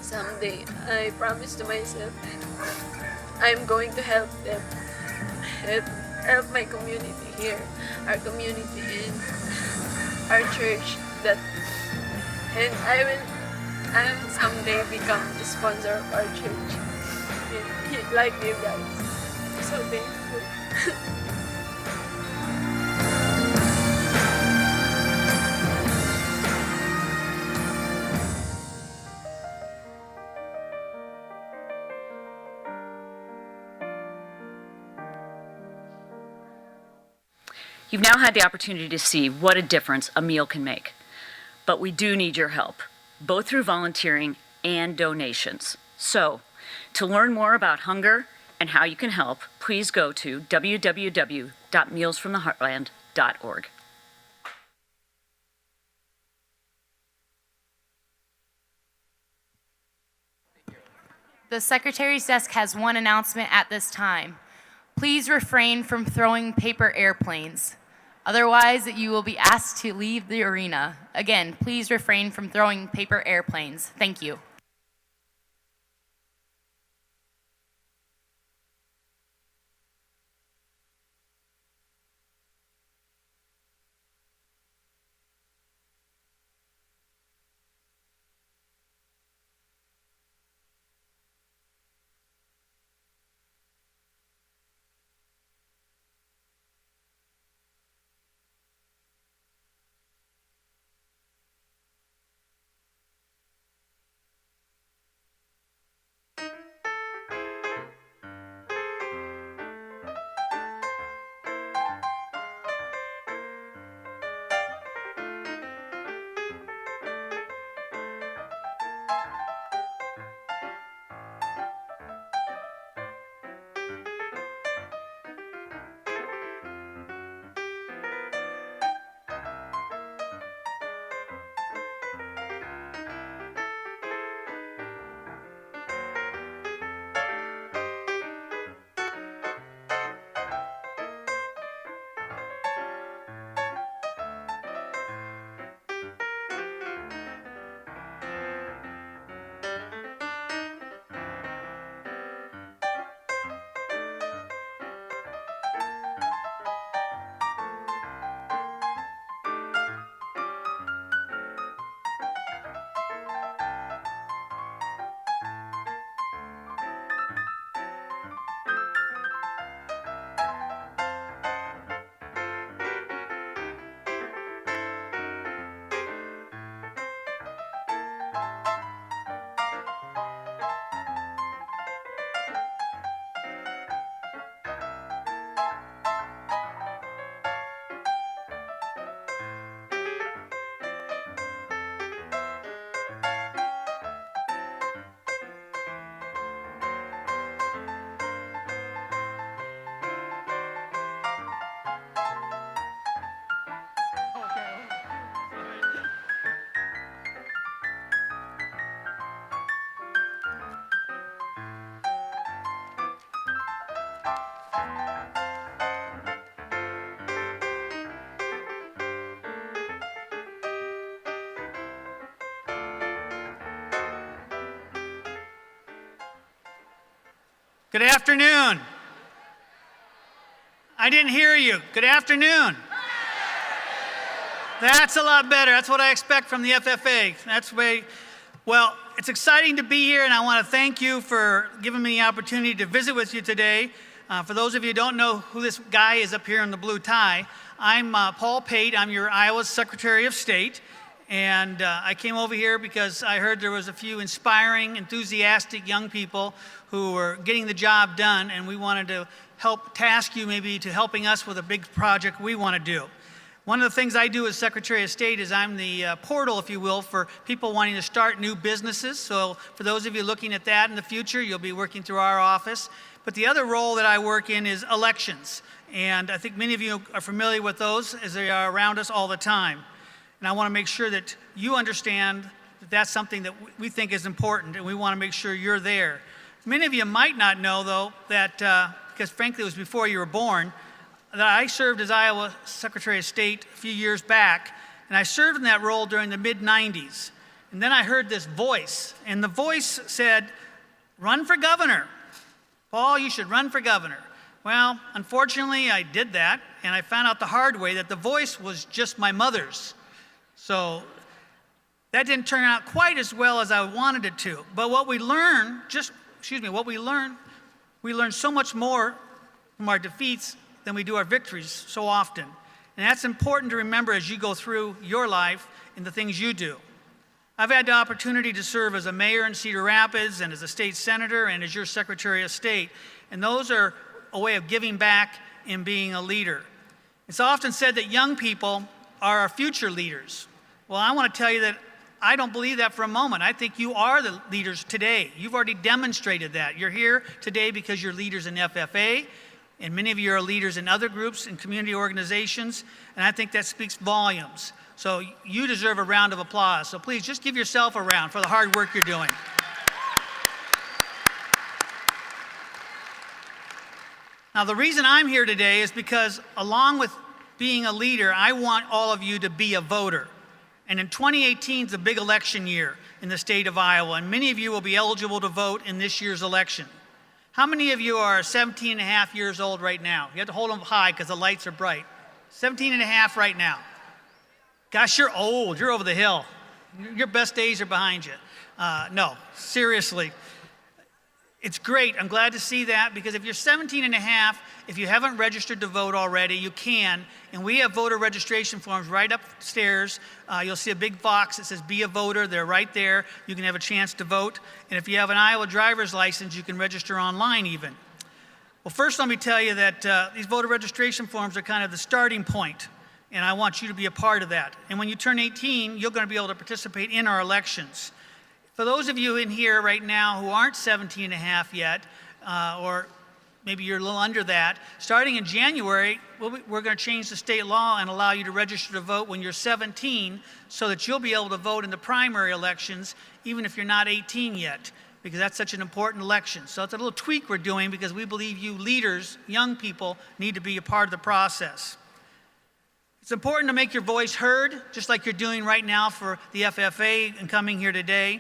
someday, I promise to myself I'm going to help them, help my community here, our community in our church, and I will someday become the sponsor of our church. Like you guys. I'm so thankful. You've now had the opportunity to see what a difference a meal can make. But we do need your help, both through volunteering and donations. So, to learn more about hunger and how you can help, please go to www.mealsfromtheheartland.org. The Secretary's desk has one announcement at this time. Please refrain from throwing paper airplanes. Otherwise, you will be asked to leave the arena. Again, please refrain from throwing paper airplanes. Thank you. Good afternoon. I didn't hear you. Good afternoon. That's a lot better. That's what I expect from the FFA. Well, it's exciting to be here, and I want to thank you for giving me the opportunity to visit with you today. For those of you who don't know who this guy is up here in the blue tie, I'm Paul Pate. I'm your Iowa Secretary of State. And I came over here because I heard there was a few inspiring, enthusiastic young people who were getting the job done, and we wanted to help task you maybe to helping us with a big project we want to do. One of the things I do as Secretary of State is I'm the portal, if you will, for people wanting to start new businesses. So for those of you looking at that in the future, you'll be working through our office. But the other role that I work in is elections. And I think many of you are familiar with those as they are around us all the time. And I want to make sure that you understand that that's something that we think is important, and we want to make sure you're there. Many of you might not know, though, that, because frankly it was before you were born, that I served as Iowa Secretary of State a few years back, and I served in that role during the mid-90s. And then I heard this voice, and the voice said, "Run for governor. Paul, you should run for governor." Well, unfortunately, I did that, and I found out the hard way that the voice was just my mother's. So that didn't turn out quite as well as I wanted it to. But what we learned, we learn so much more from our defeats than we do our victories so often. And that's important to remember as you go through your life and the things you do. I've had the opportunity to serve as a mayor in Cedar Rapids and as a state senator and as your Secretary of State. And those are a way of giving back and being a leader. It's often said that young people are our future leaders. Well, I want to tell you that I don't believe that for a moment. I think you are the leaders today. You've already demonstrated that. You're here today because you're leaders in FFA, and many of you are leaders in other groups and community organizations, and I think that speaks volumes. So you deserve a round of applause. So please just give yourself a round for the hard work you're doing. Now, the reason I'm here today is because along with being a leader, I want all of you to be a voter. And in 2018 is a big election year in the state of Iowa, and many of you will be eligible to vote in this year's election. How many of you are 17 and a half years old right now? You have to hold them high because the lights are bright. 17 and a half right now. Gosh, you're old. You're over the hill. Your best days are behind you. No, seriously. It's great. I'm glad to see that because if you're 17 and a half, if you haven't registered to vote already, you can. And we have voter registration forms right upstairs. You'll see a big box that says Be a Voter. They're right there. You can have a chance to vote. And if you have an Iowa driver's license, you can register online even. Well, first let me tell you that these voter registration forms are kind of the starting point. And I want you to be a part of that. And when you turn 18, you're going to be able to participate in our elections. For those of you in here right now who aren't 17 and a half yet, or maybe you're a little under that, starting in January, we're going to change the state law and allow you to register to vote when you're 17 so that you'll be able to vote in the primary elections even if you're not 18 yet, because that's such an important election. So it's a little tweak we're doing because we believe you leaders, young people, need to be a part of the process. It's important to make your voice heard, just like you're doing right now for the FFA and coming here today.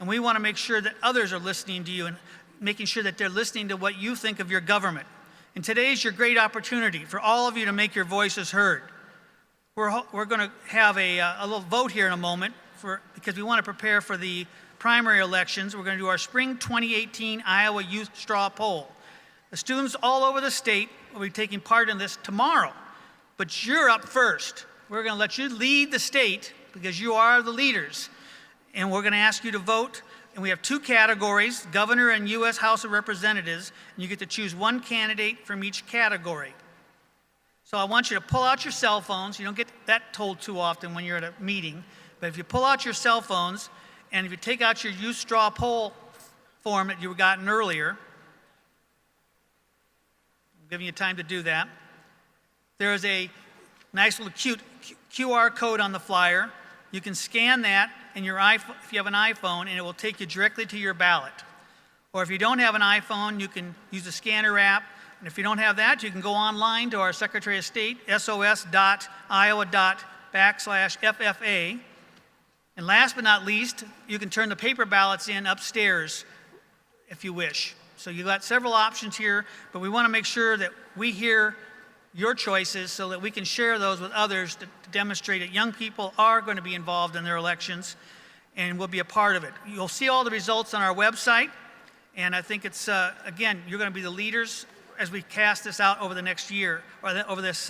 And we want to make sure that others are listening to you and making sure that they're listening to what you think of your government. And today's your great opportunity for all of you to make your voices heard. We're going to have a little vote here in a moment because we want to prepare for the primary elections. We're going to do our spring 2018 Iowa Youth Straw Poll. The students all over the state will be taking part in this tomorrow, but you're up first. We're going to let you lead the state because you are the leaders. And we're going to ask you to vote, and we have two categories, governor and U.S. House of Representatives, and you get to choose one candidate from each category. So I want you to pull out your cell phones. You don't get that told too often when you're at a meeting, but if you pull out your cell phones, and if you take out your youth straw poll form that you gotten earlier, I'm giving you time to do that. There is a nice little cute QR code on the flyer. You can scan that in your iPhone, if you have an iPhone, and it will take you directly to your ballot. Or if you don't have an iPhone, you can use the scanner app. And if you don't have that, you can go online to our Secretary of State, sos.iowa./FFA. And last but not least, you can turn the paper ballots in upstairs if you wish. So you've got several options here, but we want to make sure that we hear your choices so that we can share those with others to demonstrate that young people are going to be involved in their elections and will be a part of it. You'll see all the results on our website, and I think it's, again, you're going to be the leaders as we cast this out over the next year, or over this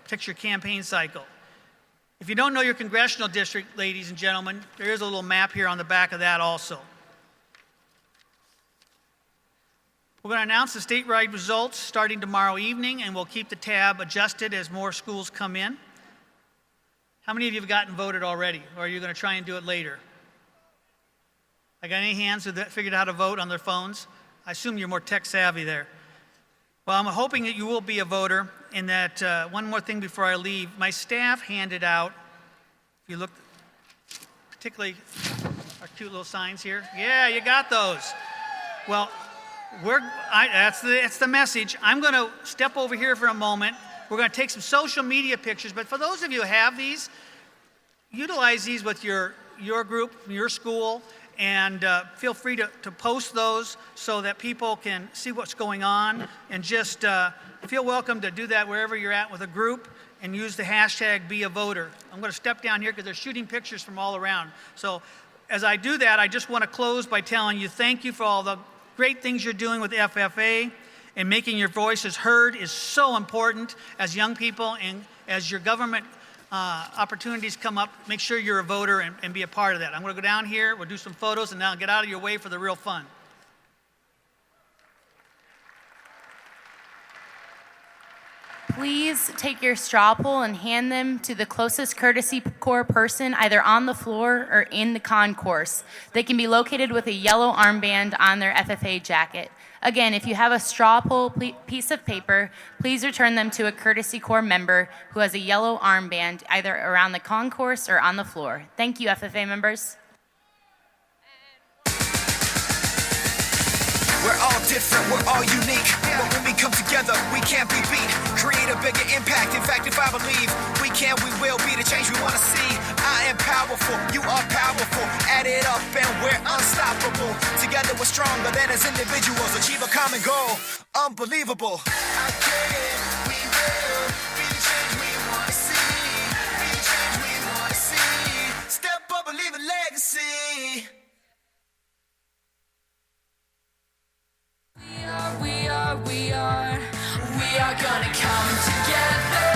particular campaign cycle. If you don't know your congressional district, ladies and gentlemen, there is a little map here on the back of that also. We're going to announce the statewide results starting tomorrow evening, and we'll keep the tab adjusted as more schools come in. How many of you have gotten voted already, or are you going to try and do it later? I got any hands that figured out how to vote on their phones? I assume you're more tech savvy there. Well, I'm hoping that you will be a voter, and that one more thing before I leave. My staff handed out, if you look, particularly our cute little signs here. Yeah, you got those. Well, that's the message. I'm going to step over here for a moment. We're going to take some social media pictures, but for those of you who have these, utilize these with your your group, your school, and feel free to post those so that people can see what's going on, and just feel welcome to do that wherever you're at with a group, and use the hashtag #BeAVoter. I'm going to step down here because they're shooting pictures from all around. So as I do that, I just want to close by telling you thank you for all the great things you're doing with FFA, and making your voices heard is so important as young people, and as your government opportunities come up, make sure you're a voter and be a part of that. I'm going to go down here, we'll do some photos, and now get out of your way for the real fun. Please take your straw poll and hand them to the closest Courtesy Corps person, either on the floor or in the concourse. They can be located with a yellow armband on their FFA jacket. Again, if you have a straw poll piece of paper, please return them to a Courtesy Corps member who has a yellow armband, either around the concourse or on the floor. Thank you, FFA members. We're all different, we're all unique, but when we come together, we can't be beat. Create a bigger impact, in fact, if I believe we can, we will be the change we want to see. I am powerful, you are powerful, add it up and we're unstoppable. Together we're stronger than as individuals, achieve a common goal, unbelievable. I get it, we will be the change we want to see, be the change we want to see. Step up and leave a legacy. We are gonna come together.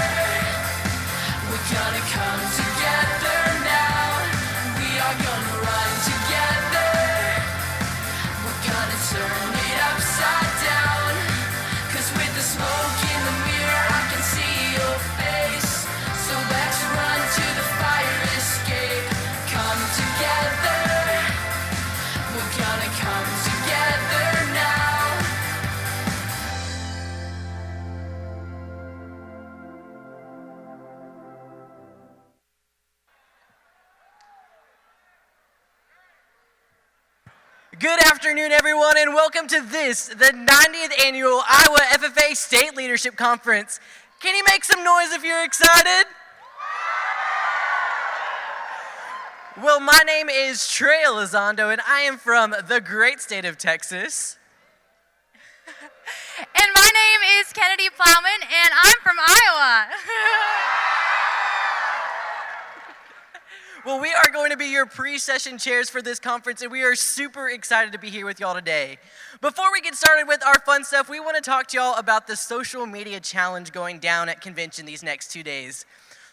We're gonna come together now. We are gonna run together. We're gonna turn it upside down. 'Cause with the smoke in the mirror, I can see your face. So let's run to the fire escape. Come together. We're gonna come together now. Good afternoon, everyone, and welcome to the 90th Annual Iowa FFA State Leadership Conference. Can you make some noise if you're excited? Well, my name is Trey Elizondo, and I am from the great state of Texas. And my name is Kennedy Plowman, and I'm from Iowa. Well, we are going to be your pre-session chairs for this conference, and we are super excited to be here with y'all today. Before we get started with our fun stuff, we want to talk to y'all about the social media challenge going down at convention these next 2 days.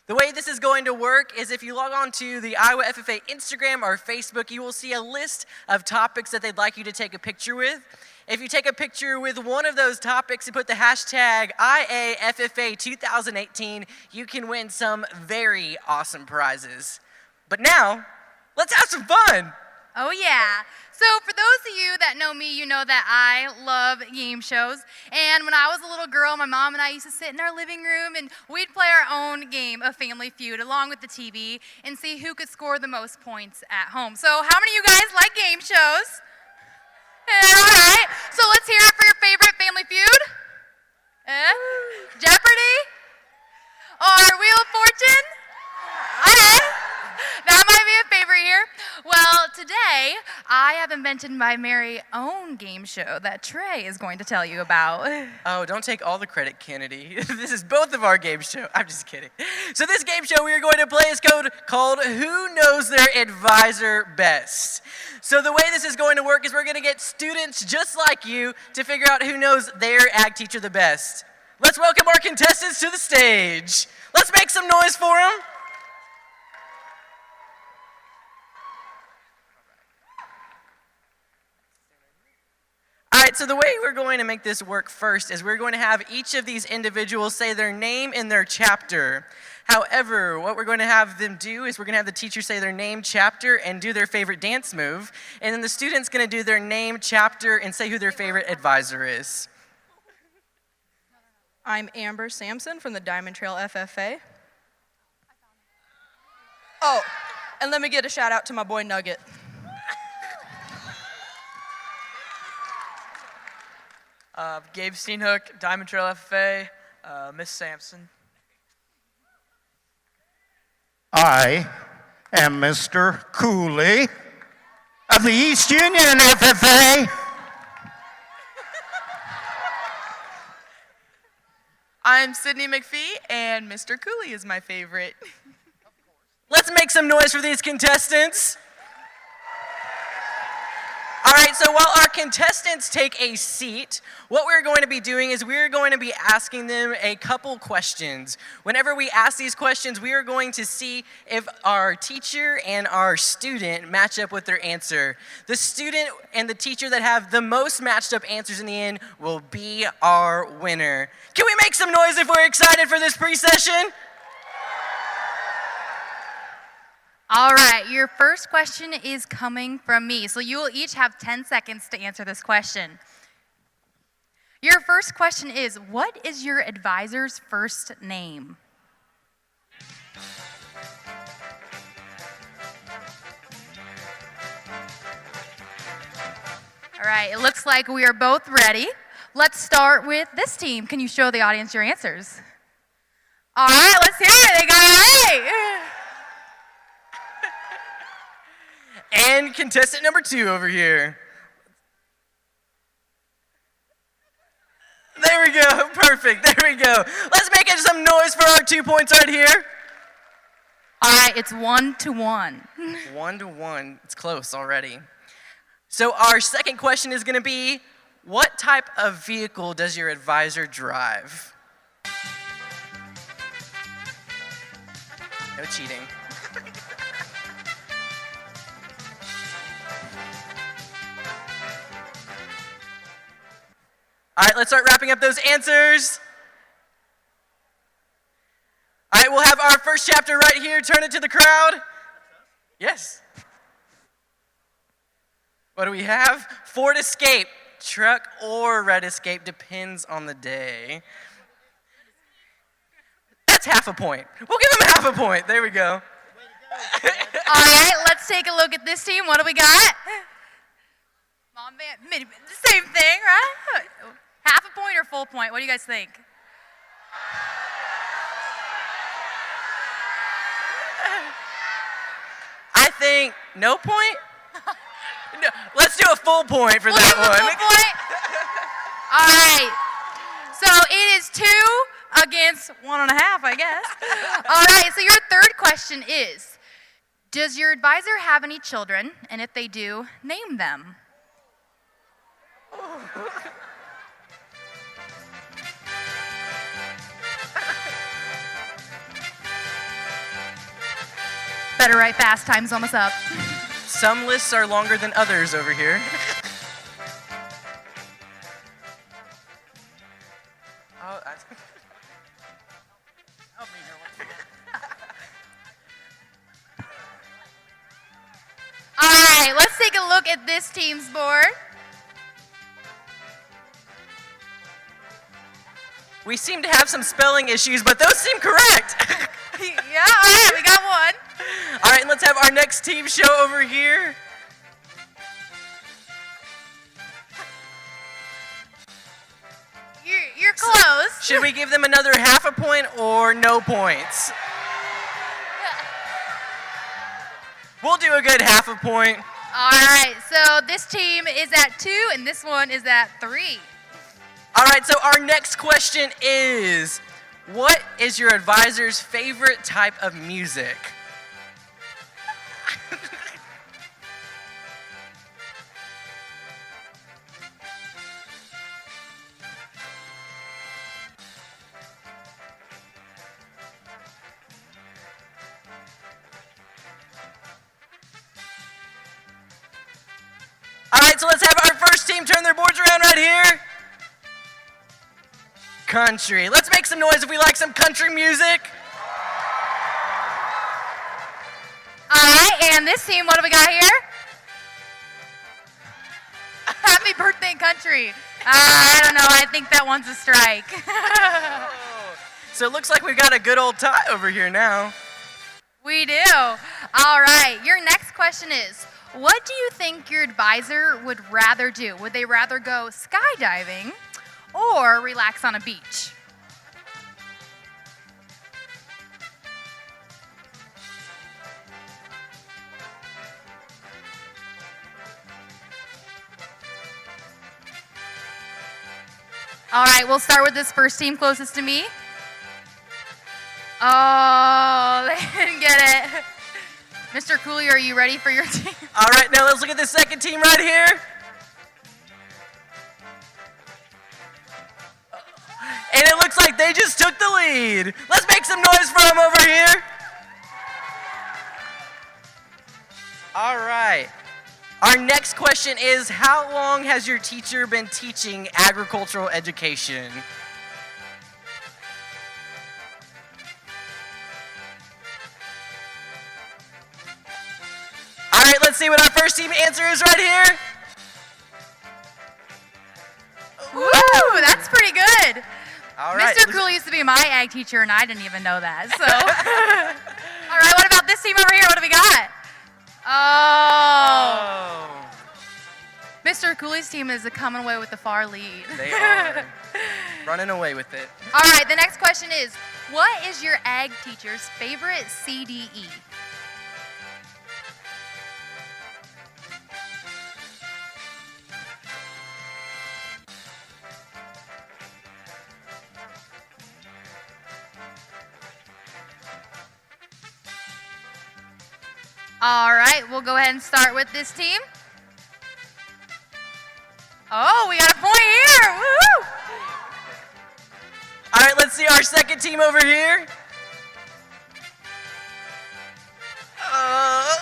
The way this is going to work is if you log on to the Iowa FFA Instagram or Facebook, you will see a list of topics that they'd like you to take a picture with. If you take a picture with one of those topics and put the hashtag IAFFA 2018, you can win some very awesome prizes. But now, let's have some fun. Oh, yeah. So for those of you that know me, you know that I love game shows. And when I was a little girl, my mom and I used to sit in our living room and we'd play our own game of Family Feud along with the TV and see who could score the most points at home. So how many of you guys like game shows? All right. So let's hear it for your favorite Family Feud. Jeopardy? Or Wheel of Fortune? Okay. That might be a favorite here. Well, today, I have invented my very own game show that Trey is going to tell you about. Oh, don't take all the credit, Kennedy. This is both of our game show. I'm just kidding. So this game show we are going to play is called Who Knows Their Advisor Best. So the way this is going to work is we're going to get students just like you to figure out who knows their ag teacher the best. Let's welcome our contestants to the stage. Let's make some noise for them. All right, so the way we're going to make this work first is we're going to have each of these individuals say their name and their chapter. However, what we're going to have them do is we're going to have the teacher say their name, chapter, and do their favorite dance move. And then the student's going to do their name, chapter, and say who their favorite advisor is. I'm Amber Sampson from the Diamond Trail FFA. Oh, and let me get a shout out to my boy Nugget. Gabe Steenhook, Diamond Trail FFA, Miss Sampson. I and Mr. Cooley of the East Union FFA. I'm Sydney McPhee, and Mr. Cooley is my favorite. Let's make some noise for these contestants. All right, so while our contestants take a seat, what we're going to be doing is we're going to be asking them a couple questions. Whenever we ask these questions, we are going to see if our teacher and our student match up with their answer. The student and the teacher that have the most matched up answers in the end will be our winner. Can we make some noise if we're excited for this pre-session? All right, your first question is coming from me. So you will each have 10 seconds to answer this question. Your first question is, what is your advisor's first name? All right, it looks like we are both ready. Let's start with this team. Can you show the audience your answers? All right, let's hear it. They got it right. And contestant number 2 over here. There we go, perfect, there we go. Let's make it some noise for our 2 points right here. All right, it's 1-1. 1-1, it's close already. So our second question is gonna be, what type of vehicle does your advisor drive? No cheating. All right, let's start wrapping up those answers. All right, we'll have our first chapter right here. Turn it to the crowd. Yes. What do we have? Ford Escape, truck or Red Escape, depends on the day. That's half a point. We'll give them half a point. There we go. All right, let's take a look at this team. What do we got? Mom, man, same thing, right? Half a point or full point? What do you guys think? I think no point? No, let's do a full point for We'll that give a one. full point. All right. So it is 2 against 1.5, I guess. All right, so your third question is, does your advisor have any children? And if they do, name them. Better write fast, time's almost up. Some lists are longer than others over here. Oh, All right, let's take a look at this team's board. We seem to have some spelling issues, but those seem correct. Yeah, all right, we got one. All right, and let's have our next team show over here. You're close. Should we give them another half a point or no points? We'll do a good half a point. All right, so this team is at 2 and this one is at 3. All right, so our next question is, what is your advisor's favorite type of music? All right, so let's have our first team turn their boards around right here. Country. Let's make some noise if we like some country music. All right, and this team, what do we got here? Happy birthday, country. I don't know, I think that one's a strike. So it looks like we've got a good old tie over here now. We do. All right, your next question is, what do you think your advisor would rather do? Would they rather go skydiving or relax on a beach? All right, we'll start with this first team closest to me. Oh, they didn't get it. Mr. Cooley, are you ready for your team? All right, now let's look at the second team right here. And it looks like they just took the lead. Let's make some noise for them over here. All right. Our next question is, how long has your teacher been teaching agricultural education? All right, let's see what our first team answer is right here. Woo, that's pretty good. All right. Mr. Cooley used to be my ag teacher, and I didn't even know that. So, all right, what about this team over here? What do we got? Oh. Mr. Cooley's team is coming away with the far lead. They are running away with it. All right, the next question is, what is your ag teacher's favorite CDE? All right, we'll go ahead and start with this team. Oh, we got a point here. Woo! All right, let's see our second team over here. Oh,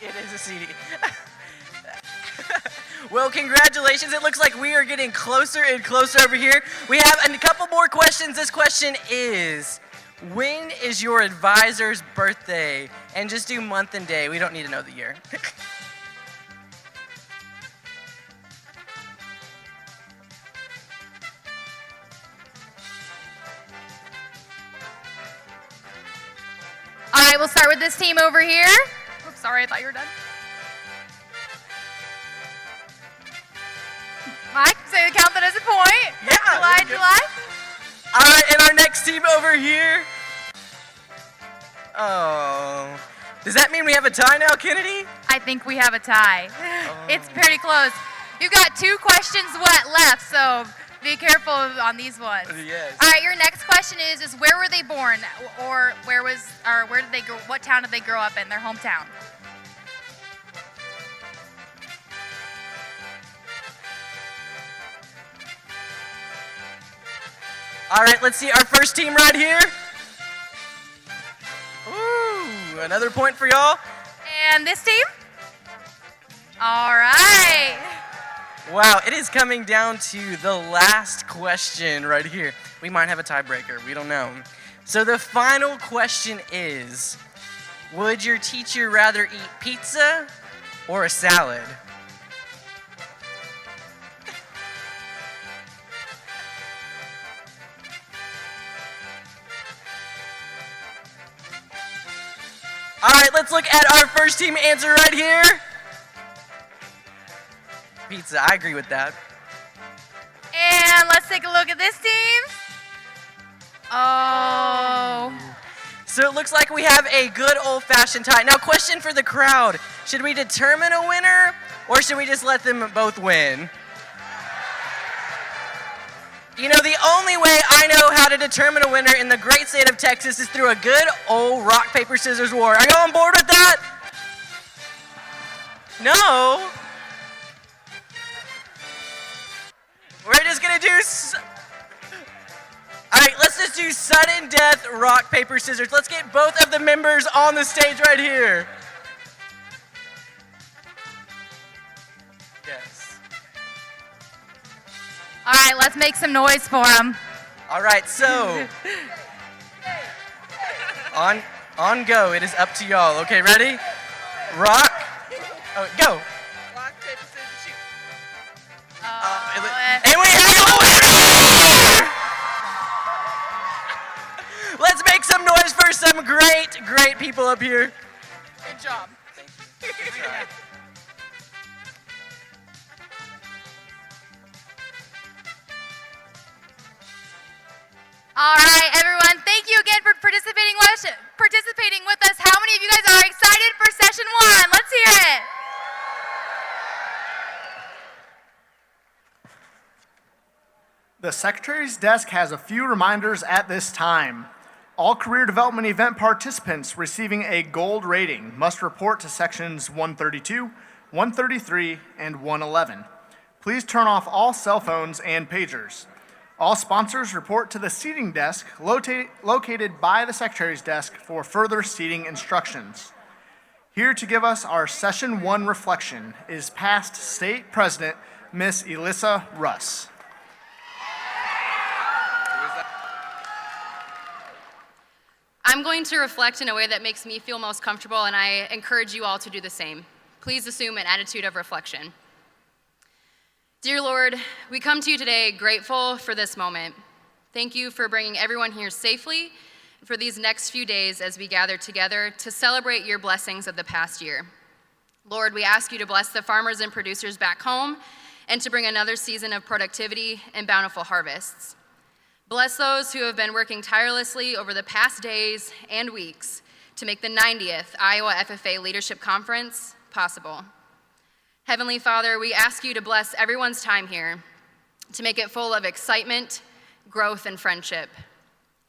it is a CD. Well, congratulations. It looks like we are getting closer and closer over here. We have a couple more questions. This question is, when is your advisor's birthday? And just do month and day. We don't need to know the year. All right, we'll start with this team over here. Oops, sorry, I thought you were done. Mike, say count that as a point. Yeah. July. All right, and our next team over here. Oh. Does that mean we have a tie now, Kennedy? I think we have a tie. It's pretty close. You've got 2 questions left, so be careful on these ones. Yes. All right, your next question is where were they born, or where did they grow? What town did they grow up in? Their hometown. All right, let's see our first team right here. Ooh, another point for y'all. And this team? All right. Wow, it is coming down to the last question right here. We might have a tiebreaker, we don't know. So the final question is, would your teacher rather eat pizza or a salad? All right, let's look at our first team answer right here. Pizza, I agree with that. And let's take a look at this team. Oh. So it looks like we have a good old-fashioned tie. Now, question for the crowd. Should we determine a winner, or should we just let them both win? You know, the only way I know how to determine a winner in the great state of Texas is through a good old rock, paper, scissors war. Are you on board with that? No? We're just gonna do... All right, let's just do sudden death, rock, paper, scissors. Let's get both of the members on the stage right here. Yes. All right, let's make some noise for them. All right, so on go. It is up to y'all. Okay, ready? Rock. Oh, go. Rock, paper, scissors, shoot. And we have a winner! Let's make some noise for some great people up here. Good job. Thank you. Good try. All right, everyone, thank you again for participating with us. How many of you guys are excited for session 1? Let's hear it. The Secretary's desk has a few reminders at this time. All career development event participants receiving a gold rating must report to sections 132, 133, and 111. Please turn off all cell phones and pagers. All sponsors report to the seating desk located by the Secretary's desk for further seating instructions. Here to give us our Session 1 reflection is past State President, Miss Elissa Russ. I'm going to reflect in a way that makes me feel most comfortable, and I encourage you all to do the same. Please assume an attitude of reflection. Dear Lord, we come to you today grateful for this moment. Thank you for bringing everyone here safely and for these next few days as we gather together to celebrate your blessings of the past year. Lord, we ask you to bless the farmers and producers back home and to bring another season of productivity and bountiful harvests. Bless those who have been working tirelessly over the past days and weeks to make the 90th Iowa FFA Leadership Conference possible. Heavenly Father, we ask you to bless everyone's time here, to make it full of excitement, growth, and friendship.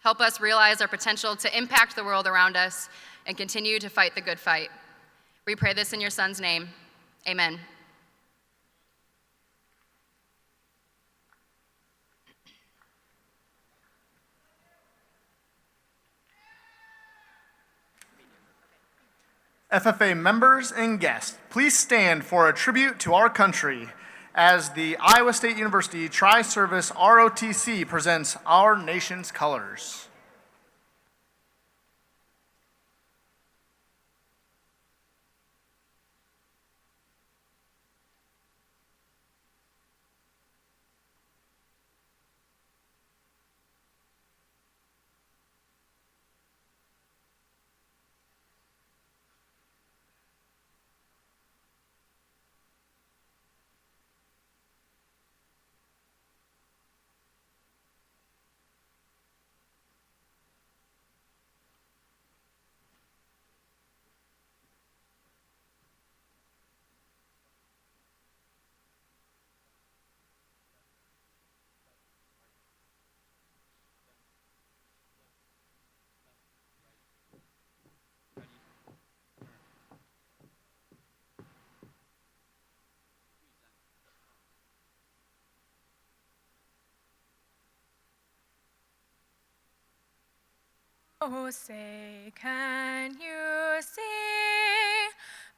Help us realize our potential to impact the world around us and continue to fight the good fight. We pray this in your Son's name. Amen. FFA members and guests, please stand for a tribute to our country as the Iowa State University Tri-Service ROTC presents Our Nation's Colors. Oh, say, can you see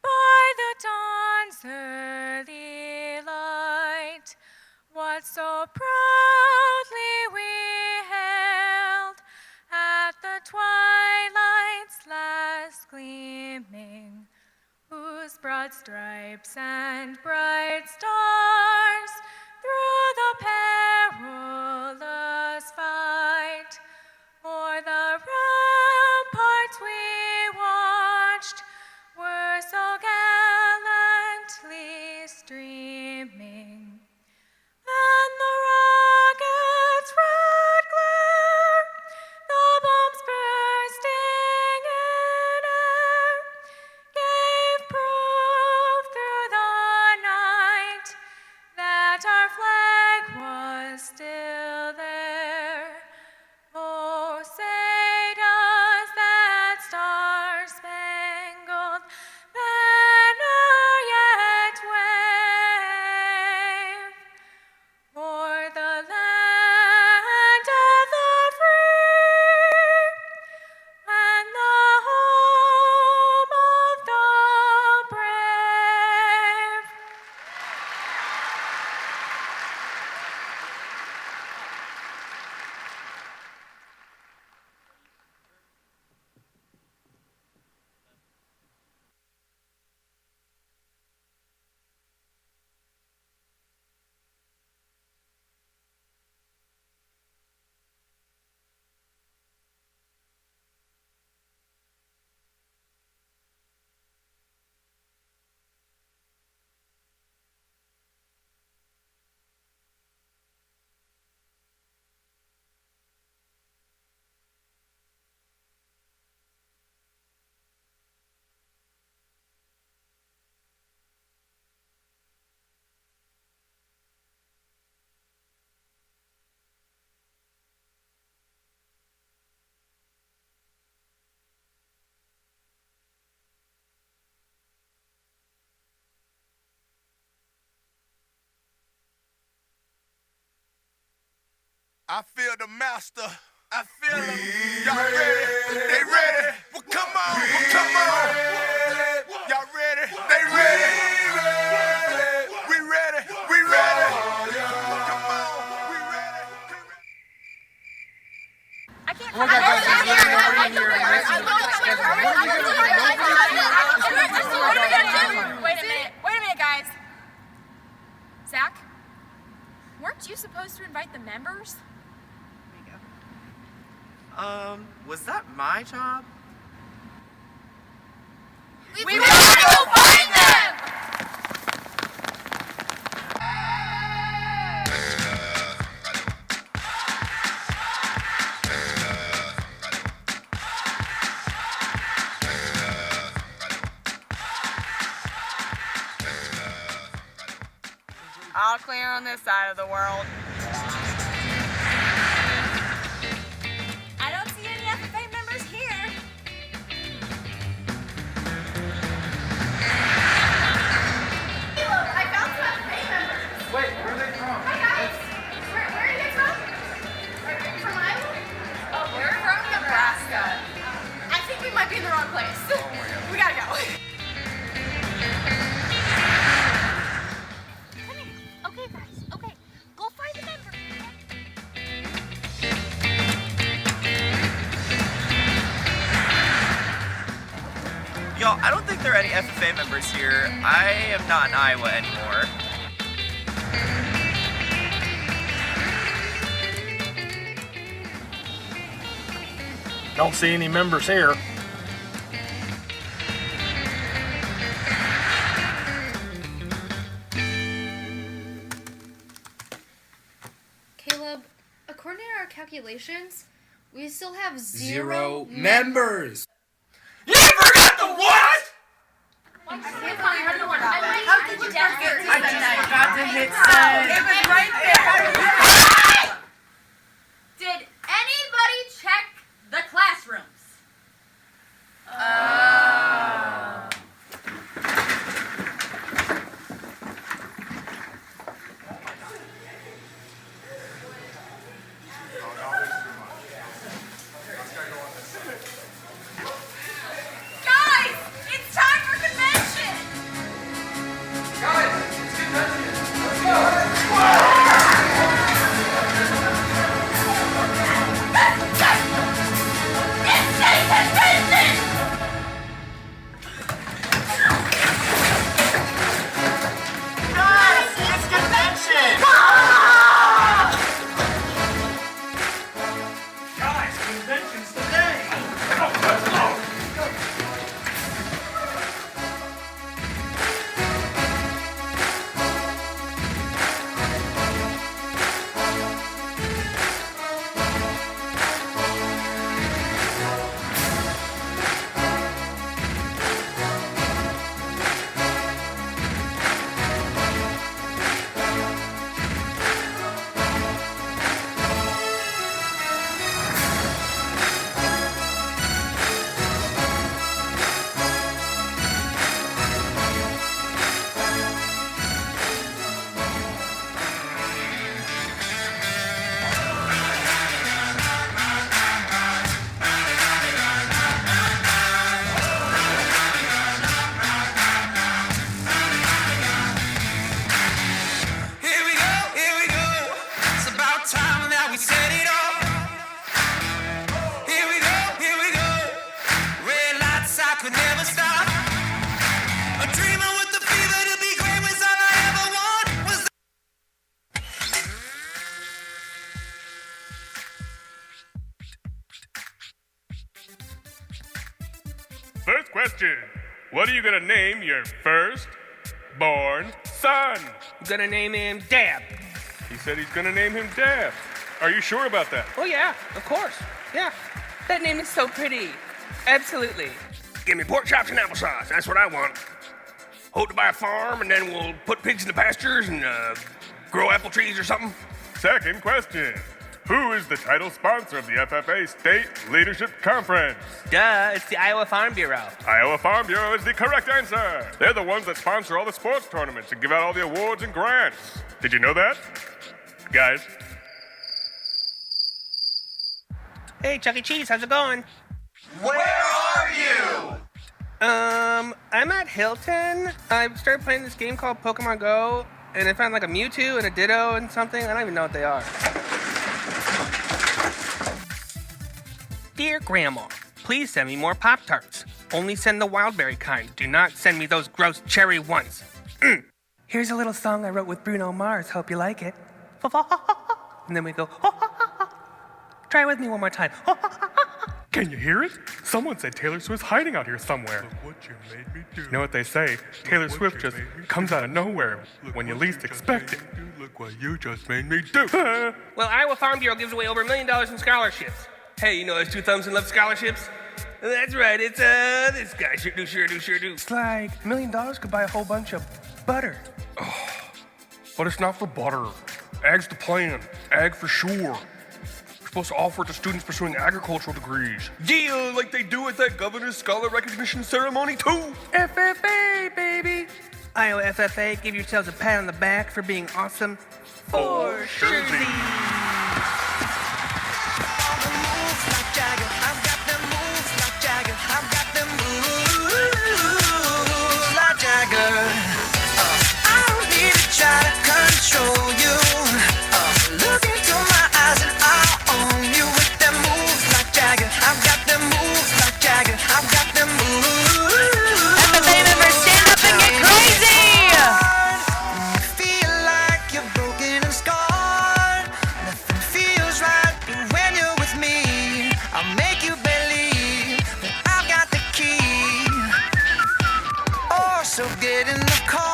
by the dawn's early light what so proudly we hailed at the twilight's last gleaming, whose broad stripes and bright stars through the perilous fight o'er the ramparts we watched were so gallantly streaming, and the rocket's red glare, the bombs bursting in air, gave proof through the night that our flag was I feel the master. I feel them. Y'all ready? They ready? Well, come on. Well, come on. Y'all ready? They ready? We ready? We ready? Come on. We ready? I can't. Wait a minute, guys. Zach, weren't you supposed to invite the members? Was that my job? We want to go find them! All clear on this side of the world. I don't see any FFA members here. I found some FFA members. Wait, where are they from? Hi, guys. Where are you guys from? Are you from Iowa? Oh, we're from Nebraska. I think we might be in the wrong place. We gotta go. Okay, guys. Okay. Go find the members. Y'all, I don't think there are any FFA members here. I am not in Iowa anymore. Don't see any members here. Caleb, according to our calculations, we still have Zero members. You forgot the what? I can't find her. How did you get here? I just forgot to hit send. It was right there. Did anybody check the classrooms? Guys, it's time for convention. Guys, convention's today. Here we go. It's about time that we set it off. Here we go. Red lights, I could never stop. A dreamer with the fever to be great was all I ever want. Was First question. What are you gonna name your first-born son? I'm gonna name him Dab. He said he's gonna name him Dab. Are you sure about that? Oh yeah, of course. Yeah. That name is so pretty. Absolutely. Give me pork chops and applesauce. That's what I want. Hold to buy a farm, and then we'll put pigs in the pastures and grow apple trees or something. Second question. Who is the title sponsor of the FFA State Leadership Conference? Duh, it's the Iowa Farm Bureau. Iowa Farm Bureau is the correct answer. They're the ones that sponsor all the sports tournaments and give out all the awards and grants. Did you know that? Guys? Hey, Chuck E. Cheese, how's it going? Where are you? I'm at Hilton. I started playing this game called Pokemon Go, and I found like a Mewtwo and a Ditto and something. I don't even know what they are. Dear Grandma, please send me more Pop-Tarts. Only send the wildberry kind. Do not send me those gross cherry ones. Here's a little song I wrote with Bruno Mars. Hope you like it. And then we go. Try it with me one more time. Can you hear it? Someone said Taylor Swift's hiding out here somewhere. Look what you made me do. You know what they say? Taylor Swift just comes out of nowhere when you least expect it. Look what you just made me do. Well, Iowa Farm Bureau gives away over $1 million in scholarships. Hey, you know those 2 thumbs and love scholarships? That's right, it's this guy. Sure do. It's like $1 million could buy a whole bunch of butter. But it's not for butter. Ag's the plan. Ag for sure. We're supposed to offer it to students pursuing agricultural degrees. Yeah, like they do at that governor's scholar recognition ceremony too. FFA, baby. Iowa FFA, give yourselves a pat on the back for being awesome. For sure. Control you. Look into my eyes and I'll own you with them moves like Jagger. I've got them moves like Jagger. I've got them moves. FFA members, stand up and get crazy! You feel like you're broken and scarred. Nothing feels right when you're with me. I'll make you believe that I've got the key. Oh, so get in the car.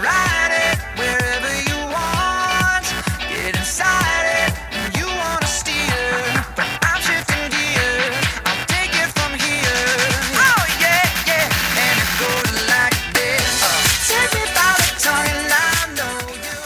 Ride it wherever you want. Get inside it when you wanna steer. But I'm shifting gears. I'll take it from here. Oh yeah. And it goes like this. Take me by the tongue and I know you.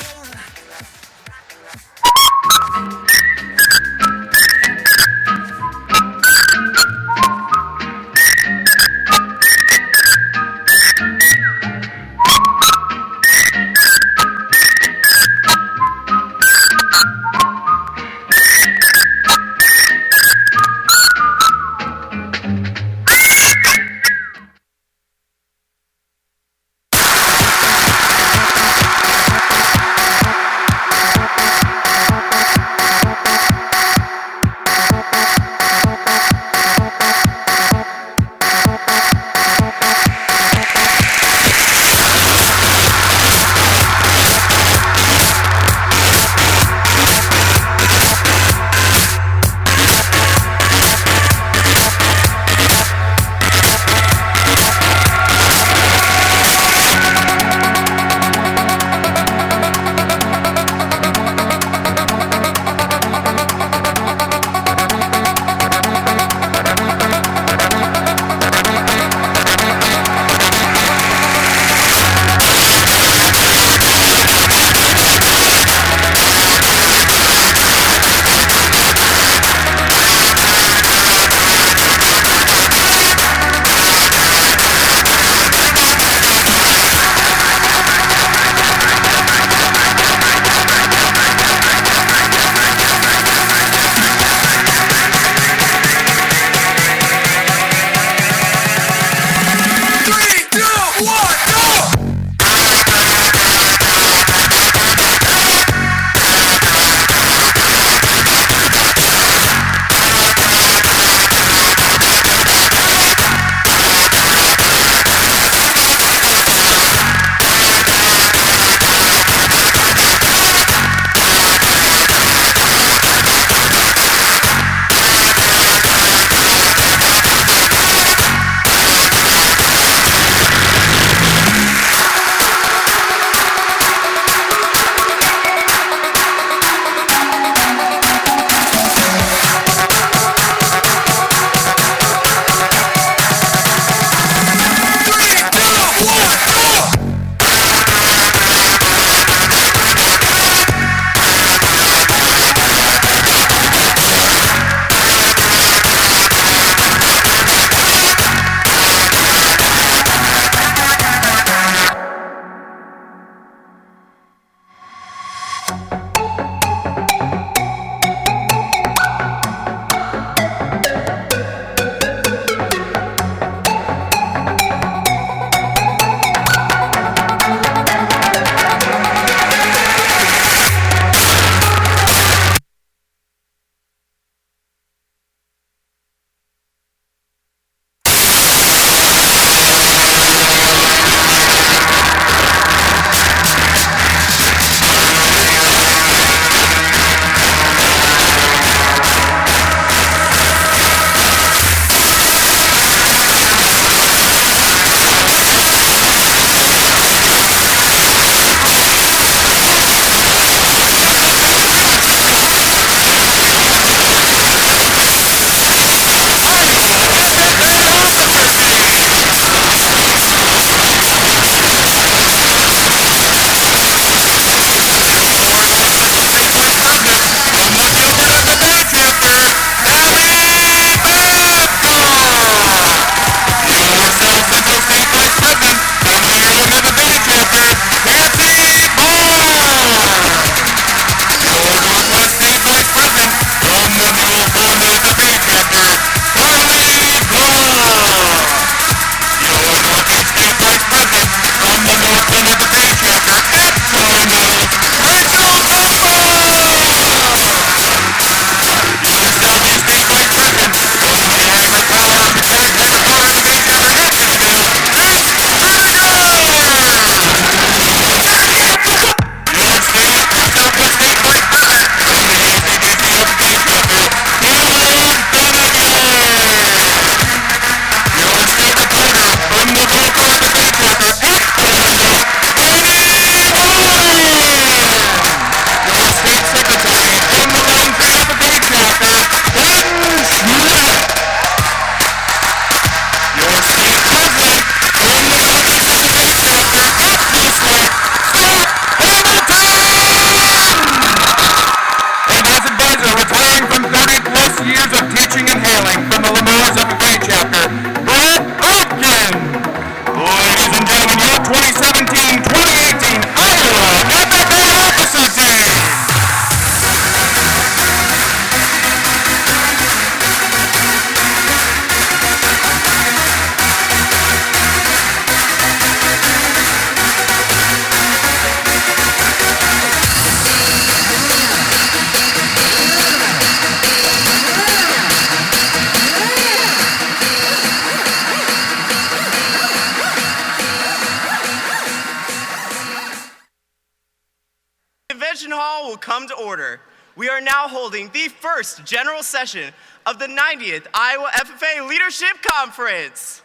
session hall will come to order. We are now holding the first general session of the 90th Iowa FFA Leadership Conference.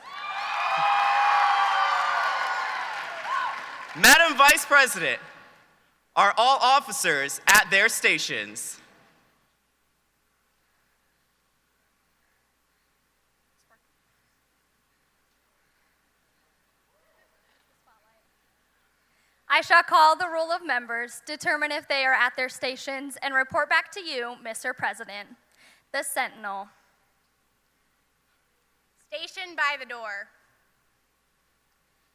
Madam Vice President, are all officers at their stations? I shall call the roll of members, determine if they are at their stations, and report back to you, Mr. President. The Sentinel. Stationed by the door.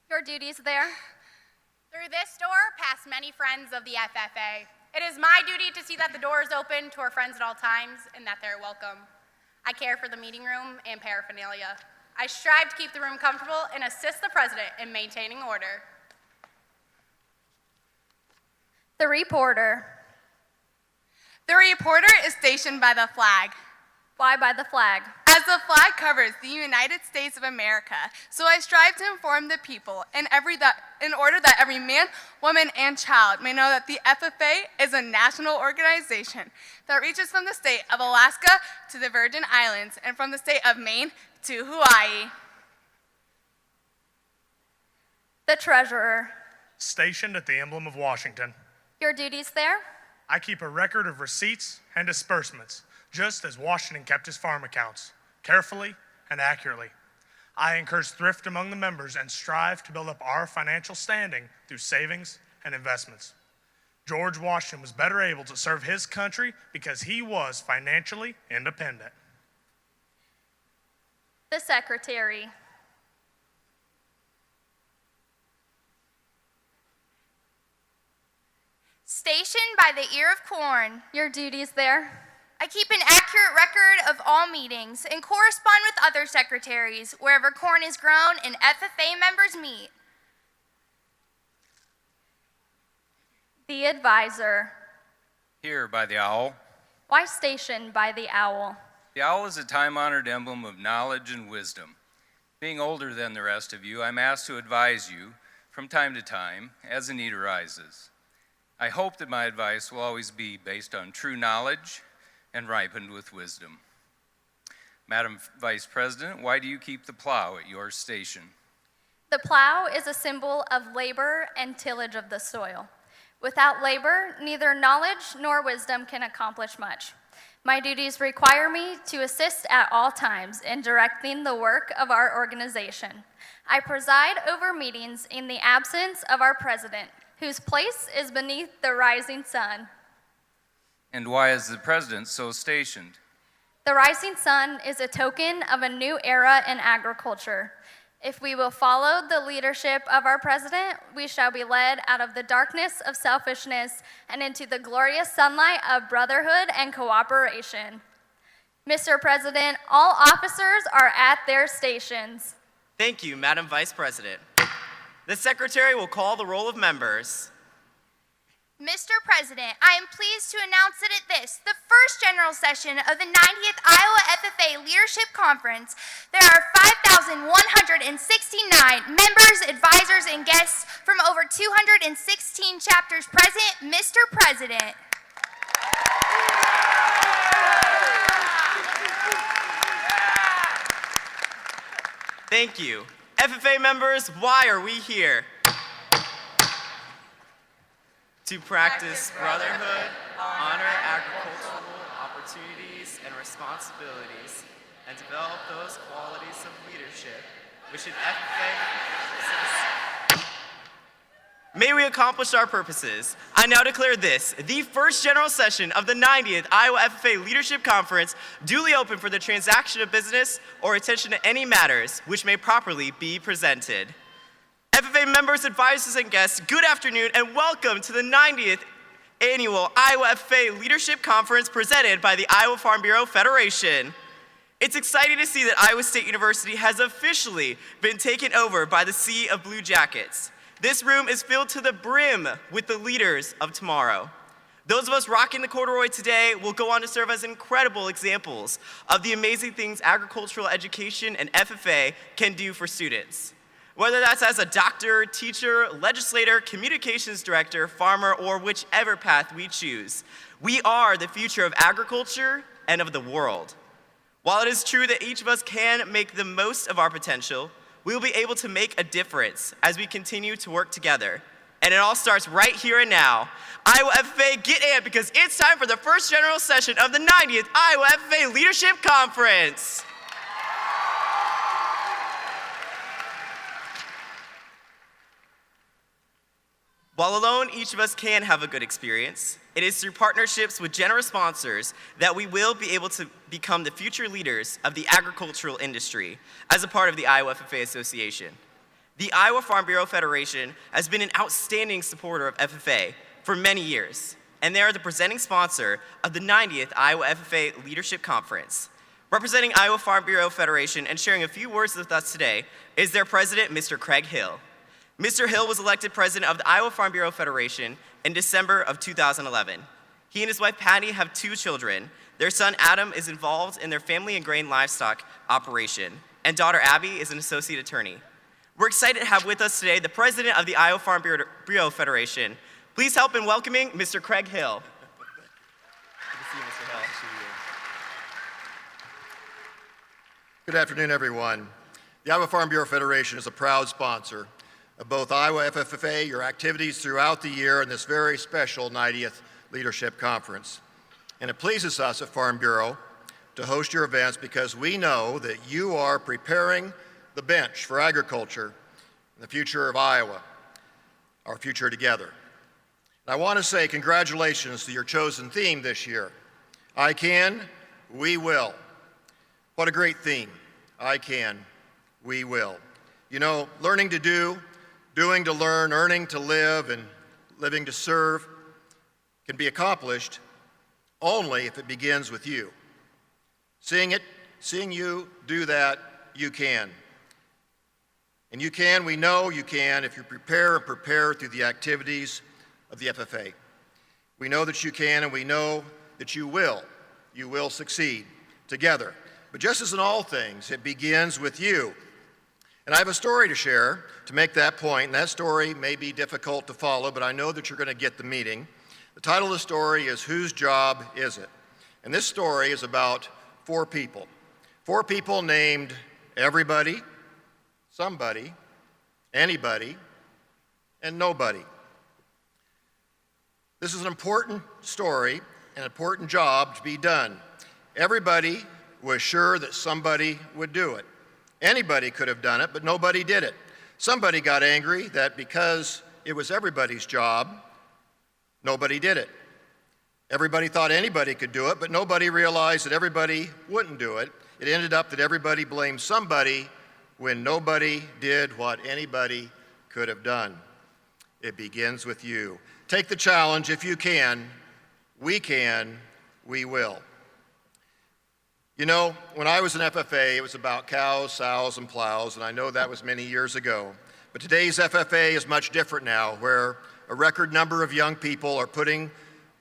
Your duties there? Through this door, past many friends of the FFA. It is my duty to see that the door is open to our friends at all times and that they're welcome. I care for the meeting room and paraphernalia. I strive to keep the room comfortable and assist the president in maintaining order. The Reporter. The reporter is stationed by the flag. Why by the flag? As the flag covers the United States of America, so I strive to inform the people in order that every man, woman, and child may know that the FFA is a national organization that reaches from the state of Alaska to the Virgin Islands and from the state of Maine to Hawaii. The Treasurer. Stationed at the emblem of Washington. Your duties there? I keep a record of receipts and disbursements, just as Washington kept his farm accounts, carefully and accurately. I encourage thrift among the members and strive to build up our financial standing through savings and investments. George Washington was better able to serve his country because he was financially independent. The Secretary. Stationed by the ear of corn. Your duties there? I keep an accurate record of all meetings and correspond with other secretaries wherever corn is grown and FFA members meet. The Advisor. Here by the owl. Why stationed by the owl? The owl is a time-honored emblem of knowledge and wisdom. Being older than the rest of you, I'm asked to advise you from time to time as a need arises. I hope that my advice will always be based on true knowledge and ripened with wisdom. Madam Vice President, why do you keep the plow at your station? The plow is a symbol of labor and tillage of the soil. Without labor, neither knowledge nor wisdom can accomplish much. My duties require me to assist at all times in directing the work of our organization. I preside over meetings in the absence of our president, whose place is beneath the rising sun. And why is the president so stationed? The rising sun is a token of a new era in agriculture. If we will follow the leadership of our president, we shall be led out of the darkness of selfishness and into the glorious sunlight of brotherhood and cooperation. Mr. President, all officers are at their stations. Thank you, Madam Vice President. The Secretary will call the roll of members. Mr. President, I am pleased to announce that at this, the first general session of the 90th Iowa FFA Leadership Conference, there are 5,169 members, advisors, and guests from over 216 chapters present. Mr. President. Thank you. FFA members, why are we here? To practice brotherhood, honor agricultural opportunities and responsibilities, and develop those qualities of leadership which an FFA possesses. May we accomplish our purposes. I now declare this, the first general session of the 90th Iowa FFA Leadership Conference, duly open for the transaction of business or attention to any matters which may properly be presented. FFA members, advisors, and guests, good afternoon and welcome to the 90th Annual Iowa FFA Leadership Conference presented by the Iowa Farm Bureau Federation. It's exciting to see that Iowa State University has officially been taken over by the Sea of Blue Jackets. This room is filled to the brim with the leaders of tomorrow. Those of us rocking the corduroy today will go on to serve as incredible examples of the amazing things agricultural education and FFA can do for students. Whether that's as a doctor, teacher, legislator, communications director, farmer, or whichever path we choose, we are the future of agriculture and of the world. While it is true that each of us can make the most of our potential, we will be able to make a difference as we continue to work together. And it all starts right here and now. Iowa FFA, get amped because it's time for the first general session of the 90th Iowa FFA Leadership Conference. While alone, each of us can have a good experience. It is through partnerships with generous sponsors that we will be able to become the future leaders of the agricultural industry as a part of the Iowa FFA Association. The Iowa Farm Bureau Federation has been an outstanding supporter of FFA for many years, and they are the presenting sponsor of the 90th Iowa FFA Leadership Conference. Representing Iowa Farm Bureau Federation and sharing a few words with us today is their president, Mr. Craig Hill. Mr. Hill was elected president of the Iowa Farm Bureau Federation in December of 2011. He and his wife Patty have 2 children. Their son Adam is involved in their family and grain livestock operation, and daughter Abby is an associate attorney. We're excited to have with us today the president of the Iowa Farm Bureau Federation. Please help in welcoming Mr. Craig Hill. Good to see you, Mr. Hill. Good afternoon, everyone. The Iowa Farm Bureau Federation is a proud sponsor of both Iowa FFA, your activities throughout the year, and this very special 90th Leadership Conference. And it pleases us at Farm Bureau to host your events because we know that you are preparing the bench for agriculture and the future of Iowa, our future together. And I want to say congratulations to your chosen theme this year. I can, we will. What a great theme. I can, we will. You know, learning to do, doing to learn, earning to live, and living to serve can be accomplished only if it begins with you. Seeing you do that, you can. And you can, we know you can, if you prepare through the activities of the FFA. We know that you can, and we know that you will. You will succeed together. But just as in all things, it begins with you. And I have a story to share to make that point, and that story may be difficult to follow, but I know that you're going to get the meaning. The title of the story is Whose Job Is It? And this story is about 4 people. 4 people named everybody, somebody, anybody, and nobody. This is an important story, an important job to be done. Everybody was sure that somebody would do it. Anybody could have done it, but nobody did it. Somebody got angry that because it was everybody's job, nobody did it. Everybody thought anybody could do it, but nobody realized that everybody wouldn't do it. It ended up that everybody blamed somebody when nobody did what anybody could have done. It begins with you. Take the challenge if you can, we will. You know, when I was in FFA, it was about cows, sows, and plows, and I know that was many years ago. But today's FFA is much different now, where a record number of young people are putting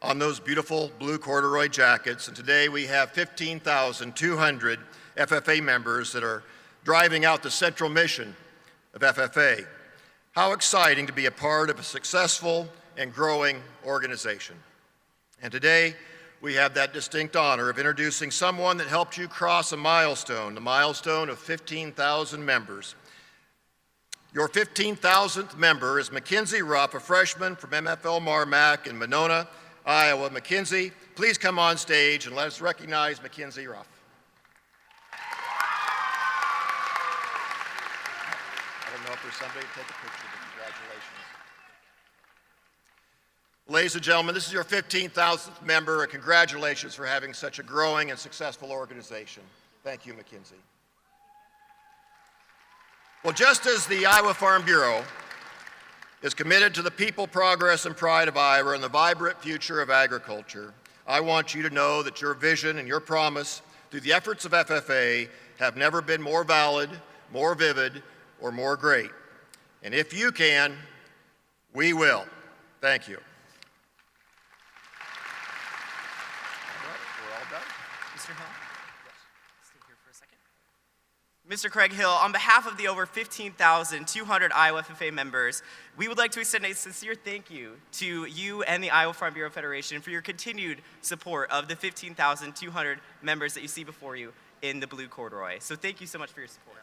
on those beautiful blue corduroy jackets, and today we have 15,200 FFA members that are driving out the central mission of FFA. How exciting to be a part of a successful and growing organization. And today, we have that distinct honor of introducing someone that helped you cross a milestone, the milestone of 15,000 members. Your 15,000th member is Mackenzie Ruff, a freshman from MFL Marmac in Monona, Iowa. Mackenzie, please come on stage and let us recognize Mackenzie Ruff. I don't know if there's somebody to take a picture, but congratulations. Ladies and gentlemen, this is your 15,000th member, and congratulations for having such a growing and successful organization. Thank you, Mackenzie. Well, just as the Iowa Farm Bureau is committed to the people, progress, and pride of Iowa and the vibrant future of agriculture, I want you to know that your vision and your promise through the efforts of FFA have never been more valid, more vivid, or more great. And if you can, we will. Thank you. Mr. Hill? Yes. Stay here for a second. Mr. Craig Hill, on behalf of the over 15,200 Iowa FFA members, we would like to extend a sincere thank you to you and the Iowa Farm Bureau Federation for your continued support of the 15,200 members that you see before you in the blue corduroy. So thank you so much for your support.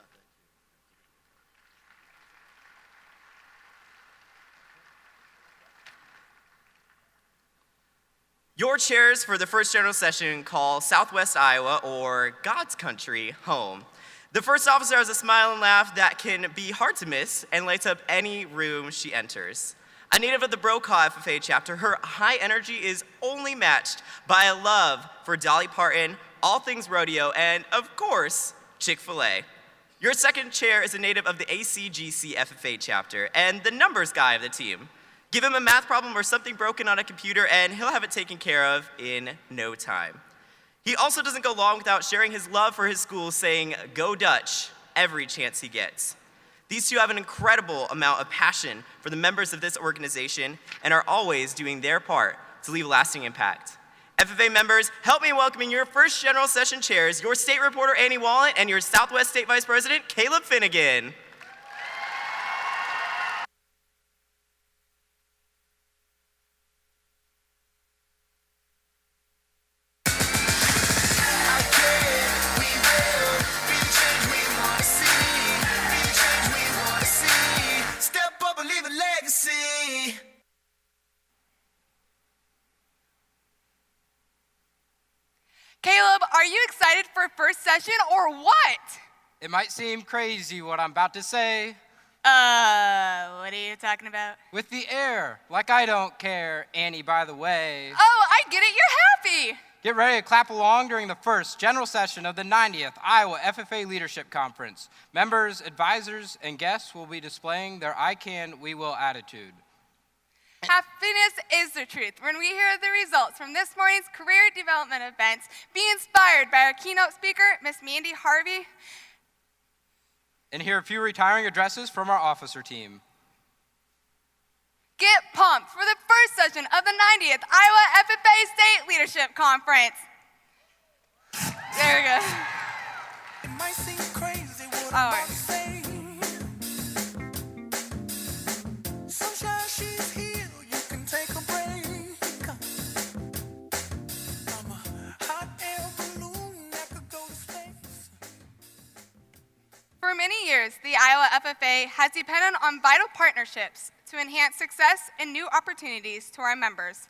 Your chairs for the first general session call Southwest Iowa, or God's country, home. The first officer has a smile and laugh that can be hard to miss and lights up any room she enters. A native of the Brokaw FFA chapter, her high energy is only matched by a love for Dolly Parton, all things rodeo, and of course, Chick-fil-A. Your second chair is a native of the ACGC FFA chapter and the numbers guy of the team. Give him a math problem or something broken on a computer and he'll have it taken care of in no time. He also doesn't go long without sharing his love for his school, saying, "Go Dutch," every chance he gets. These two have an incredible amount of passion for the members of this organization and are always doing their part to leave a lasting impact. FFA members, help me in welcoming your first general session chairs, your state reporter, Annie Wallen, and your Southwest State Vice President, Caleb Finnegan. Caleb, are you excited for first session or what? It might seem crazy what I'm about to say. What are you talking about? With the air, like I don't care, Annie, by the way. Oh, I get it, you're happy. Get ready to clap along during the first general session of the 90th Iowa FFA Leadership Conference. Members, advisors, and guests will be displaying their I can, we will attitude. Happiness is the truth. When we hear the results from this morning's career development events, be inspired by our keynote speaker, Miss Mandy Harvey. And hear a few retiring addresses from our officer team. Get pumped for the first session of the 90th Iowa FFA State Leadership Conference. There we go. It might seem crazy what All I'm right. about to say. Sunshine, she's here, you can take a break. I'm a hot air balloon that could go to space. For many years, the Iowa FFA has depended on vital partnerships to enhance success and new opportunities to our members.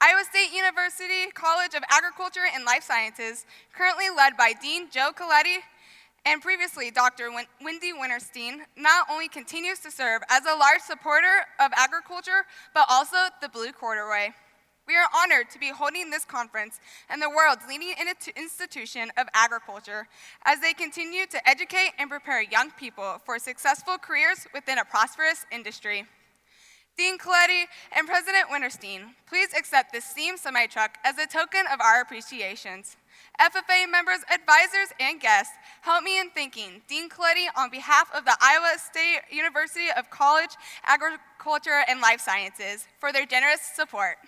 Iowa State University College of Agriculture and Life Sciences, currently led by Dean Joe Coletti and previously Dr. Wendy Winterstein, not only continues to serve as a large supporter of agriculture, but also the Blue Corduroy. We are honored to be holding this conference and the world's leading institution of agriculture as they continue to educate and prepare young people for successful careers within a prosperous industry. Dean Coletti and President Winterstein, please accept this steam semi-truck as a token of our appreciations. FFA members, advisors, and guests, help me in thanking Dean Coletti on behalf of the Iowa State University of College, Agriculture, and Life Sciences for their generous support.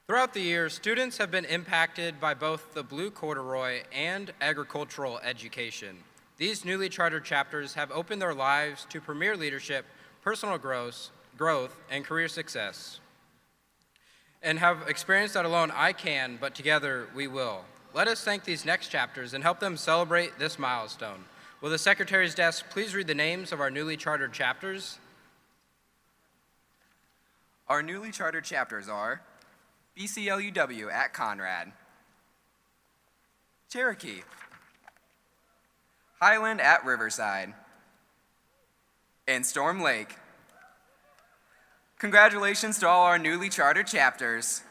Throughout the year, students have been impacted by both the Blue Corduroy and agricultural education. These newly chartered chapters have opened their lives to premier leadership, personal growth, and career success, and have experienced that alone I can, but together we will. Let us thank these next chapters and help them celebrate this milestone. Will the Secretary's desk please read the names of our newly chartered chapters? Our newly chartered chapters are BCLUW at Conrad, Cherokee, Highland at Riverside, and Storm Lake. Congratulations to all our newly chartered chapters.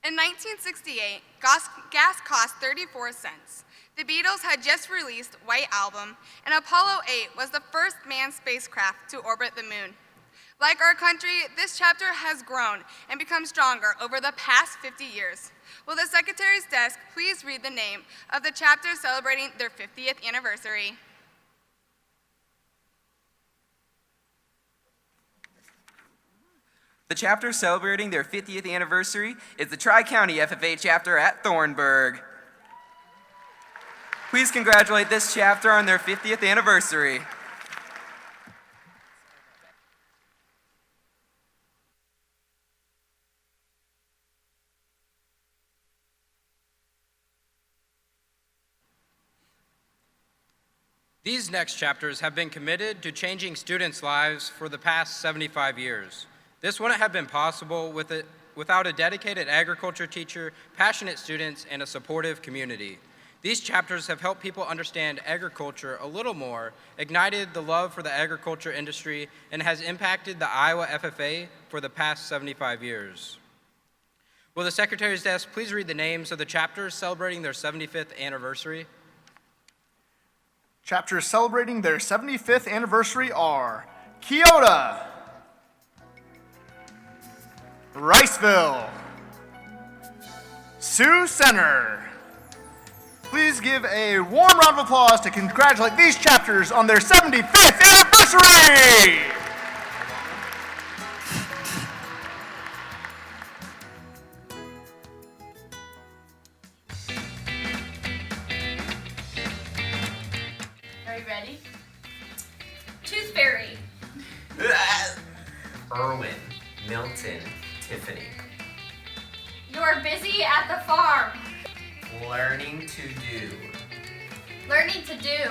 In 1968, gas cost 34 cents. The Beatles had just released White Album, and Apollo 8 was the first manned spacecraft to orbit the moon. Like our country, this chapter has grown and become stronger over the past 50 years. Will the Secretary's desk please read the name of the chapter celebrating their 50th anniversary? The chapter celebrating their 50th anniversary is the Tri-County FFA chapter at Thornburg. Please congratulate this chapter on their 50th anniversary. These next chapters have been committed to changing students' lives for the past 75 years. This wouldn't have been possible without a dedicated agriculture teacher, passionate students, and a supportive community. These chapters have helped people understand agriculture a little more, ignited the love for the agriculture industry, and has impacted the Iowa FFA for the past 75 years. Will the Secretary's desk please read the names of the chapters celebrating their 75th anniversary? Chapters celebrating their 75th anniversary are Keota, Riceville, Sioux Center. Please give a warm round of applause to congratulate these chapters on their 75th anniversary! Are you ready? Tooth Fairy. Irwin, Milton, Tiffany. You're busy at the farm. Learning to do. Learning to do.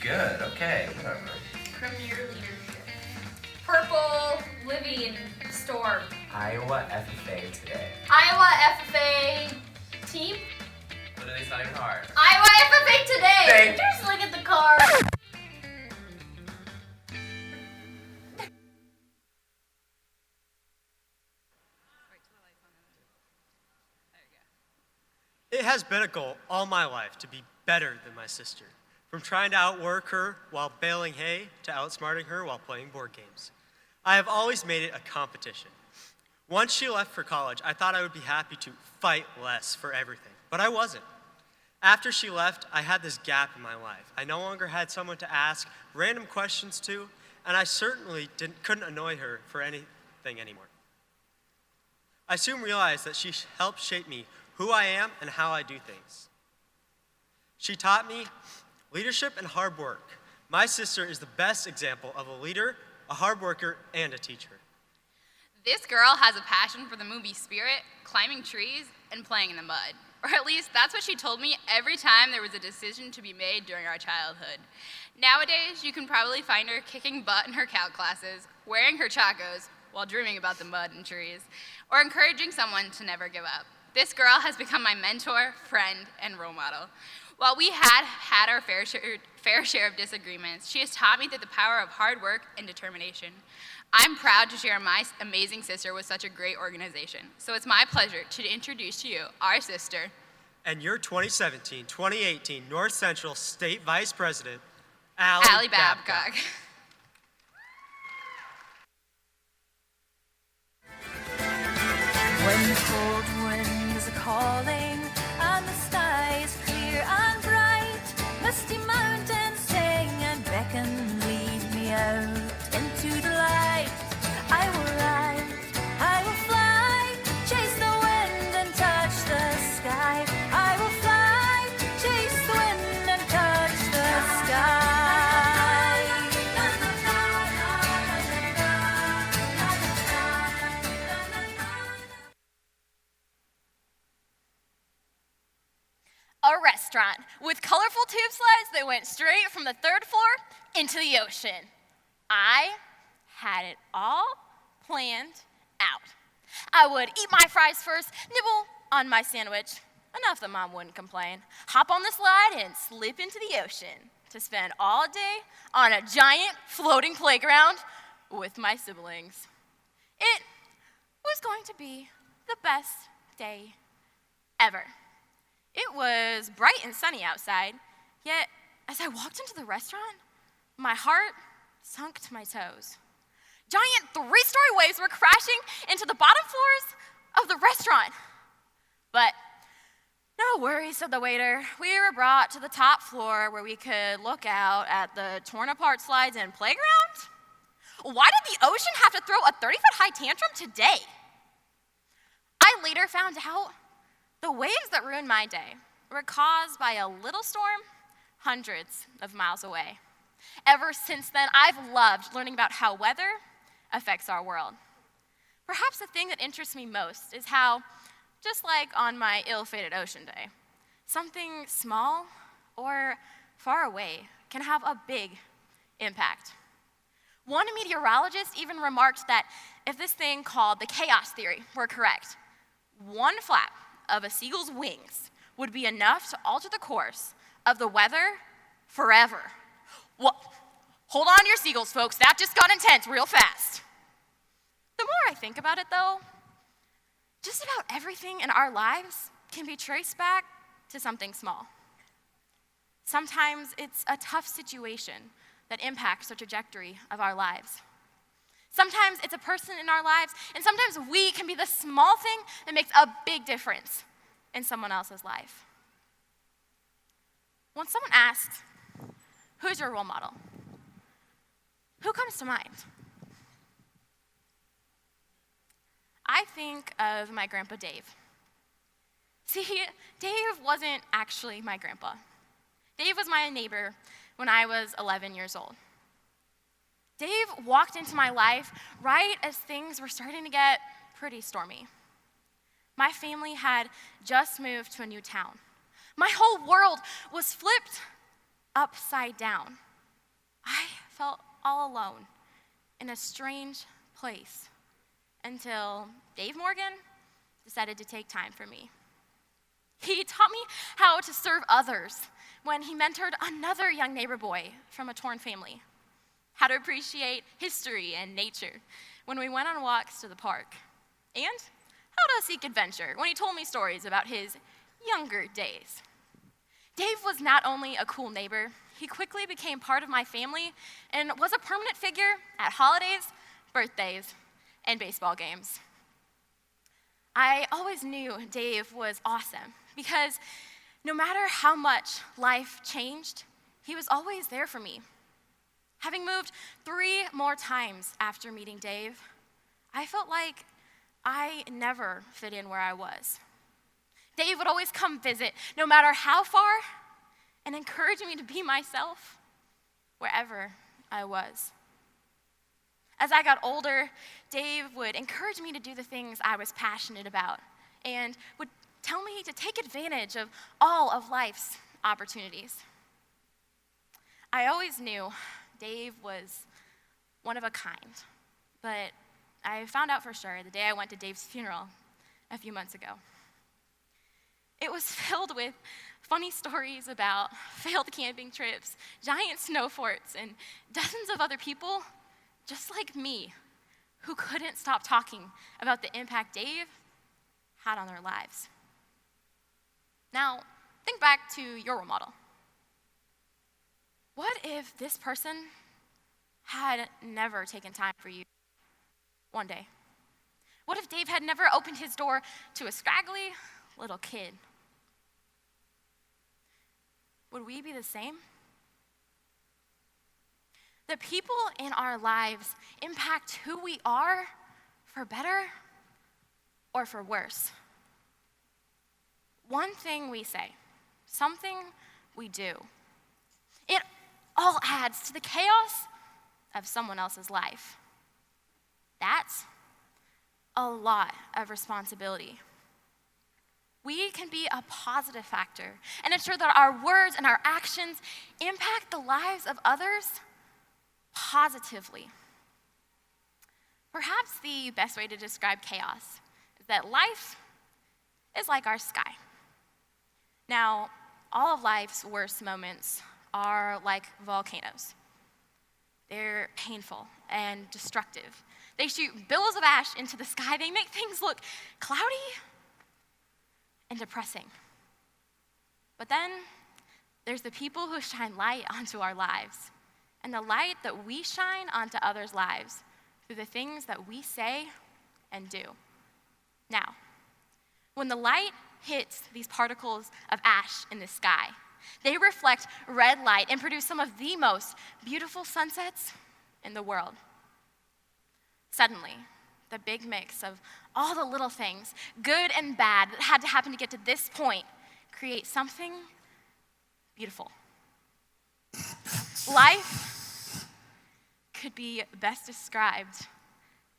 Good, okay, whatever. Premier leadership. Purple living storm. Iowa FFA today. Iowa FFA team. Literally, it's not even hard. Iowa FFA today. Thank you. Just look at the card. It has been a goal all my life to be better than my sister. From trying to outwork her while baling hay to outsmarting her while playing board games. I have always made it a competition. Once she left for college, I thought I would be happy to fight less for everything, but I wasn't. After she left, I had this gap in my life. I no longer had someone to ask random questions to, and I certainly couldn't annoy her for anything anymore. I soon realized that she helped shape me who I am and how I do things. She taught me leadership and hard work. My sister is the best example of a leader, a hard worker, and a teacher. This girl has a passion for the movie Spirit, climbing trees, and playing in the mud. Or at least that's what she told me every time there was a decision to be made during our childhood. Nowadays, you can probably find her kicking butt in her calc classes, wearing her chacos while dreaming about the mud and trees, or encouraging someone to never give up. This girl has become my mentor, friend, and role model. While we had our fair share of disagreements, she has taught me that the power of hard work and determination. I'm proud to share my amazing sister with such a great organization. So it's my pleasure to introduce to you our sister. And your 2017-2018 North Central State Vice President, Allie Babcock. When the cold winds are calling and the sky is clear and bright, misty mountains sing and beckon, lead me out into the light. I will ride, I will fly, chase the wind and touch the sky. I will fly, chase the wind and touch the sky. A restaurant with colorful tube slides that went straight from the 3rd floor into the ocean. I had it all planned out. I would eat my fries first, nibble on my sandwich, enough that Mom wouldn't complain, hop on the slide and slip into the ocean to spend all day on a giant floating playground with my siblings. It was going to be the best day ever. It was bright and sunny outside, yet as I walked into the restaurant, my heart sunk to my toes. Giant 3-story waves were crashing into the bottom floors of the restaurant. But no worries, said the waiter. We were brought to the top floor where we could look out at the torn apart slides and playground. Why did the ocean have to throw a 30-foot high tantrum today? I later found out the waves that ruined my day were caused by a little storm hundreds of miles away. Ever since then, I've loved learning about how weather affects our world. Perhaps the thing that interests me most is how, just like on my ill-fated ocean day, something small or far away can have a big impact. One meteorologist even remarked that if this thing called the chaos theory were correct, one flap of a seagull's wings would be enough to alter the course of the weather forever. Well, hold on to your seagulls, folks. That just got intense real fast. The more I think about it, though, just about everything in our lives can be traced back to something small. Sometimes it's a tough situation that impacts the trajectory of our lives. Sometimes it's a person in our lives, and sometimes we can be the small thing that makes a big difference in someone else's life. When someone asks, who's your role model? Who comes to mind? I think of my grandpa Dave. See, Dave wasn't actually my grandpa. Dave was my neighbor when I was 11 years old. Dave walked into my life right as things were starting to get pretty stormy. My family had just moved to a new town. My whole world was flipped upside down. I felt all alone in a strange place until Dave Morgan decided to take time for me. He taught me how to serve others when he mentored another young neighbor boy from a torn family, how to appreciate history and nature when we went on walks to the park, and how to seek adventure when he told me stories about his younger days. Dave was not only a cool neighbor, he quickly became part of my family and was a permanent figure at holidays, birthdays, and baseball games. I always knew Dave was awesome because no matter how much life changed, he was always there for me. Having moved 3 more times after meeting Dave, I felt like I never fit in where I was. Dave would always come visit, no matter how far, and encourage me to be myself wherever I was. As I got older, Dave would encourage me to do the things I was passionate about and would tell me to take advantage of all of life's opportunities. I always knew Dave was one of a kind, but I found out for sure the day I went to Dave's funeral a few months ago. It was filled with funny stories about failed camping trips, giant snow forts, and dozens of other people just like me who couldn't stop talking about the impact Dave had on their lives. Now, think back to your role model. What if this person had never taken time for you one day? What if Dave had never opened his door to a scraggly little kid? Would we be the same? The people in our lives impact who we are for better or for worse. One thing we say, something we do, it all adds to the chaos of someone else's life. That's a lot of responsibility. We can be a positive factor and ensure that our words and our actions impact the lives of others positively. Perhaps the best way to describe chaos is that life is like our sky. Now, all of life's worst moments are like volcanoes. They're painful and destructive. They shoot billows of ash into the sky. They make things look cloudy and depressing. But then there's the people who shine light onto our lives, and the light that we shine onto others' lives through the things that we say and do. Now, when the light hits these particles of ash in the sky, they reflect red light and produce some of the most beautiful sunsets in the world. Suddenly, the big mix of all the little things, good and bad, that had to happen to get to this point, create something beautiful. Life could be best described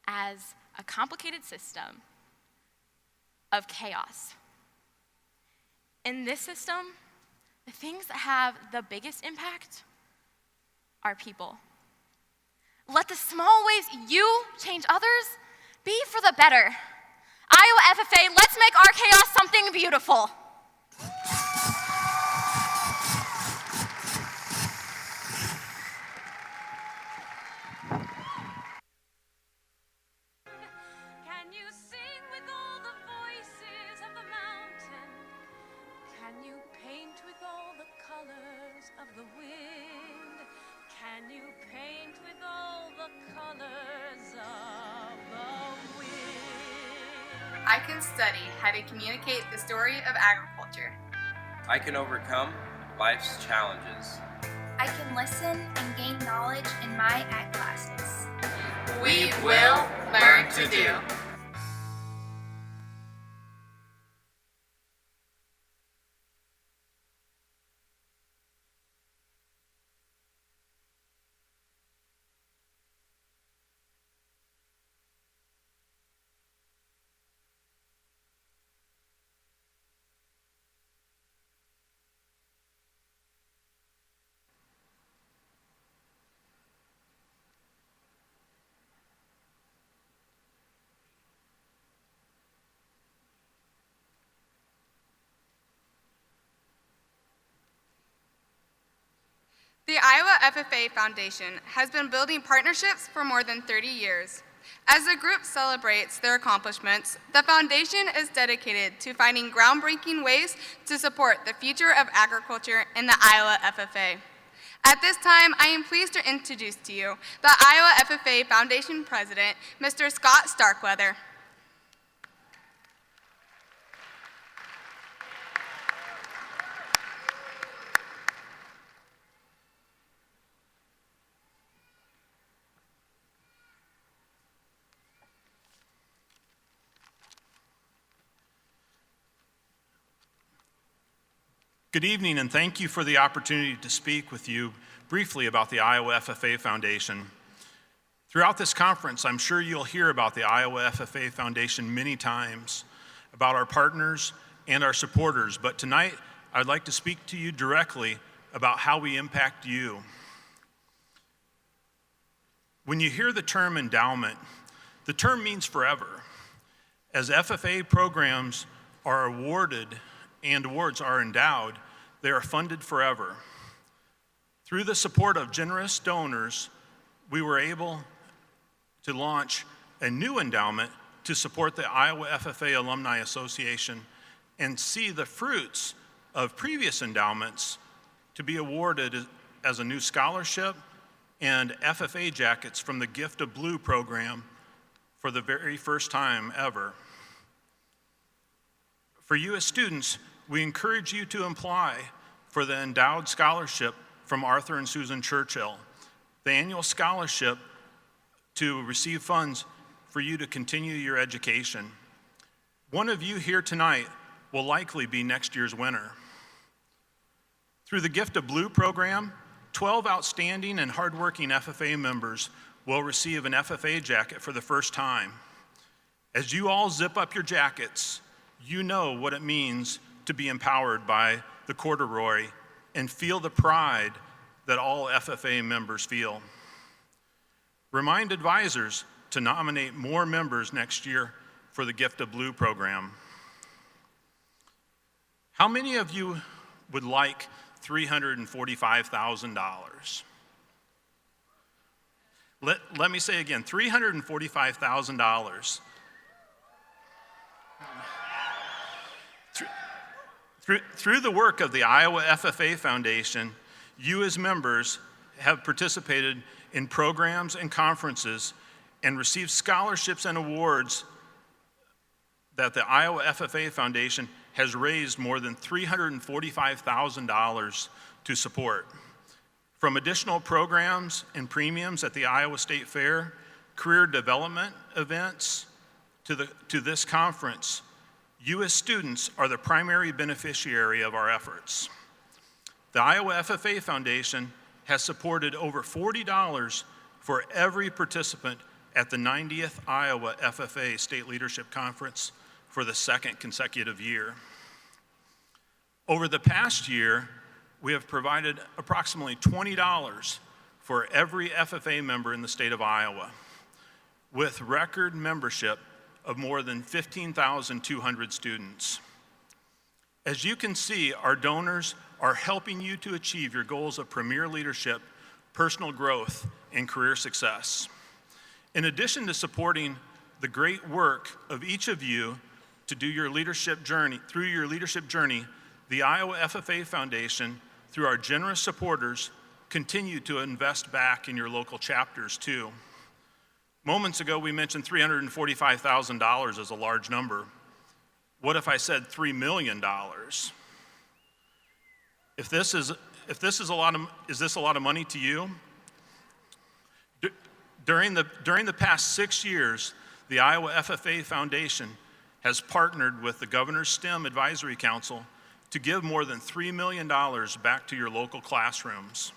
as a complicated system of chaos. In this system, the things that have the biggest impact are people. Let the small ways you change others be for the better. Iowa FFA, let's make our chaos something beautiful. Can you sing with all the voices of the mountain? Can you paint with all the colors of the wind? Can you paint with all the colors of the wind? I can study how to communicate the story of agriculture. I can overcome life's challenges. I can listen and gain knowledge in my ag classes. We will learn to do. The Iowa FFA Foundation has been building partnerships for more than 30 years. As the group celebrates their accomplishments, the foundation is dedicated to finding groundbreaking ways to support the future of agriculture in the Iowa FFA. At this time, I am pleased to introduce to you the Iowa FFA Foundation President, Mr. Scott Starkweather. Good evening, and thank you for the opportunity to speak with you briefly about the Iowa FFA Foundation. Throughout this conference, I'm sure you'll hear about the Iowa FFA Foundation many times, about our partners and our supporters, but tonight I'd like to speak to you directly about how we impact you. When you hear the term endowment, the term means forever. As FFA programs are awarded and awards are endowed, they are funded forever. Through the support of generous donors, we were able to launch a new endowment to support the Iowa FFA Alumni Association and see the fruits of previous endowments to be awarded as a new scholarship and FFA jackets from the Gift of Blue program for the very first time ever. For you as students, we encourage you to apply for the endowed scholarship from Arthur and Susan Churchill, the annual scholarship to receive funds for you to continue your education. One of you here tonight will likely be next year's winner. Through the Gift of Blue program, 12 outstanding and hardworking FFA members will receive an FFA jacket for the first time. As you all zip up your jackets, you know what it means to be empowered by the corduroy and feel the pride that all FFA members feel. Remind advisors to nominate more members next year for the Gift of Blue program. How many of you would like $345,000? Let me say again, $345,000. Through the work of the Iowa FFA Foundation, you as members have participated in programs and conferences and received scholarships and awards that the Iowa FFA Foundation has raised more than $345,000 to support. From additional programs and premiums at the Iowa State Fair, career development events, to this conference, you as students are the primary beneficiary of our efforts. The Iowa FFA Foundation has supported over $40 for every participant at the 90th Iowa FFA State Leadership Conference for the second consecutive year. Over the past year, we have provided approximately $20 for every FFA member in the state of Iowa, with record membership of more than 15,200 students. As you can see, our donors are helping you to achieve your goals of premier leadership, personal growth, and career success. In addition to supporting the great work of each of you to do your leadership journey, through your leadership journey, the Iowa FFA Foundation, through our generous supporters, continue to invest back in your local chapters too. Moments ago, we mentioned $345,000 as a large number. What if I said $3 million? Is this a lot of money to you? During the past 6 years, the Iowa FFA Foundation has partnered with the Governor's STEM Advisory Council to give more than $3 million back to your local classrooms.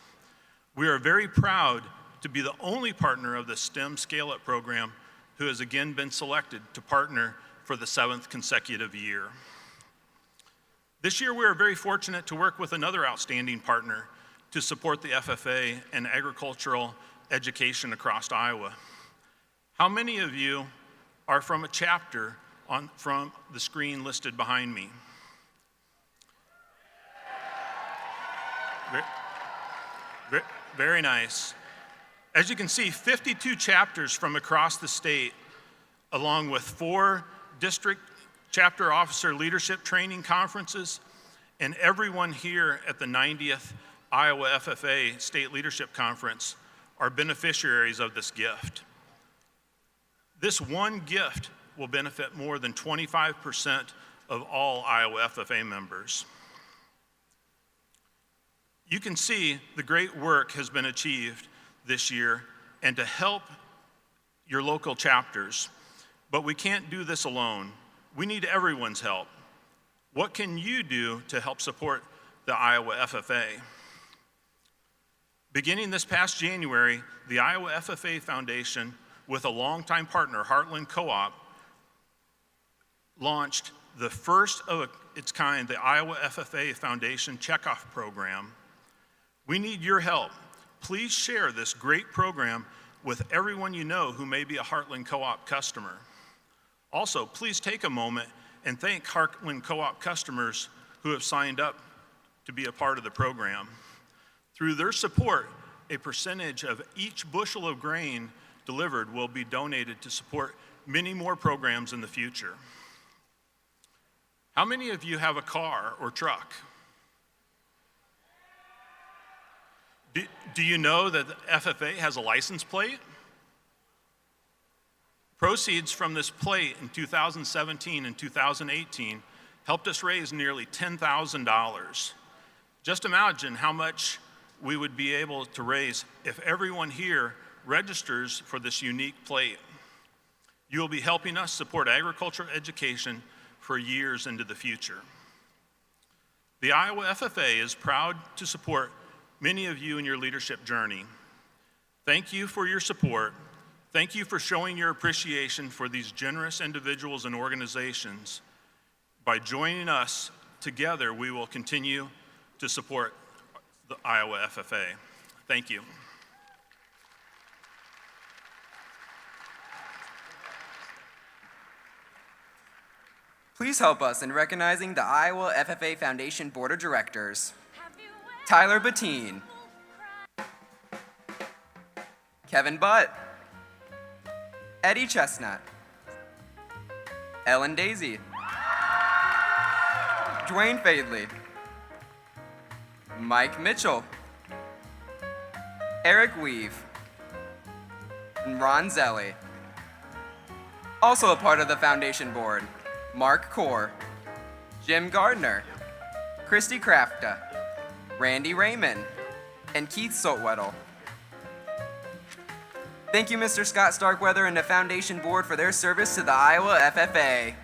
We are very proud to be the only partner of the STEM Scale-Up program who has again been selected to partner for the 7th consecutive year. This year, we are very fortunate to work with another outstanding partner to support the FFA and agricultural education across Iowa. How many of you are from a chapter from the screen listed behind me? Very nice. As you can see, 52 chapters from across the state, along with 4 district chapter officer leadership training conferences, and everyone here at the 90th Iowa FFA State Leadership Conference are beneficiaries of this gift. This one gift will benefit more than 25% of all Iowa FFA members. You can see the great work has been achieved this year and to help your local chapters. But we can't do this alone. We need everyone's help. What can you do to help support the Iowa FFA? Beginning this past January, the Iowa FFA Foundation, with a longtime partner, Heartland Co-op, launched the first of its kind, the Iowa FFA Foundation Checkoff Program. We need your help. Please share this great program with everyone you know who may be a Heartland Co-op customer. Also, please take a moment and thank Heartland Co-op customers who have signed up to be a part of the program. Through their support, a percentage of each bushel of grain delivered will be donated to support many more programs in the future. How many of you have a car or truck? Do you know that the FFA has a license plate? Proceeds from this plate in 2017 and 2018 helped us raise nearly $10,000. Just imagine how much we would be able to raise if everyone here registers for this unique plate. You will be helping us support agriculture education for years into the future. The Iowa FFA is proud to support many of you in your leadership journey. Thank you for your support. Thank you for showing your appreciation for these generous individuals and organizations. By joining us together, we will continue to support the Iowa FFA. Thank you. Please help us in recognizing the Iowa FFA Foundation Board of Directors. Tyler Bettine, Kevin Butt, Eddie Chestnut, Ellen Daisy, Dwayne Fadley, Mike Mitchell, Eric Weave, and Ron Zelli. Also a part of the Foundation Board, Mark Core, Jim Gardner, Christy Krafta, Randy Raymond, and Keith Sotwedel. Thank you, Mr. Scott Starkweather and the Foundation Board for their service to the Iowa FFA.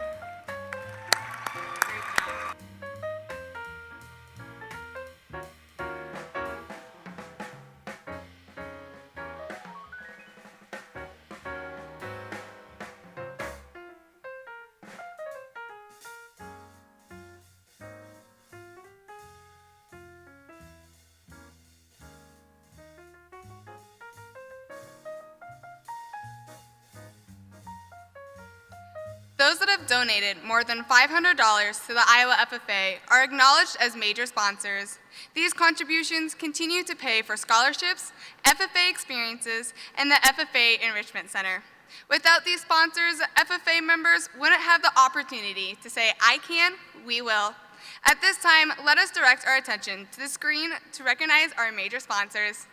Those that have donated more than $500 to the Iowa FFA are acknowledged as major sponsors. These contributions continue to pay for scholarships, FFA experiences, and the FFA Enrichment Center. Without these sponsors, FFA members wouldn't have the opportunity to say, "I can, we will." At this time, let us direct our attention to the screen to recognize our major sponsors.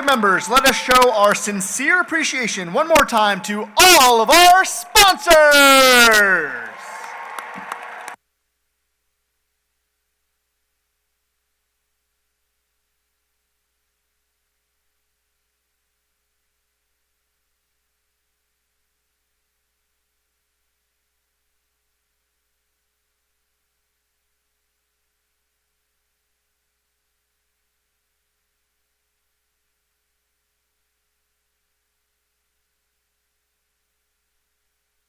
board members, let us show our sincere appreciation one more time to all of our sponsors.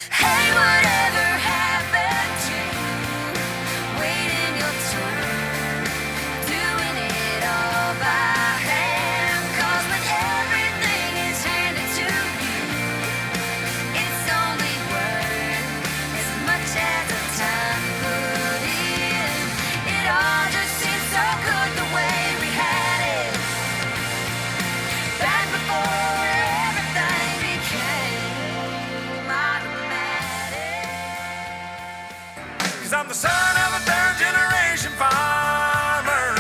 Hey, whatever happened to waiting your turn, doing it all by hand? 'Cause when everything is handed to you, it's only worth as much as the time put in. It all just seems so good the way we had it back before everything became automatic. 'Cause I'm the son of a third-generation farmer.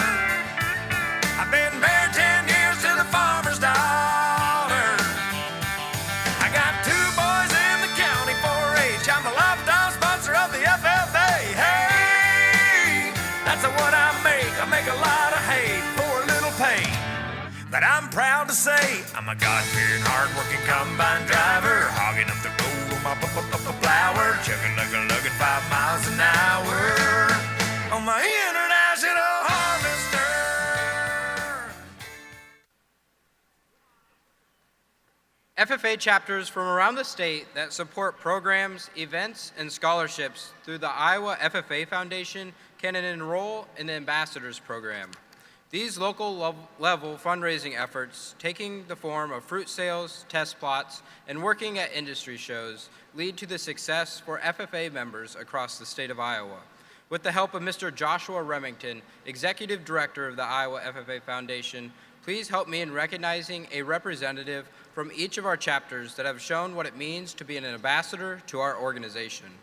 I've been married 10 years to the farmer's daughter. I got 2 boys in the county 4-H. I'm a lifetime sponsor of the FFA. Hey, that's what I make. I make a lot of hay for a little pay. But I'm proud to say I'm a God-fearing, hard-working combine driver, hogging up the road on my flower, chugging, lugging 5 miles an hour on my international harvester. FFA chapters from around the state that support programs, events, and scholarships through the Iowa FFA Foundation can enroll in the Ambassadors Program. These local level fundraising efforts, taking the form of fruit sales, test plots, and working at industry shows, lead to the success for FFA members across the state of Iowa. With the help of Mr. Joshua Remington, Executive Director of the Iowa FFA Foundation, please help me in recognizing a representative from each of our chapters that have shown what it means to be an ambassador to our organization.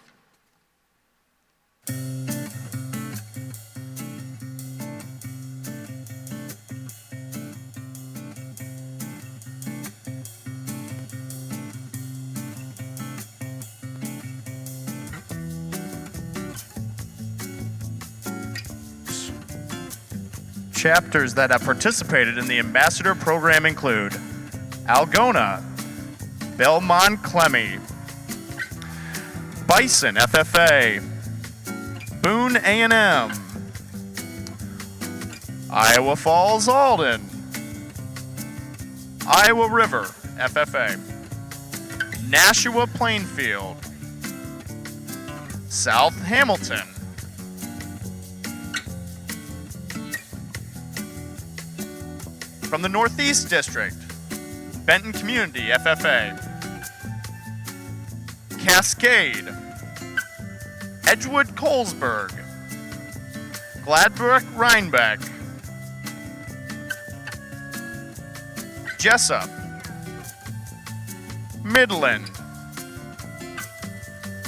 Chapters that have participated in the Ambassador Program include Algona, Belmont Clemmy, Bison FFA, Boone A&M, Iowa Falls Alden, Iowa River FFA, Nashua Plainfield, South Hamilton, from the Northeast District, Benton Community FFA, Cascade, Edgewood Colesburg, Gladbrook Rhinebeck, Jessup, Midland,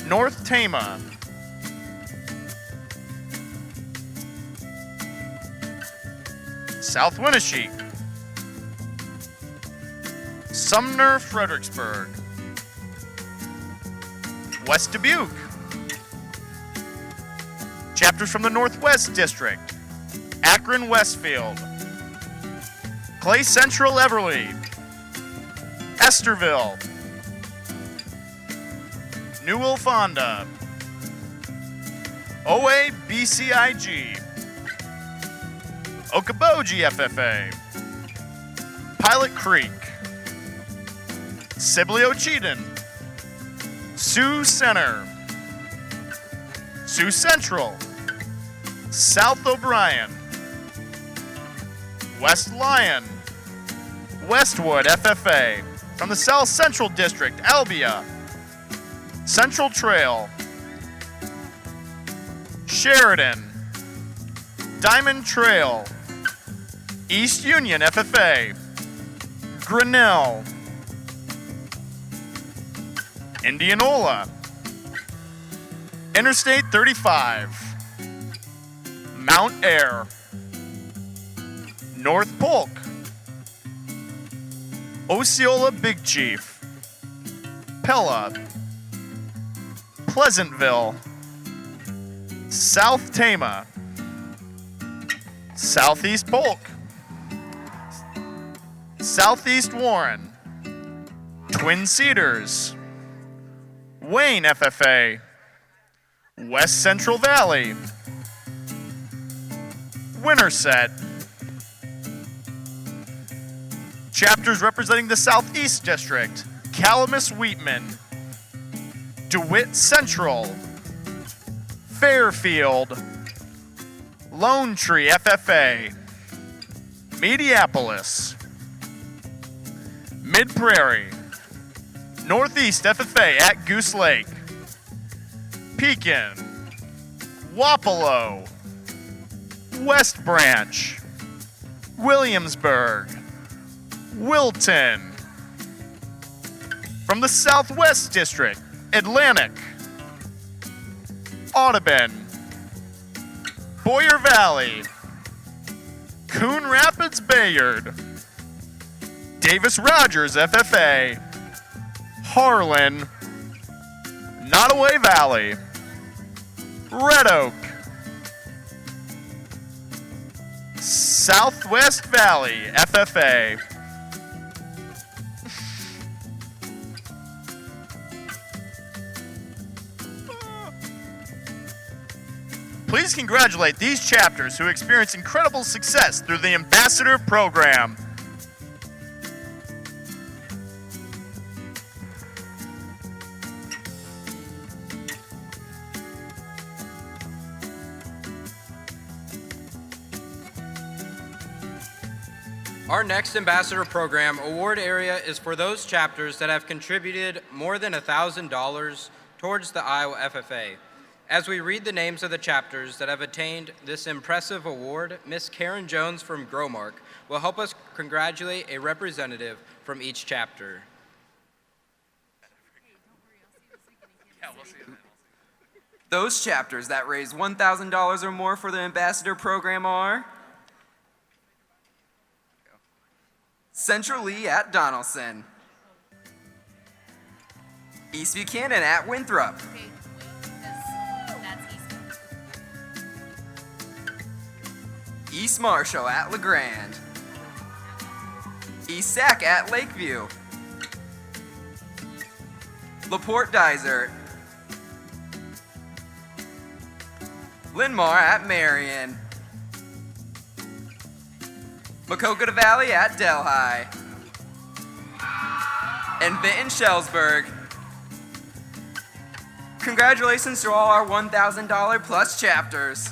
North Tama, South Winneshiek, Sumner, Fredericksburg, West Dubuque, chapters from the Northwest District, Akron, Westfield, Clay Central, Everly, Esterville, Newell, Fonda, OA, BCIG, Okoboji FFA, Pilot Creek, Sibley Cheaton, Sioux Center, Sioux Central, South O'Brien, West Lyon, Westwood FFA, from the South Central District, Albia, Central Trail, Sheridan, Diamond Trail, East Union FFA, Grinnell, Indianola, Interstate 35, Mount Ayr, North Polk, Osceola Big Chief, Pella, Pleasantville, South Tama, Southeast Polk, Southeast Warren, Twin Cedars, Wayne FFA, West Central Valley, Winterset. Chapters representing the Southeast District, Calamus-Wheatman, DeWitt Central, Fairfield, Lone Tree FFA, Mediapolis, Mid-Prairie, Northeast FFA at Goose Lake, Pekin, Wapello, West Branch, Williamsburg, Wilton. From the Southwest District, Atlantic, Audubon, Boyer Valley, Coon Rapids Bayard, Davis Rogers FFA, Harlan, Nottoway Valley, Red Oak, Southwest Valley FFA. Please congratulate these chapters who experience incredible success through the Ambassador Program. Our next Ambassador Program award area is for those chapters that have contributed more than $1,000 towards the Iowa FFA. As we read the names of the chapters that have attained this impressive award, Ms. Karen Jones from Gromark will help us congratulate a representative from each chapter. Those chapters that raise $1,000 or more for the Ambassador Program are Central Lee at Donaldson, East Buchanan at Winthrop, East Marshall at LeGrand, East Sac at Lakeview, LaPorte Dysart, Linn-Mar at Marion, Maquoketa Valley at Delhi, and Vinton Shellsburg. Congratulations to all our $1,000 plus chapters.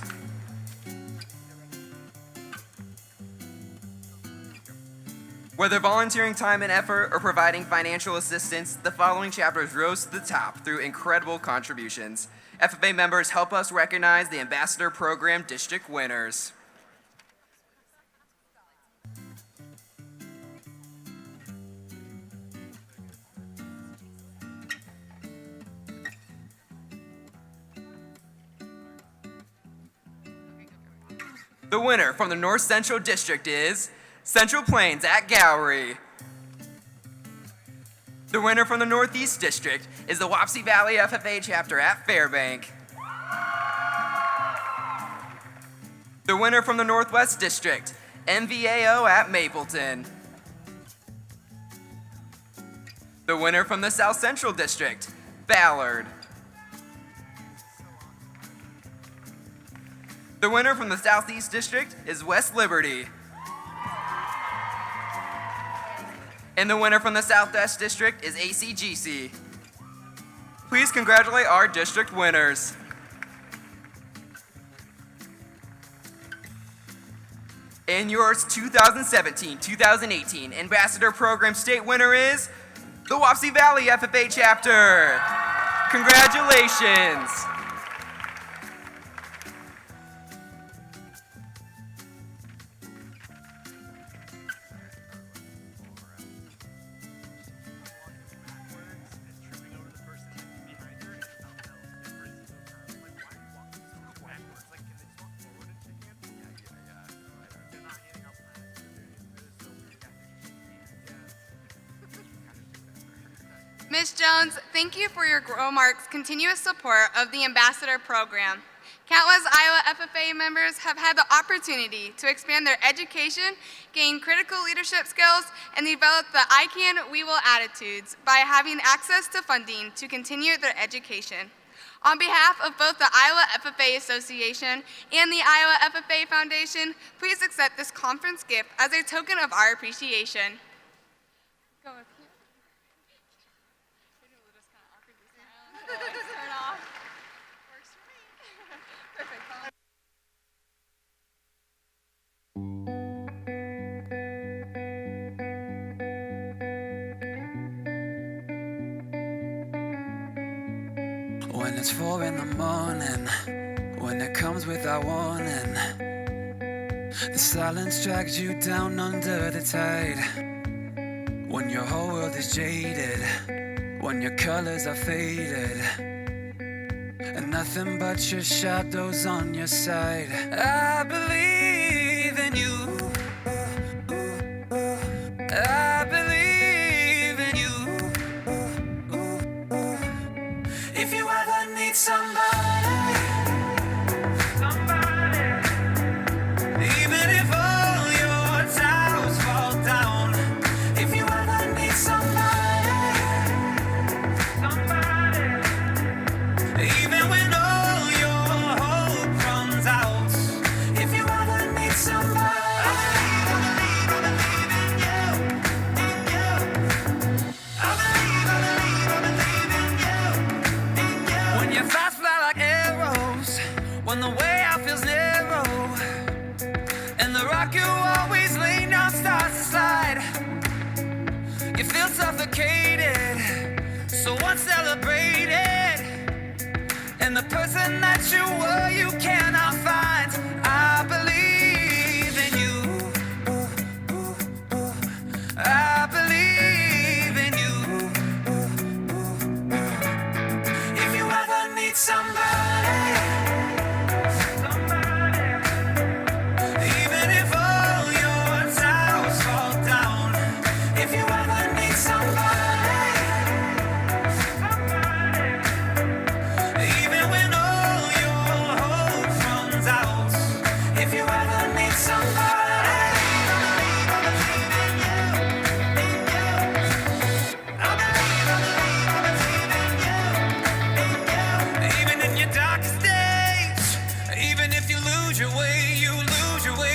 Whether volunteering time and effort or providing financial assistance, the following chapters rose to the top through incredible contributions. FFA members help us recognize the Ambassador Program District winners. The winner from the North Central District is Central Plains at Gowrie. The winner from the Northeast District is the Wapsie Valley FFA chapter at Fairbank. The winner from the Northwest District, MVAO at Mapleton. The winner from the South Central District, Ballard. The winner from the Southeast District is West Liberty. And the winner from the Southwest District is ACGC. Please congratulate our district winners. And yours 2017-2018 Ambassador Program State winner is the Wapsie Valley FFA chapter. Congratulations. Ms. Jones, thank you for your GrowMark's continuous support of the Ambassador Program. Countless Iowa FFA members have had the opportunity to expand their education, gain critical leadership skills, and develop the I can, we will attitudes by having access to funding to continue their education. On behalf of both the Iowa FFA Association and the Iowa FFA Foundation, please accept this conference gift as a token of our appreciation. Go up here. Works for me. Perfect. When it's 4 in the morning, when it comes without warning, the silence drags you down under the tide. When your whole world is jaded, when your colors are faded, and nothing but your shadows on your side. I believe in you. I believe in you. If you ever need somebody, even if all your towers fall down. If you ever need somebody, even when all your hope runs out. If you ever need somebody, I believe in you, in you. I believe in you. When your thoughts fly like arrows, when the way out feels narrow, and the rock you always lay down starts to slide, you feel suffocated, so once celebrated, and the person that you were you cannot find. I believe in you. I believe in you. If you ever need somebody, even if all your towers fall down. If you ever need somebody, even when all your hope runs out. If you ever need somebody, I believe in you, in you. I believe in you, in you. Even in your darkest days, even if you lose your way, you lose your way.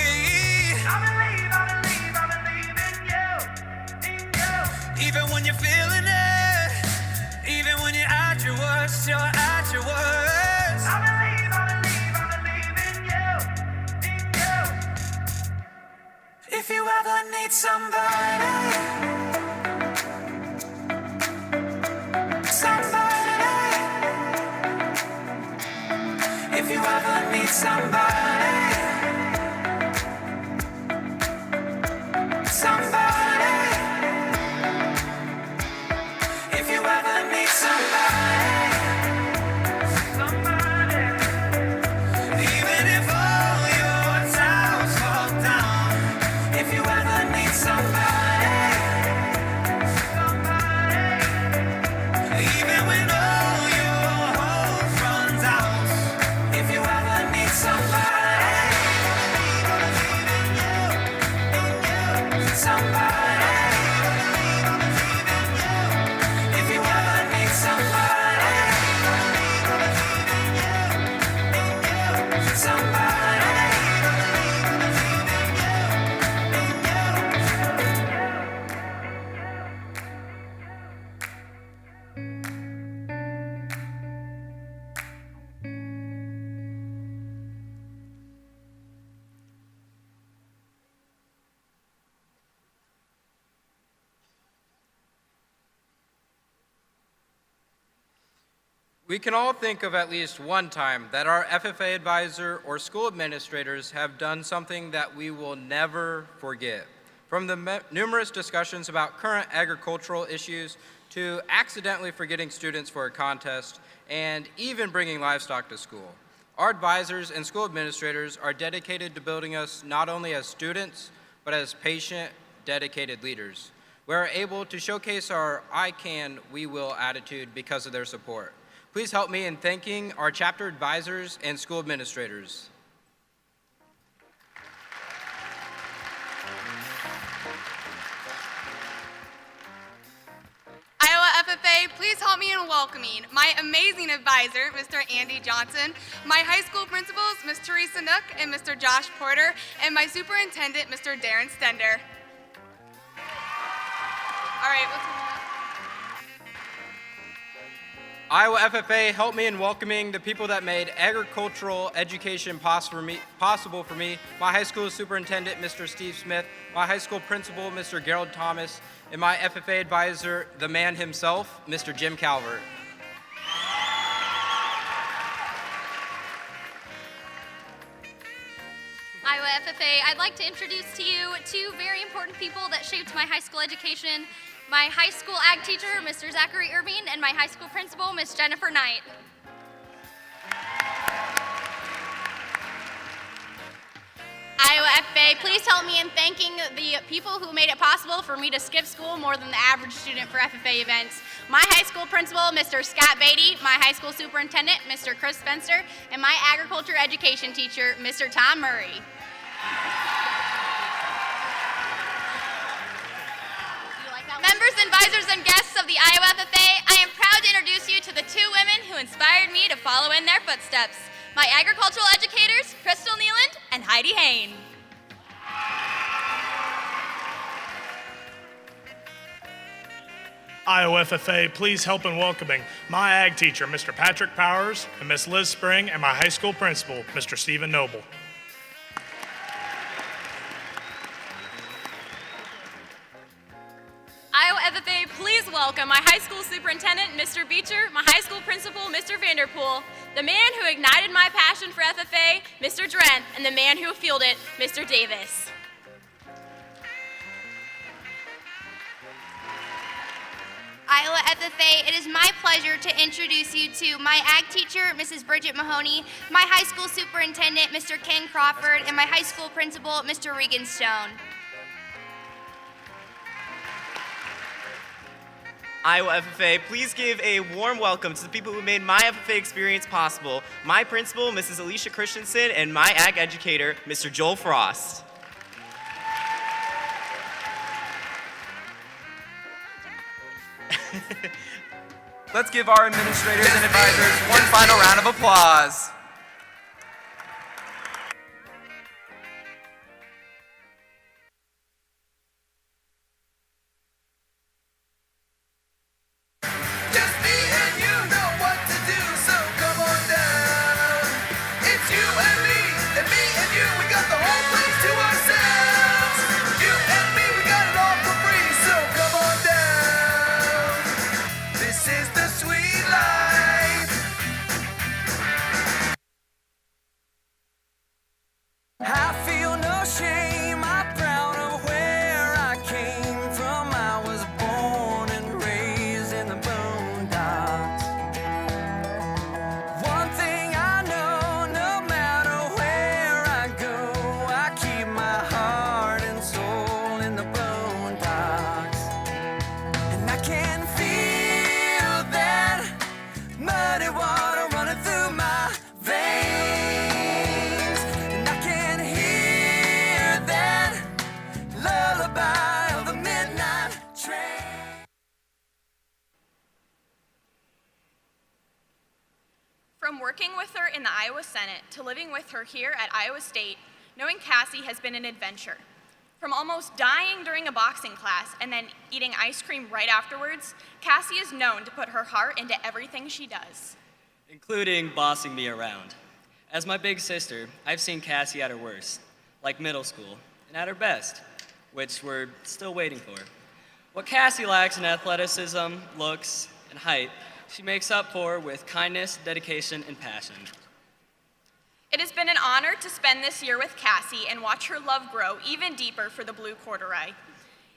I believe in you, in you. Even when you're feeling it, even when you're at your worst, you're at your worst. I believe in you, in you. If you ever need somebody, if you ever need somebody, if you ever need somebody, even if all your towers fall down. If you ever need somebody, even when all your hope runs out. If you ever need somebody, somebody, if you ever need somebody, somebody. We can all think of at least one time that our FFA advisor or school administrators have done something that we will never forget. From the numerous discussions about current agricultural issues to accidentally forgetting students for a contest and even bringing livestock to school. Our advisors and school administrators are dedicated to building us not only as students, but as patient, dedicated leaders. We are able to showcase our I can, we will attitude because of their support. Please help me in thanking our chapter advisors and school administrators. Iowa FFA, please help me in welcoming my amazing advisor, Mr. Andy Johnson, my high school principals, Ms. Teresa Nook and Mr. Josh Porter, and my superintendent, Mr. Darren Stender. All right, what's Iowa FFA, help me in welcoming the people that made agricultural education possible for me, my high school superintendent, Mr. Steve Smith, my high school principal, Mr. Gerald Thomas, and my FFA advisor, the man himself, Mr. Jim Calvert. Iowa FFA, I'd like to introduce to you two very important people that shaped my high school education. My high school ag teacher, Mr. Zachary Irving, and my high school principal, Ms. Jennifer Knight. Iowa FFA, please help me in thanking the people who made it possible for me to skip school more than the average student for FFA events. My high school principal, Mr. Scott Beatty, my high school superintendent, Mr. Chris Spencer, and my agriculture education teacher, Mr. Tom Murray. Members, advisors, and guests of the Iowa FFA, I am proud to introduce you to the two women who inspired me to follow in their footsteps. My agricultural educators, Crystal Nealand and Heidi Hain. Iowa FFA, please help in welcoming my ag teacher, Mr. Patrick Powers, and Miss Liz Spring, and my high school principal, Mr. Stephen Noble. Iowa FFA, please welcome my high school superintendent, Mr. Beecher, my high school principal, Mr. Vanderpool, the man who ignited my passion for FFA, Mr. Dren, and the man who fueled it, Mr. Davis. Iowa FFA, it is my pleasure to introduce you to my ag teacher, Mrs. Bridget Mahoney, my high school superintendent, Mr. Ken Crawford, and my high school principal, Mr. Regan Stone. Iowa FFA, please give a warm welcome to the people who made my FFA experience possible. My principal, Mrs. Alicia Christensen, and my ag educator, Mr. Joel Frost. Let's give our administrators and advisors one final round of applause. Just me and you know what to do, so come on down. It's you and me and you, we got the whole place to ourselves. You and me, we got it all for free, so come on down. This is the sweet life. I feel no shame, I'm proud of where I came from. I was born and raised in the boondocks. One thing I know, no matter where I go, I keep my heart and soul in the boondocks. And I can feel that muddy water running through my veins. And I can hear that lullaby of the midnight train. From working with her in the Iowa Senate to living with her here at Iowa State, knowing Cassie has been an adventure. From almost dying during a boxing class and then eating ice cream right afterwards, Cassie is known to put her heart into everything she does. Including bossing me around. As my big sister, I've seen Cassie at her worst, like middle school, and at her best, which we're still waiting for. What Cassie lacks in athleticism, looks, and height, she makes up for with kindness, dedication, and passion. It has been an honor to spend this year with Cassie and watch her love grow even deeper for the blue corduroy.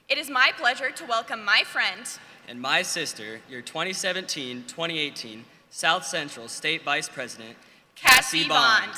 It is my pleasure to welcome my friend And my sister, your 2017-2018 South Central State Vice President, Cassie Bond.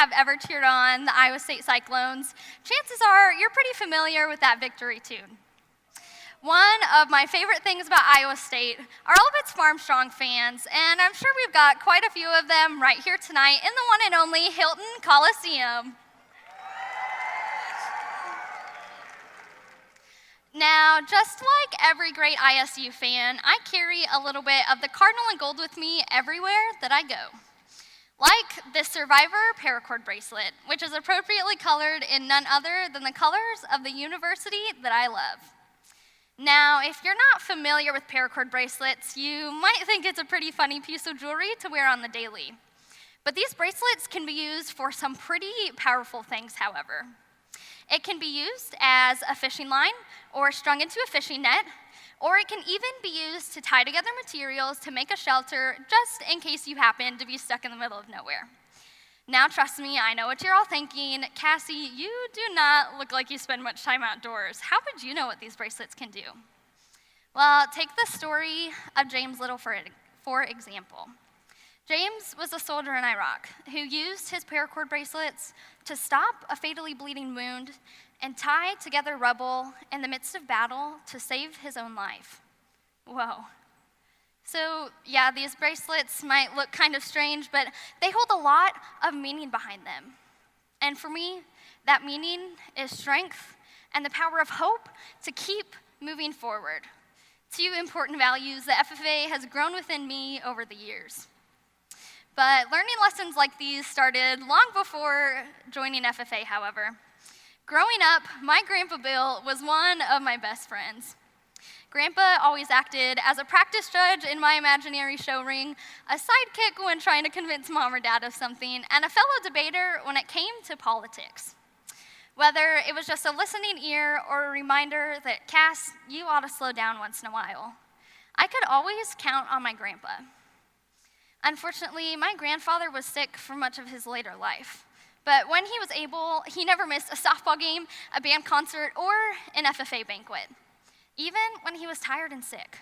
have ever cheered on the Iowa State Cyclones, chances are you're pretty familiar with that victory tune. One of my favorite things about Iowa State are all of its Farm Strong fans, and I'm sure we've got quite a few of them right here tonight in the one and only Hilton Coliseum. Now, just like every great ISU fan, I carry a little bit of the Cardinal and Gold with me everywhere that I go. Like this Survivor paracord bracelet, which is appropriately colored in none other than the colors of the university that I love. Now, if you're not familiar with paracord bracelets, you might think it's a pretty funny piece of jewelry to wear on the daily. But these bracelets can be used for some pretty powerful things, however. It can be used as a fishing line or strung into a fishing net, or it can even be used to tie together materials to make a shelter just in case you happen to be stuck in the middle of nowhere. Now, trust me, I know what you're all thinking. Cassie, you do not look like you spend much time outdoors. How would you know what these bracelets can do? Well, take the story of James Little for example. James was a soldier in Iraq who used his paracord bracelets to stop a fatally bleeding wound and tie together rubble in the midst of battle to save his own life. Whoa. So, yeah, these bracelets might look kind of strange, but they hold a lot of meaning behind them. And for me, that meaning is strength and the power of hope to keep moving forward. Two important values that FFA has grown within me over the years. But learning lessons like these started long before joining FFA, however. Growing up, my Grandpa Bill was one of my best friends. Grandpa always acted as a practice judge in my imaginary show ring, a sidekick when trying to convince mom or dad of something, and a fellow debater when it came to politics. Whether it was just a listening ear or a reminder that, Cass, you ought to slow down once in a while, I could always count on my grandpa. Unfortunately, my grandfather was sick for much of his later life. But when he was able, he never missed a softball game, a band concert, or an FFA banquet, even when he was tired and sick,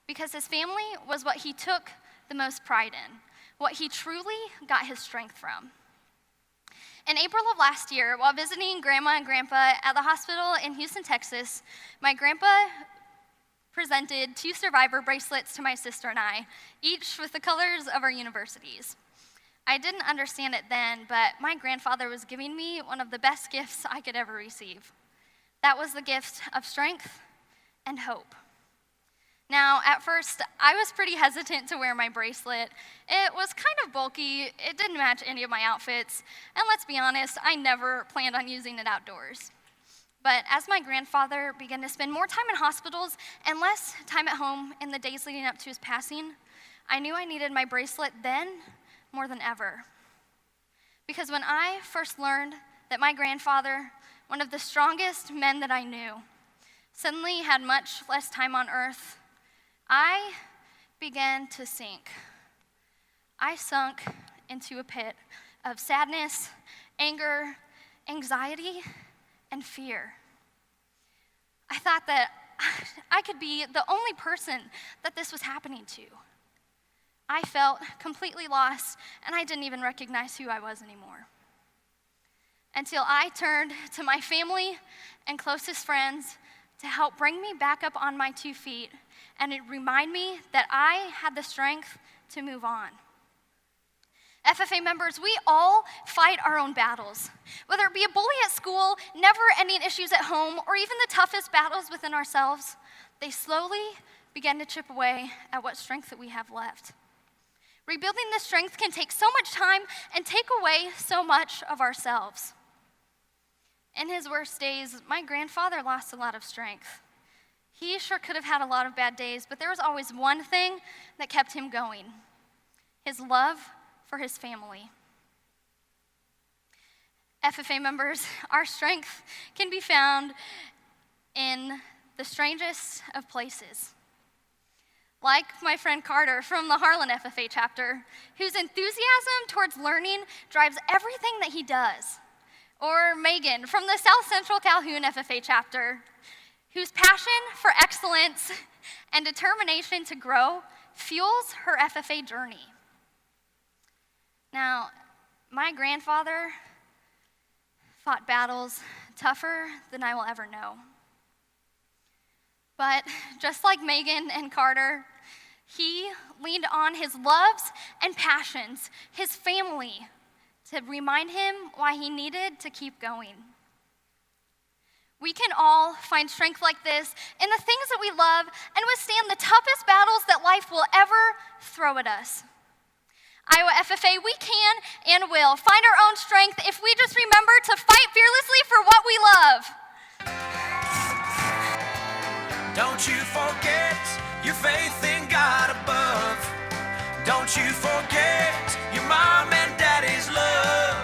because his family was what he took the most pride in, what he truly got his strength from. In April of last year, while visiting Grandma and Grandpa at the hospital in Houston, Texas, my grandpa presented 2 Survivor bracelets to my sister and I, each with the colors of our universities. I didn't understand it then, but my grandfather was giving me one of the best gifts I could ever receive. That was the gift of strength and hope. Now, at first, I was pretty hesitant to wear my bracelet. It was kind of bulky, it didn't match any of my outfits, and let's be honest, I never planned on using it outdoors. But as my grandfather began to spend more time in hospitals and less time at home in the days leading up to his passing, I knew I needed my bracelet then more than ever. Because when I first learned that my grandfather, one of the strongest men that I knew, suddenly had much less time on earth, I began to sink. I sunk into a pit of sadness, anger, anxiety, and fear. I thought that I could be the only person that this was happening to. I felt completely lost, and I didn't even recognize who I was anymore. Until I turned to my family and closest friends to help bring me back up on my 2 feet and remind me that I had the strength to move on. FFA members, we all fight our own battles. Whether it be a bully at school, never-ending issues at home, or even the toughest battles within ourselves, they slowly begin to chip away at what strength that we have left. Rebuilding this strength can take so much time and take away so much of ourselves. In his worst days, my grandfather lost a lot of strength. He sure could have had a lot of bad days, but there was always one thing that kept him going: his love for his family. FFA members, our strength can be found in the strangest of places. Like my friend Carter from the Harlan FFA chapter, whose enthusiasm towards learning drives everything that he does. Or Megan from the South Central Calhoun FFA chapter, whose passion for excellence and determination to grow fuels her FFA journey. Now, My grandfather fought battles tougher than I will ever know. But just like Megan and Carter, he leaned on his loves and passions, his family, to remind him why he needed to keep going. We can all find strength like this in the things that we love and withstand the toughest battles that life will ever throw at us. Iowa FFA, we can and will find our own strength if we just remember to fight fearlessly for what we love. Don't you forget your faith in God above. Don't you forget your mom and daddy's love.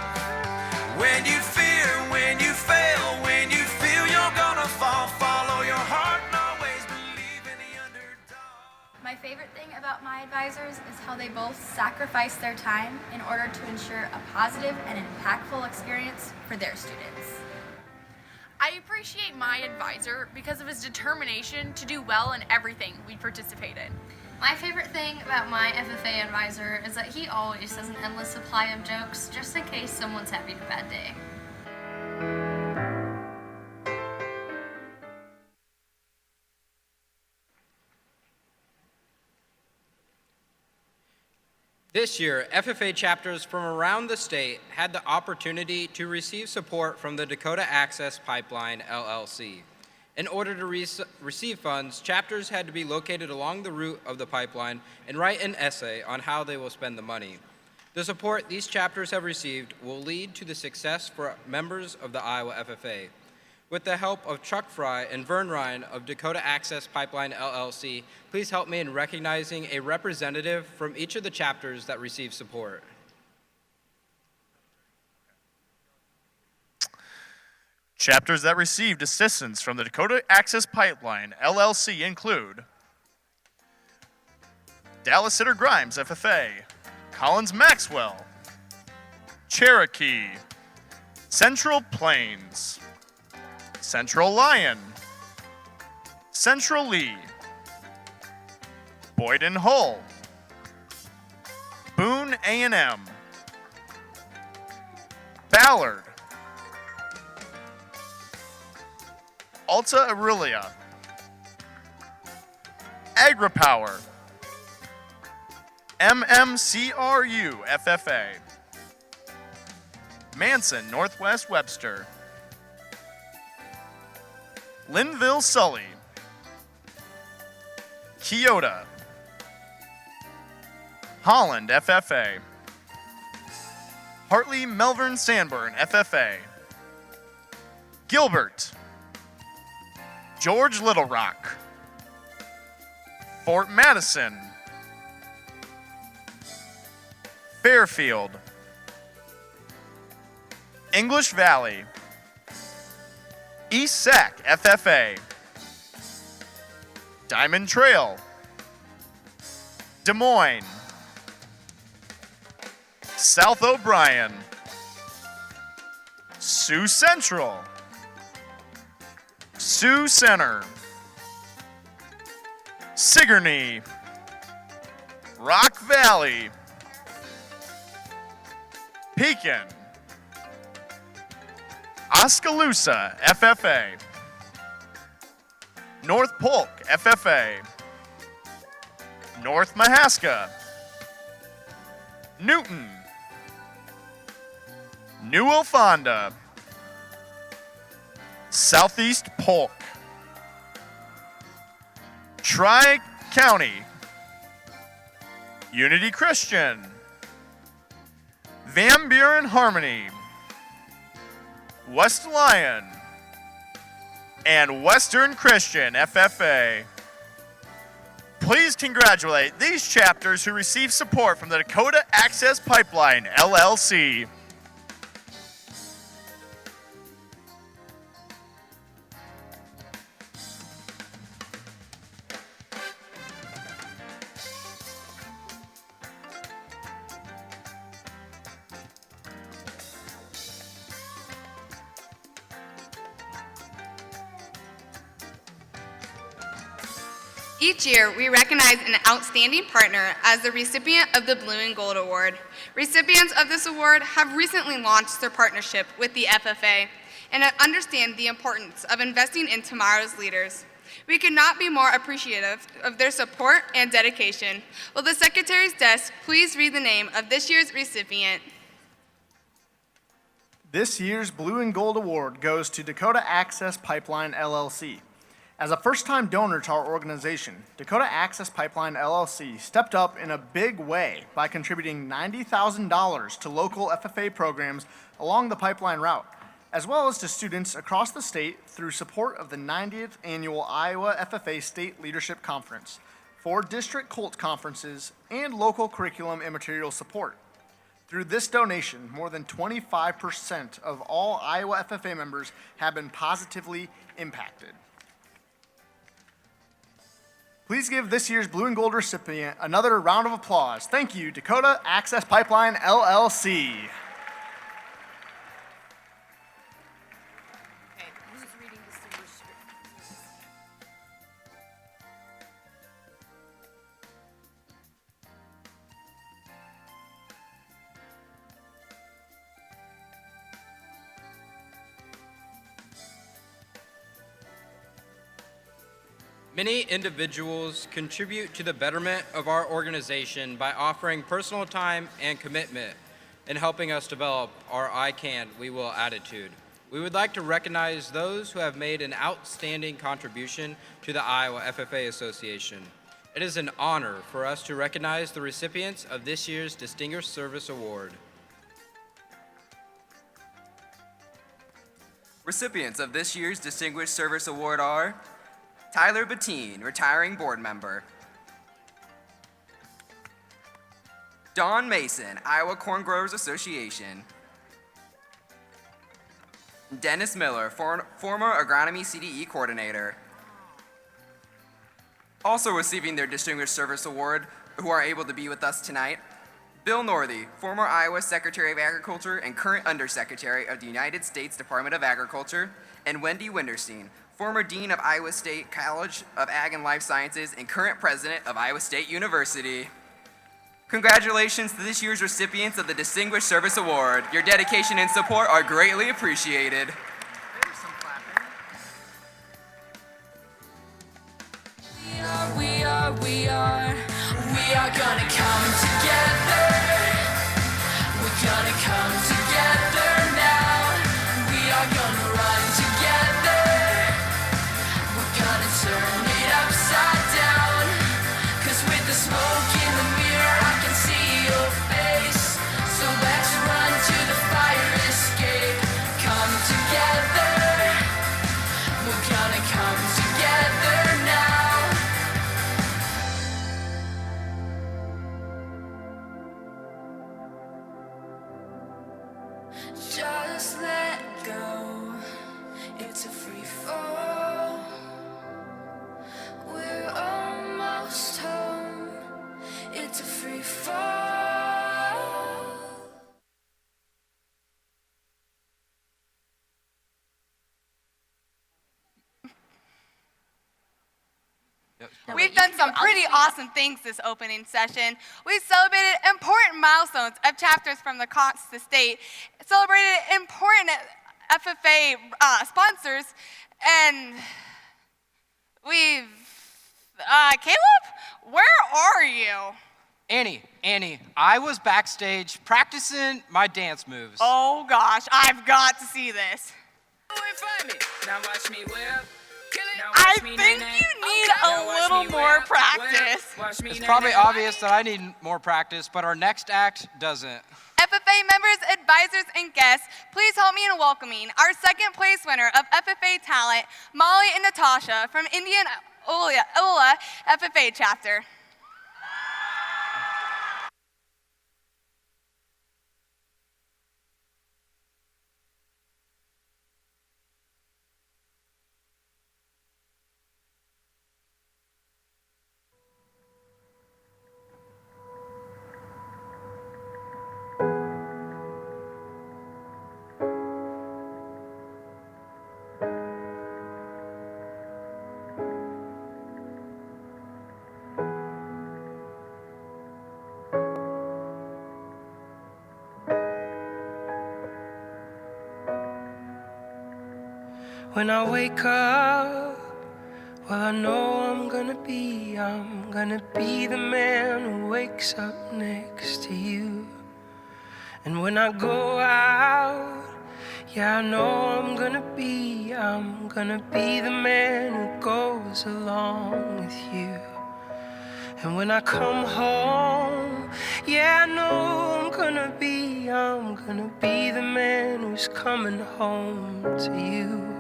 When you fear, when you fail, when you feel you're gonna fall, follow your heart and always believe in the underdog. My favorite thing about my advisors is how they both sacrifice their time in order to ensure a positive and impactful experience for their students. I appreciate my advisor because of his determination to do well in everything we participate in. My favorite thing about my FFA advisor is that he always has an endless supply of jokes just in case someone's having a bad day. This year, FFA chapters from around the state had the opportunity to receive support from the Dakota Access Pipeline, LLC. In order to receive funds, chapters had to be located along the route of the pipeline and write an essay on how they will spend the money. The support these chapters have received will lead to the success for members of the Iowa FFA. With the help of Chuck Fry and Vern Ryan of Dakota Access Pipeline, LLC, please help me in recognizing a representative from each of the chapters that received support. Chapters that received assistance from the Dakota Access Pipeline, LLC include Dallas Sitter Grimes, FFA, Collins Maxwell, Cherokee, Central Plains, Central Lyon, Central Lee, Boyden Hull, Boone A&M, Ballard, Alta Aurelia, AgriPower, MMCRU FFA, Manson Northwest Webster, Linville Sully, Keota, Holland FFA, Hartley Melbourne Sanborn FFA, Gilbert, George Little Rock, Fort Madison, Fairfield, English Valley, East Sac FFA, Diamond Trail, Des Moines, South O'Brien, Sioux Central, Sioux Center, Sigourney, Rock Valley, Pekin, Oskaloosa FFA, North Polk FFA, North Mahaska, Newton, New Alfonda, Southeast Polk, Tri-County, Unity Christian, Van Buren Harmony, West Lyon, and Western Christian FFA. Please congratulate these chapters who received support from the Dakota Access Pipeline, LLC. Each year, we recognize an outstanding partner as the recipient of the Blue and Gold Award. Recipients of this award have recently launched their partnership with the FFA and understand the importance of investing in tomorrow's leaders. We could not be more appreciative of their support and dedication. Will the Secretary's desk please read the name of this year's recipient? This year's Blue and Gold Award goes to Dakota Access Pipeline LLC. As a first-time donor to our organization, Dakota Access Pipeline LLC stepped up in a big way by contributing $90,000 to local FFA programs along the pipeline route, as well as to students across the state through support of the 90th Annual Iowa FFA State Leadership Conference, 4 district COLT conferences, and local curriculum and material support. Through this donation, more than 25% of all Iowa FFA members have been positively impacted. Please give this year's Blue and Gold recipient another round of applause. Thank you, Dakota Access Pipeline, LLC. Many individuals contribute to the betterment of our organization by offering personal time and commitment in helping us develop our I can, we will attitude. We would like to recognize those who have made an outstanding contribution to the Iowa FFA Association. It is an honor for us to recognize the recipients of this year's Distinguished Service Award. Recipients of this year's Distinguished Service Award are Tyler Bettine, retiring board member. Dawn Mason, Iowa Corn Growers Association. Dennis Miller, former agronomy CDE coordinator. Also receiving their Distinguished Service Award, who are able to be with us tonight, Bill Northey, former Iowa Secretary of Agriculture and current Undersecretary of the United States Department of Agriculture, and Wendy Winterstein, former Dean of Iowa State College of Ag and Life Sciences and current President of Iowa State University. Congratulations to this year's recipients of the Distinguished Service Award. Your dedication and support are greatly appreciated. We are gonna come together. We're gonna come together now. We are gonna run together. We're gonna turn it upside down. 'Cause with the smoke in the mirror, I can see your face. So let's run to the fire escape. Come together. We're gonna come together now. Just let go, it's a free fall. We're almost home, it's a free fall. We've done some pretty awesome things this opening session. We celebrated important milestones of chapters from across the state, celebrated important FFA sponsors, and we've, Caleb, where are you? Annie, I was backstage practicing my dance moves. Oh gosh, I've got to see this. Now watch me whip. I think you need a little more practice. It's probably obvious that I need more practice, but our next act doesn't. FFA members, advisors, and guests, please help me in welcoming our second place winner of FFA Talent, Molly and Natasha from Indianola FFA chapter. When I wake up, well, I know I'm gonna be the man who wakes up next to you. And when I go out, yeah, I know I'm gonna be the man who goes along with you. And when I come home, yeah, I know I'm gonna be the man who's coming home to you.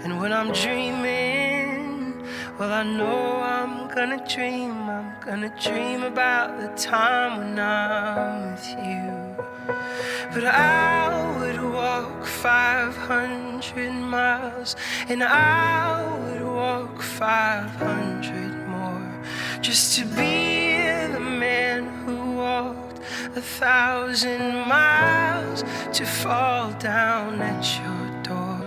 And when I'm dreaming, well, I know I'm gonna dream about the time when I'm with you. But I would walk 500 miles, and I would walk 500 more, just to be the man who walked 1,000 miles to fall down at your door.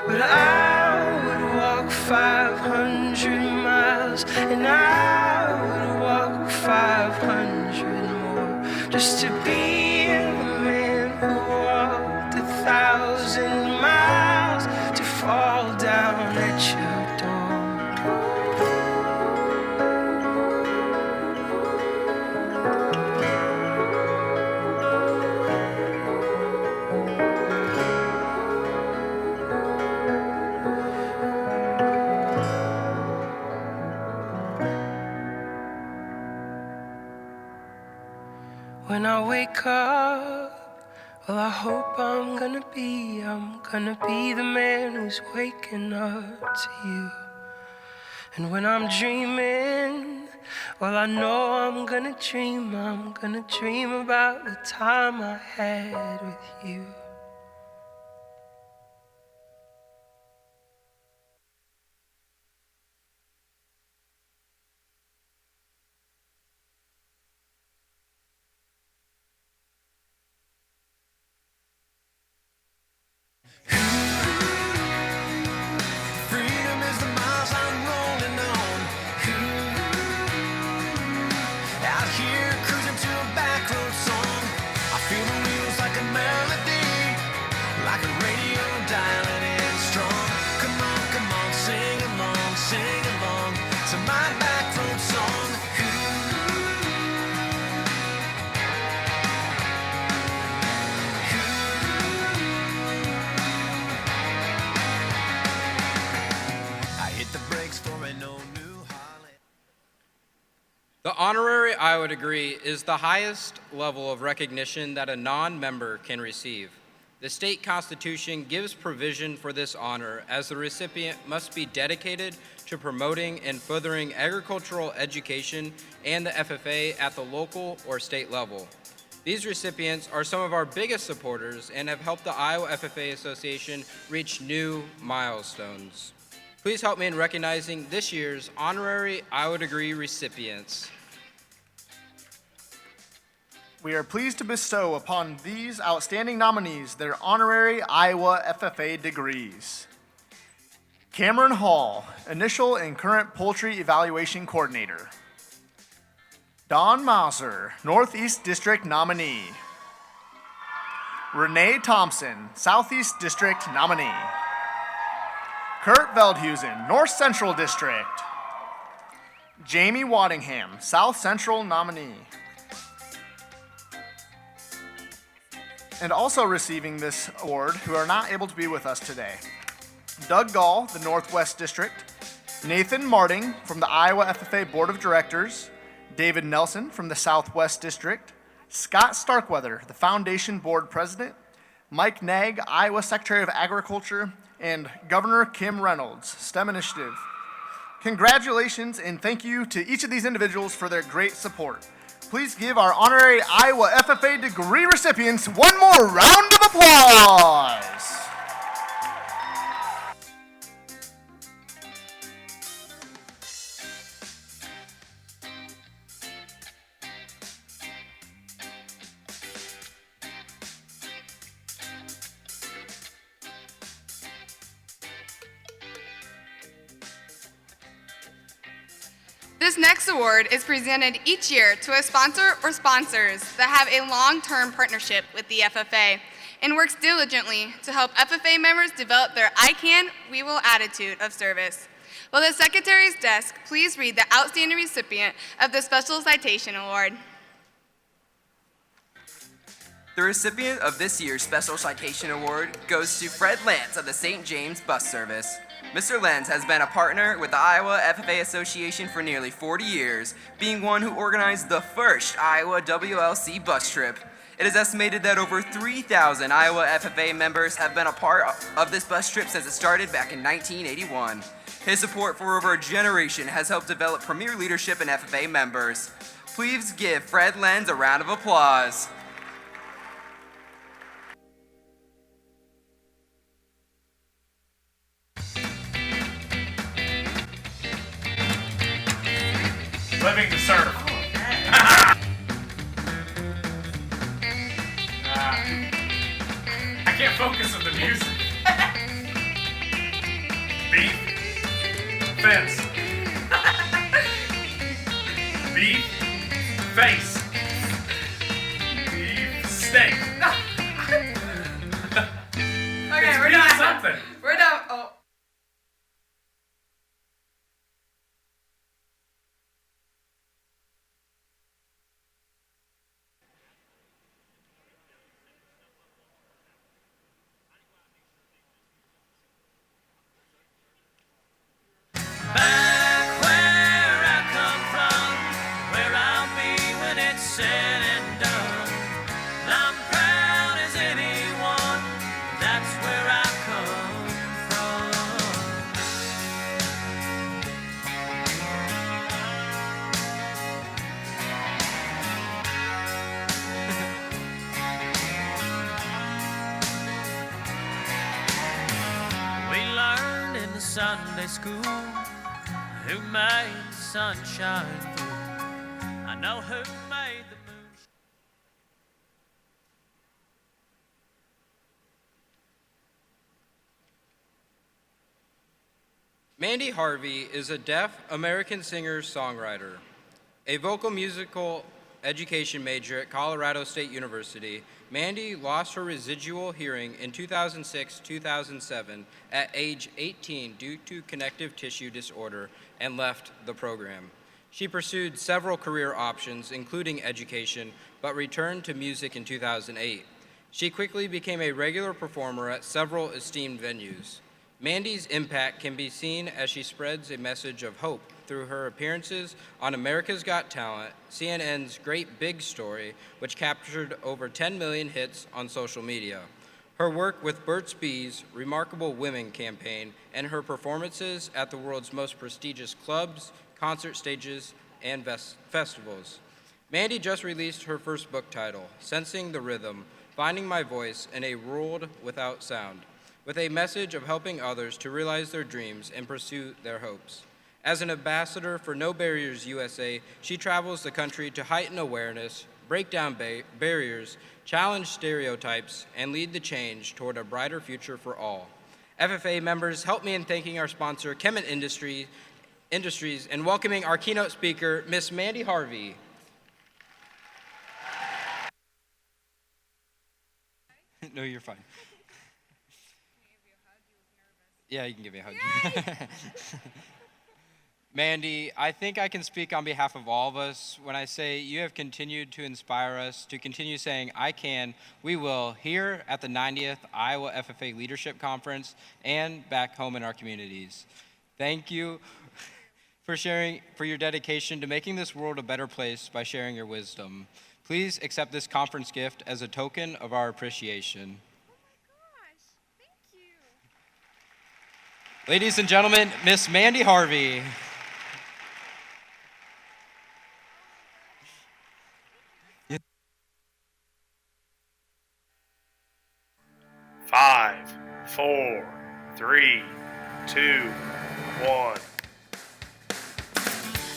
But I would walk 500 miles, and I would walk 500 more, just to be the man who walked 1,000 miles to fall down at your door. When I wake up, well, I hope I'm gonna be the man who's waking up to you. And when I'm dreaming, well, I know I'm gonna dream about the time I had with you. Freedom is the miles I'm rolling on. Out here cruising to a back road song. I feel the wheels like a melody, like a radio dialing in strong. Come on, sing along to my back road song. I hit the brakes for an old new Harley. The honorary Iowa degree is the highest level of recognition that a non-member can receive. The state constitution gives provision for this honor, as the recipient must be dedicated to promoting and furthering agricultural education and the FFA at the local or state level. These recipients are some of our biggest supporters and have helped the Iowa FFA Association reach new milestones. Please help me in recognizing this year's honorary Iowa degree recipients. We are pleased to bestow upon these outstanding nominees their honorary Iowa FFA degrees. Cameron Hall, Initial and Current Poultry Evaluation Coordinator. Don Mauser, Northeast District nominee. Renee Thompson, Southeast District nominee. Kurt Veldhusen, North Central District. Jamie Waddingham, South Central nominee. And also receiving this award, who are not able to be with us today: Doug Gall, the Northwest District, Nathan Marting from the Iowa FFA Board of Directors, David Nelson from the Southwest District, Scott Starkweather, the Foundation Board President, Mike Nagg, Iowa Secretary of Agriculture, and Governor Kim Reynolds, STEM Initiative. Congratulations and thank you to each of these individuals for their great support. Please give our honorary Iowa FFA degree recipients one more round of applause. This next award is presented each year to a sponsor or sponsors that have a long-term partnership with the FFA and works diligently to help FFA members develop their I can, we will attitude of service. Will the Secretary's desk please read the outstanding recipient of the Special Citation Award? The recipient of this year's Special Citation Award goes to Fred Lance of the St. James Bus Service. Mr. Lance has been a partner with the Iowa FFA Association for nearly 40 years, being one who organized the first Iowa WLC bus trip. It is estimated that over 3,000 Iowa FFA members have been a part of this bus trip since it started back in 1981. His support for over a generation has helped develop premier leadership in FFA members. Please give Fred Lenz a round of applause. Living to serve. I can't focus on the music. Beef. Fence. Beef. Face. Beef. Steak. Okay, we're beef done. Something. We're done. Oh. Back where I come from, where I'll be when it's said and done. I'm proud as anyone, that's where I come from. We learned in the Sunday school who made the sunshine through. I know who made the moon. Mandy Harvey is a deaf American singer-songwriter, a vocal musical education major at Colorado State University. Mandy lost her residual hearing in 2006-2007 at age 18 due to connective tissue disorder and left the program. She pursued several career options, including education, but returned to music in 2008. She quickly became a regular performer at several esteemed venues. Mandy's impact can be seen as she spreads a message of hope through her appearances on America's Got Talent, CNN's Great Big Story, which captured over 10 million hits on social media. Her work with Burt's Bees' Remarkable Women campaign and her performances at the world's most prestigious clubs, concert stages, and festivals. Mandy just released her first book title, Sensing the Rhythm, Finding My Voice in a World Without Sound, with a message of helping others to realize their dreams and pursue their hopes. As an ambassador for No Barriers USA, she travels the country to heighten awareness, break down barriers, challenge stereotypes, and lead the change toward a brighter future for all. FFA members, help me in thanking our sponsor, Kemet Industries, and welcoming our keynote speaker, Miss Mandy Harvey. No, you're fine. Yeah, you can give me a hug. Mandy, I think I can speak on behalf of all of us when I say you have continued to inspire us to continue saying, I can, we will, here at the 90th Iowa FFA Leadership Conference and back home in our communities. Thank you for your dedication to making this world a better place by sharing your wisdom. Please accept this conference gift as a token of our appreciation. Ladies and gentlemen, Miss Mandy Harvey. Five, 4, 3, 2, 1.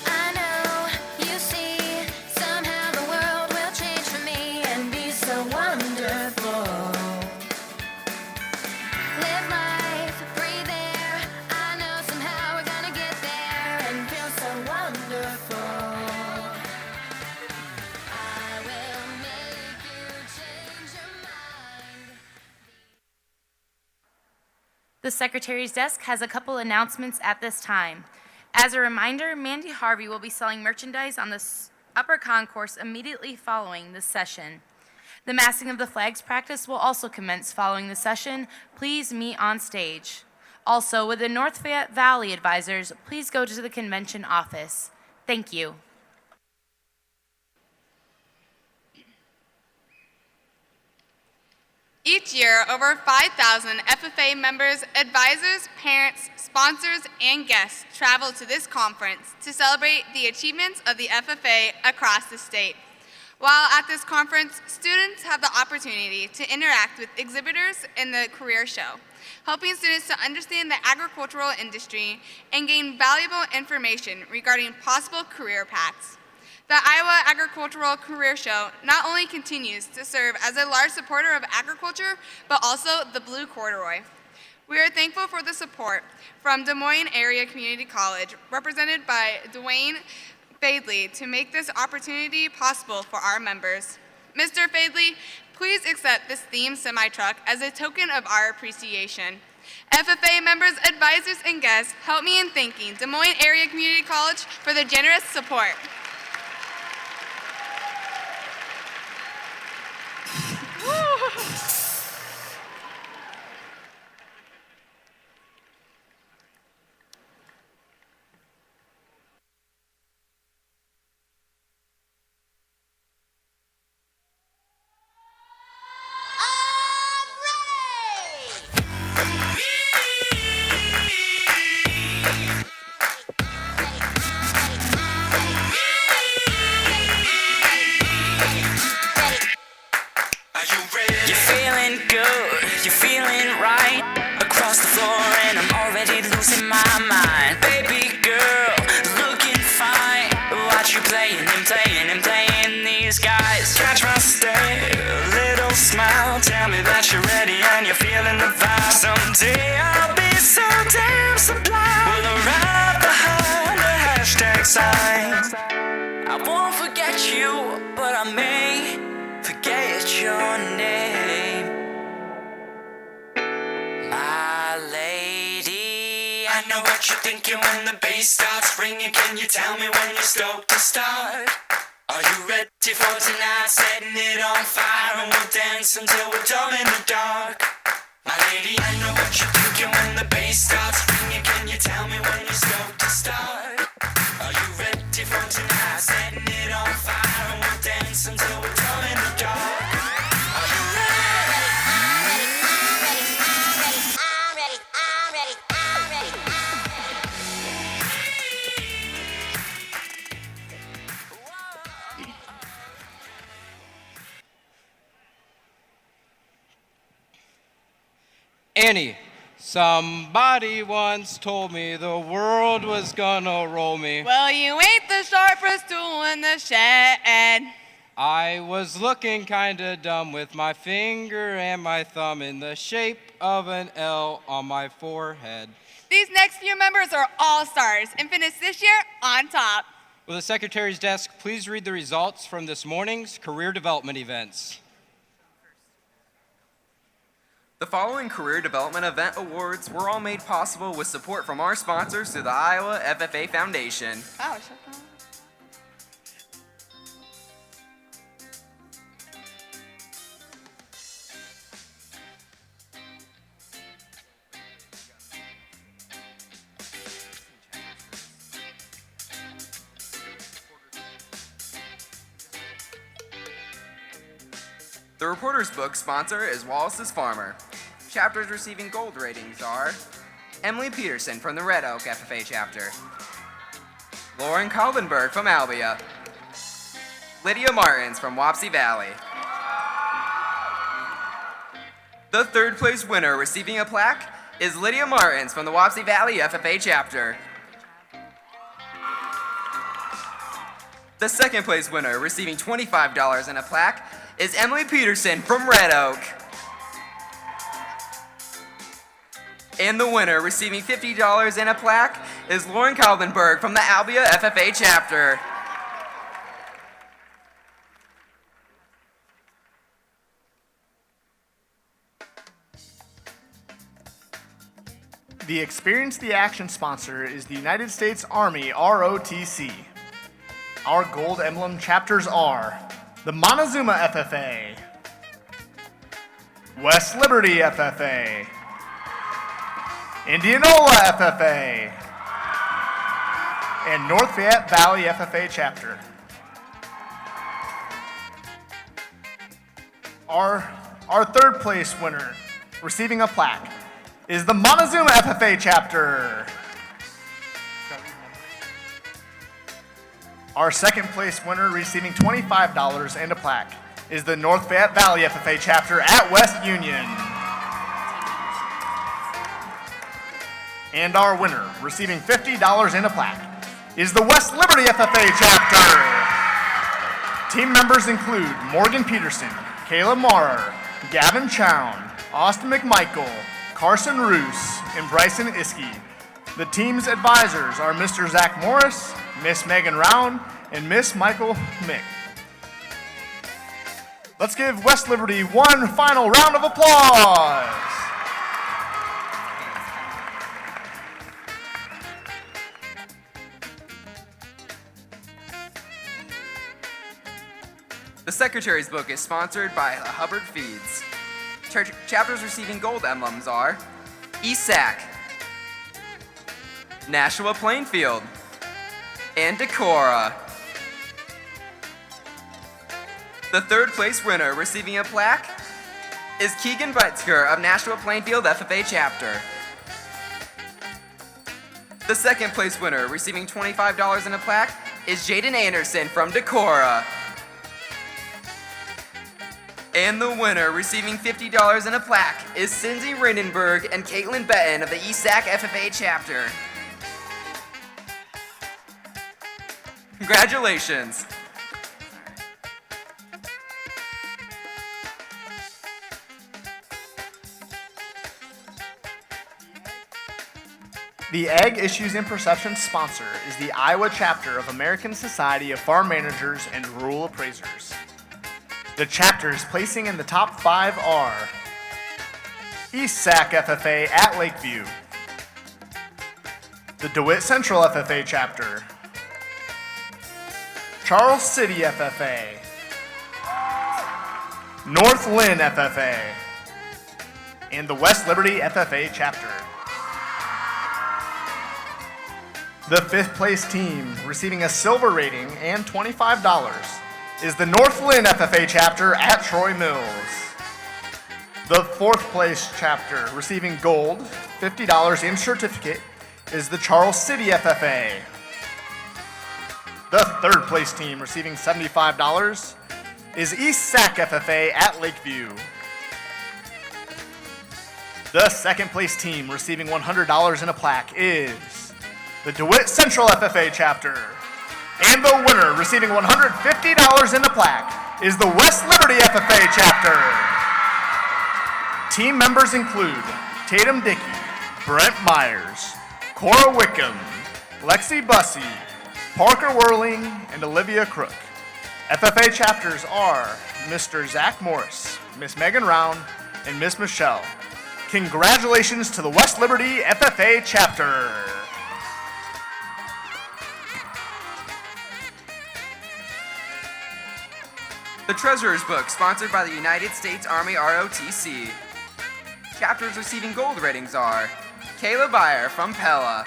I know you see somehow the world will change for me and be so wonderful. Live life, breathe air. I know somehow we're gonna get there and feel so wonderful. I will make you change your mind. The Secretary's desk has a couple announcements at this time. As a reminder, Mandy Harvey will be selling merchandise on the upper concourse immediately following this session. The massing of the flags practice will also commence following the session. Please meet on stage. Also, with the North Valley advisors, please go to the convention office. Thank you. Each year, over 5,000 FFA members, advisors, parents, sponsors, and guests travel to this conference to celebrate the achievements of the FFA across the state. While at this conference, students have the opportunity to interact with exhibitors in the career show, helping students to understand the agricultural industry and gain valuable information regarding possible career paths. The Iowa Agricultural Career Show not only continues to serve as a large supporter of agriculture, but also the Blue Corduroy. We are thankful for the support from Des Moines Area Community College, represented by Dwayne Fadley, to make this opportunity possible for our members. Mr. Fadley, please accept this themed semi-truck as a token of our appreciation. FFA members, advisors, and guests, help me in thanking Des Moines Area Community College for their generous support. You're feeling good, you're feeling right. Across the floor and I'm already losing my mind. Baby girl, looking fine. Watch you playing these guys. Catch my stare, little smile. Tell me that you're ready and you're feeling the vibe. Someday I'll be so damn sublime. We'll arrive behind the hashtag sign. I won't forget you, but I may forget your name, my lady. I know what you're thinking when the bass starts ringing. Can you tell me when you're stoked to start? Are you ready for tonight? Setting it on fire and we'll dance until we're dumb in the dark. My lady, I know what you're thinking when the bass starts ringing. Can you tell me when you're stoked to start? Are you ready for tonight? Setting it on fire and we'll dance until we're dumb in the dark. Annie, somebody once told me the world was gonna roll me. Well, you ain't the sharpest tool in the shed. I was looking kinda dumb with my finger and my thumb in the shape of an L on my forehead. These next few members are all stars and finished this year on top. Will the Secretary's desk please read the results from this morning's career development events? The following Career Development Event Awards were all made possible with support from our sponsors through the Iowa FFA Foundation. Oh, shut up. The Reporter's Book sponsor is Wallace's Farmer. Chapters receiving gold ratings are Emily Peterson from the Red Oak FFA chapter, Lauren Kaldenberg from Albia, Lydia Martins from Wapsie Valley. The third place winner receiving a plaque is Lydia Martins from the Wapsie Valley FFA chapter. The second place winner receiving $25 and a plaque is Emily Peterson from Red Oak. And the winner receiving $50 and a plaque is Lauren Kaldenberg from the Albia FFA chapter. The Experience the Action sponsor is the United States Army ROTC. Our gold emblem chapters are the Montezuma FFA, West Liberty FFA, Indianola FFA, and North Fayette Valley FFA chapter. Our third place winner receiving a plaque is the Montezuma FFA chapter. Our second place winner receiving $25 and a plaque is the North Fayette Valley FFA chapter at West Union. And our winner receiving $50 and a plaque is the West Liberty FFA chapter. Team members include Morgan Peterson, Kayla Maurer, Gavin Chown, Austin McMichael, Carson Roos, and Bryson Iskey. The team's advisors are Mr. Zach Morris, Miss Megan Round, and Miss Michael Mick. Let's give West Liberty one final round of applause. The Secretary's Book is sponsored by Hubbard Feeds. Chapters receiving gold emblems are ESAC, Nashua Plainfield, and Dakota. The third place winner receiving a plaque is Keegan Beitzker of Nashua Plainfield FFA chapter. The second place winner receiving $25 and a plaque is Jaden Anderson from Dakota. And the winner receiving $50 and a plaque is Cindy Rindenberg and Caitlin Betton of the ESAC FFA chapter. Congratulations. The Ag Issues and Perceptions sponsor is the Iowa chapter of American Society of Farm Managers and Rural Appraisers. The chapters placing in the top 5 are ESAC FFA at Lakeview, the DeWitt Central FFA chapter, Charles City FFA, North Lynn FFA, and the West Liberty FFA chapter. The 5th place team receiving a silver rating and $25 is the North Lynn FFA chapter at Troy Mills. The 4th place chapter receiving gold, $50 in certificate is the Charles City FFA. The 3rd place team receiving $75 is ESAC FFA at Lakeview. The 2nd place team receiving $100 in a plaque is the DeWitt Central FFA chapter. And the winner receiving $150 in a plaque is the West Liberty FFA chapter. Team members include Tatum Dickey, Brent Myers, Cora Wickham, Lexi Bussey, Parker Whirling, and Olivia Crook. FFA chapters are Mr. Zach Morris, Miss Megan Round, and Miss Michelle. Congratulations to the West Liberty FFA chapter. The Treasurer's Book, sponsored by the United States Army ROTC. Chapters receiving gold ratings are Kayla Byer from Pella,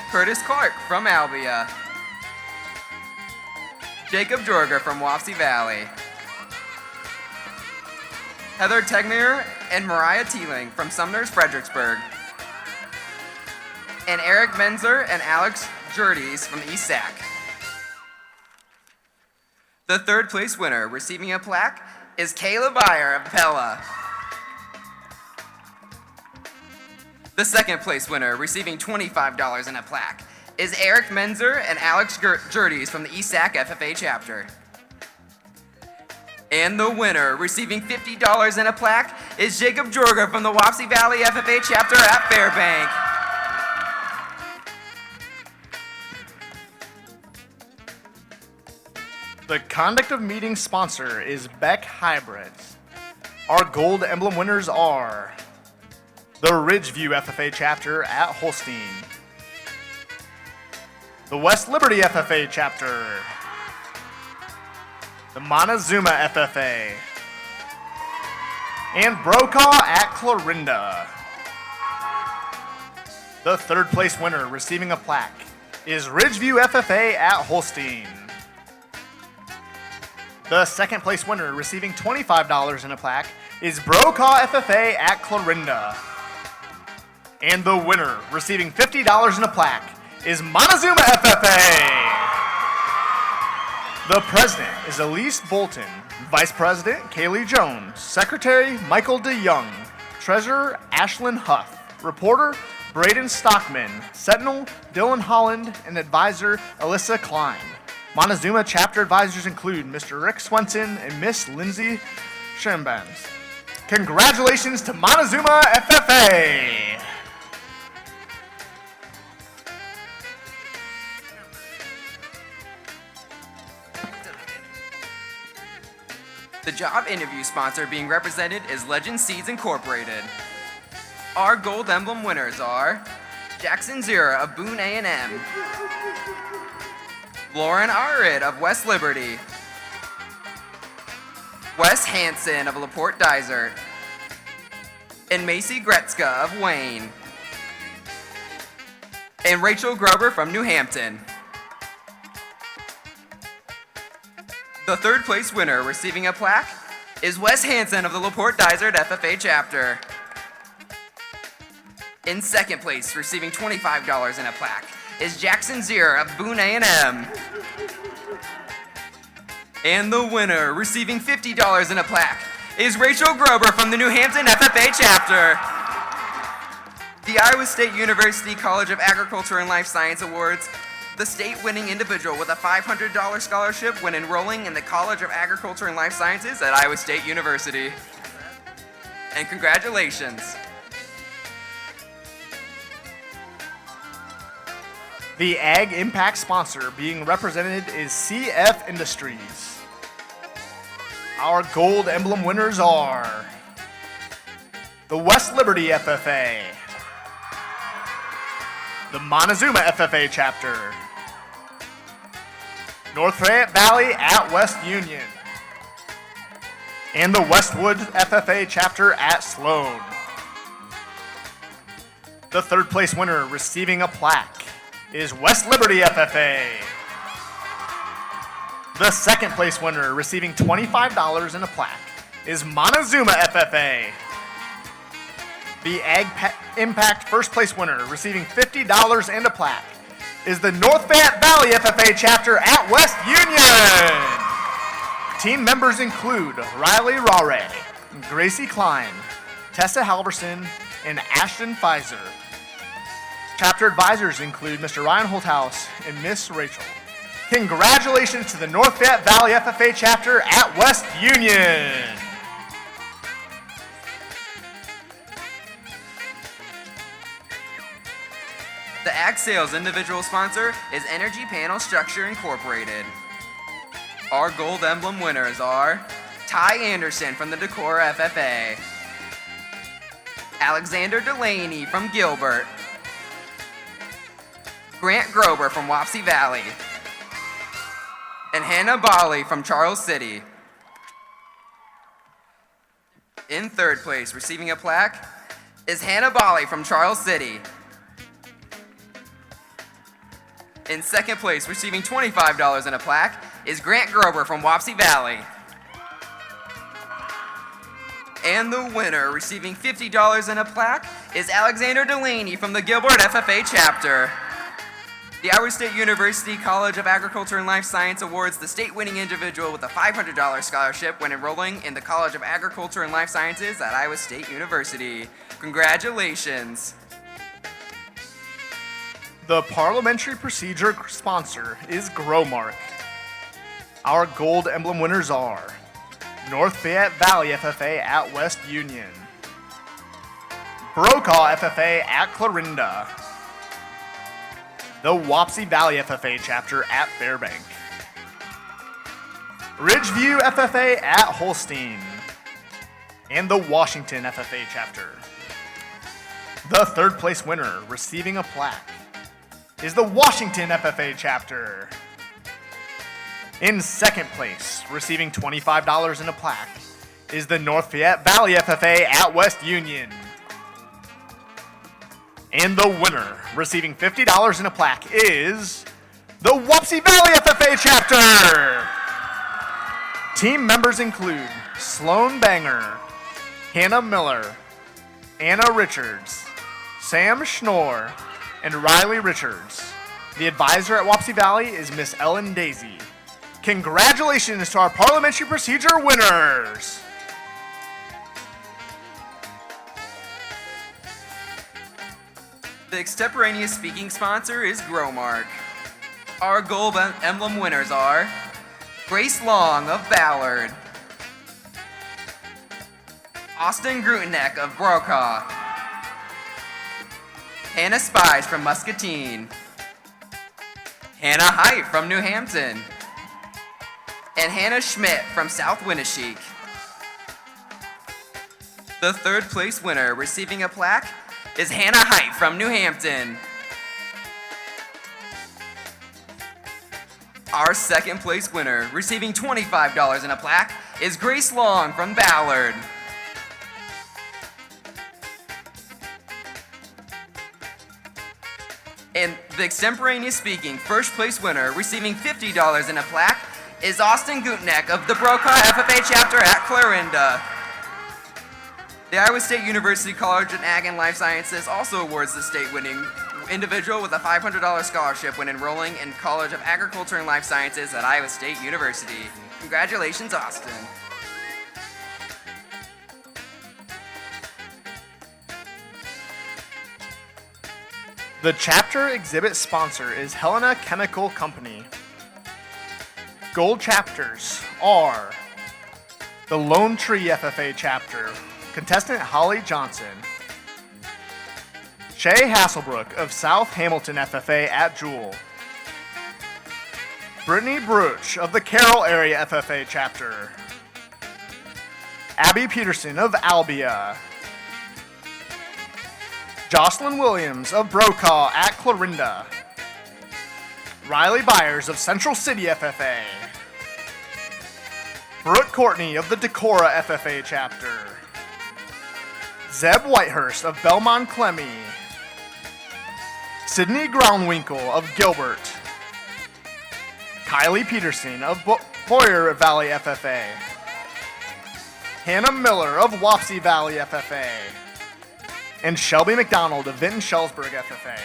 Curtis Clark from Albia, Jacob Jorger from Wapsie Valley, Heather Tegner and Mariah Teeling from Sumner's Fredericksburg, and Eric Menzer and Alex Jurdes from ESAC. The 3rd place winner receiving a plaque is Kayla Byer of Pella. The 2nd place winner receiving $25 and a plaque is Eric Menzer and Alex Jurdes from the ESAC FFA chapter. And the winner receiving $50 and a plaque is Jacob Jorger from the Wapsie Valley FFA chapter at Fairbank. The Conduct of Meetings sponsor is Beck Hybrids. Our gold emblem winners are the Ridgeview FFA chapter at Holstein, the West Liberty FFA chapter, the Montezuma FFA, and Brokaw at Clarinda. The third place winner receiving a plaque is Ridgeview FFA at Holstein. The second place winner receiving $25 in a plaque is Brokaw FFA at Clarinda. And the winner receiving $50 in a plaque is Montezuma FFA. The president is Elise Bolton, vice president Kaylee Jones, secretary Michael DeYoung, treasurer Ashlyn Huff, reporter Braden Stockman, sentinel Dylan Holland, and advisor Alyssa Klein. Montezuma chapter advisors include Mr. Rick Swenson and Miss Lindsay Schembans. Congratulations to Montezuma FFA! The job interview sponsor being represented is Legend Seeds Incorporated. Our gold emblem winners are Jackson Zura of Boone A&M, Lauren Arid of West Liberty, Wes Hansen of LaPorte Dysart, and Macy Gretzka of Wayne, and Rachel Grober from New Hampton. The third place winner receiving a plaque is Wes Hansen of the LaPorte Dysart FFA chapter. In second place, receiving $25 in a plaque, is Jackson Zier of Boone A&M. And the winner, receiving $50 in a plaque, is Rachel Grober from the New Hampton FFA chapter. The Iowa State University College of Agriculture and Life Science Awards the state-winning individual with a $500 scholarship when enrolling in the College of Agriculture and Life Sciences at Iowa State University. And congratulations. The Ag Impact sponsor being represented is CF Industries. Our gold emblem winners are the West Liberty FFA, the Montezuma FFA chapter, North Fayette Valley at West Union, and the Westwood FFA chapter at Sloan. The third place winner receiving a plaque is West Liberty FFA. The second place winner receiving $25 in a plaque is Montezuma FFA. The Ag Impact first place winner receiving $50 and a plaque is the North Fayette Valley FFA chapter at West Union. Team members include Riley Rawray, Gracie Klein, Tessa Halverson, and Ashton Pfizer. Chapter advisors include Mr. Ryan Holthouse and Miss Rachel. Congratulations to the North Fayette Valley FFA chapter at West Union. The Ag Sales individual sponsor is Energy Panel Structure Incorporated. Our gold emblem winners are Ty Anderson from the Dakota FFA, Alexander Delaney from Gilbert, Grant Grober from Wapsie Valley, and Hannah Bali from Charles City. In third place, receiving a plaque, is Hannah Bali from Charles City. In second place, receiving $25 in a plaque, is Grant Grober from Wapsie Valley. And the winner, receiving $50 in a plaque, is Alexander Delaney from the Gilbert FFA chapter. The Iowa State University College of Agriculture and Life Science awards the state-winning individual with a $500 scholarship when enrolling in the College of Agriculture and Life Sciences at Iowa State University. Congratulations. The parliamentary procedure sponsor is Growmark. Our gold emblem winners are North Fayette Valley FFA at West Union, Brokaw FFA at Clarinda, the Wapsie Valley FFA chapter at Fairbank, Ridgeview FFA at Holstein, and the Washington FFA chapter. The third place winner receiving a plaque is the Washington FFA chapter. In second place, receiving $25 in a plaque, is the North Fayette Valley FFA at West Union. And the winner, receiving $50 in a plaque, is the Wapsie Valley FFA chapter. Team members include Sloan Banger, Hannah Miller, Anna Richards, Sam Schnorr, and Riley Richards. The advisor at Wapsie Valley is Miss Ellen Daisy. Congratulations to our parliamentary procedure winners! The extemporaneous speaking sponsor is Growmark. Our gold emblem winners are Grace Long of Ballard, Austin Gruteneck of Brokaw, Hannah Spies from Muscatine, Hannah Height from New Hampton, and Hannah Schmidt from South Winneshiek. The third place winner receiving a plaque is Hannah Height from New Hampton. Our second place winner receiving $25 in a plaque is Grace Long from Ballard. And the extemporaneous speaking first place winner receiving $50 in a plaque is Austin Guteneck of the Brokaw FFA chapter at Clarinda. The Iowa State University College of Ag and Life Sciences also awards the state-winning individual with a $500 scholarship when enrolling in College of Agriculture and Life Sciences at Iowa State University. Congratulations, Austin. The chapter exhibit sponsor is Helena Chemical Company. Gold chapters are the Lone Tree FFA chapter, contestant Holly Johnson, Shay Hasselbrook of South Hamilton FFA at Jewel, Brittany Bruch of the Carroll Area FFA chapter, Abby Peterson of Albia, Jocelyn Williams of Brokaw at Clarinda, Riley Byers of Central City FFA, Brooke Courtney of the Dakota FFA chapter, Zeb Whitehurst of Belmont Clemmy, Sydney Groundwinkle of Gilbert, Kylie Peterson of Boyer Valley FFA, Hannah Miller of Wapsie Valley FFA, and Shelby McDonald of Vinton-Shellsburg FFA.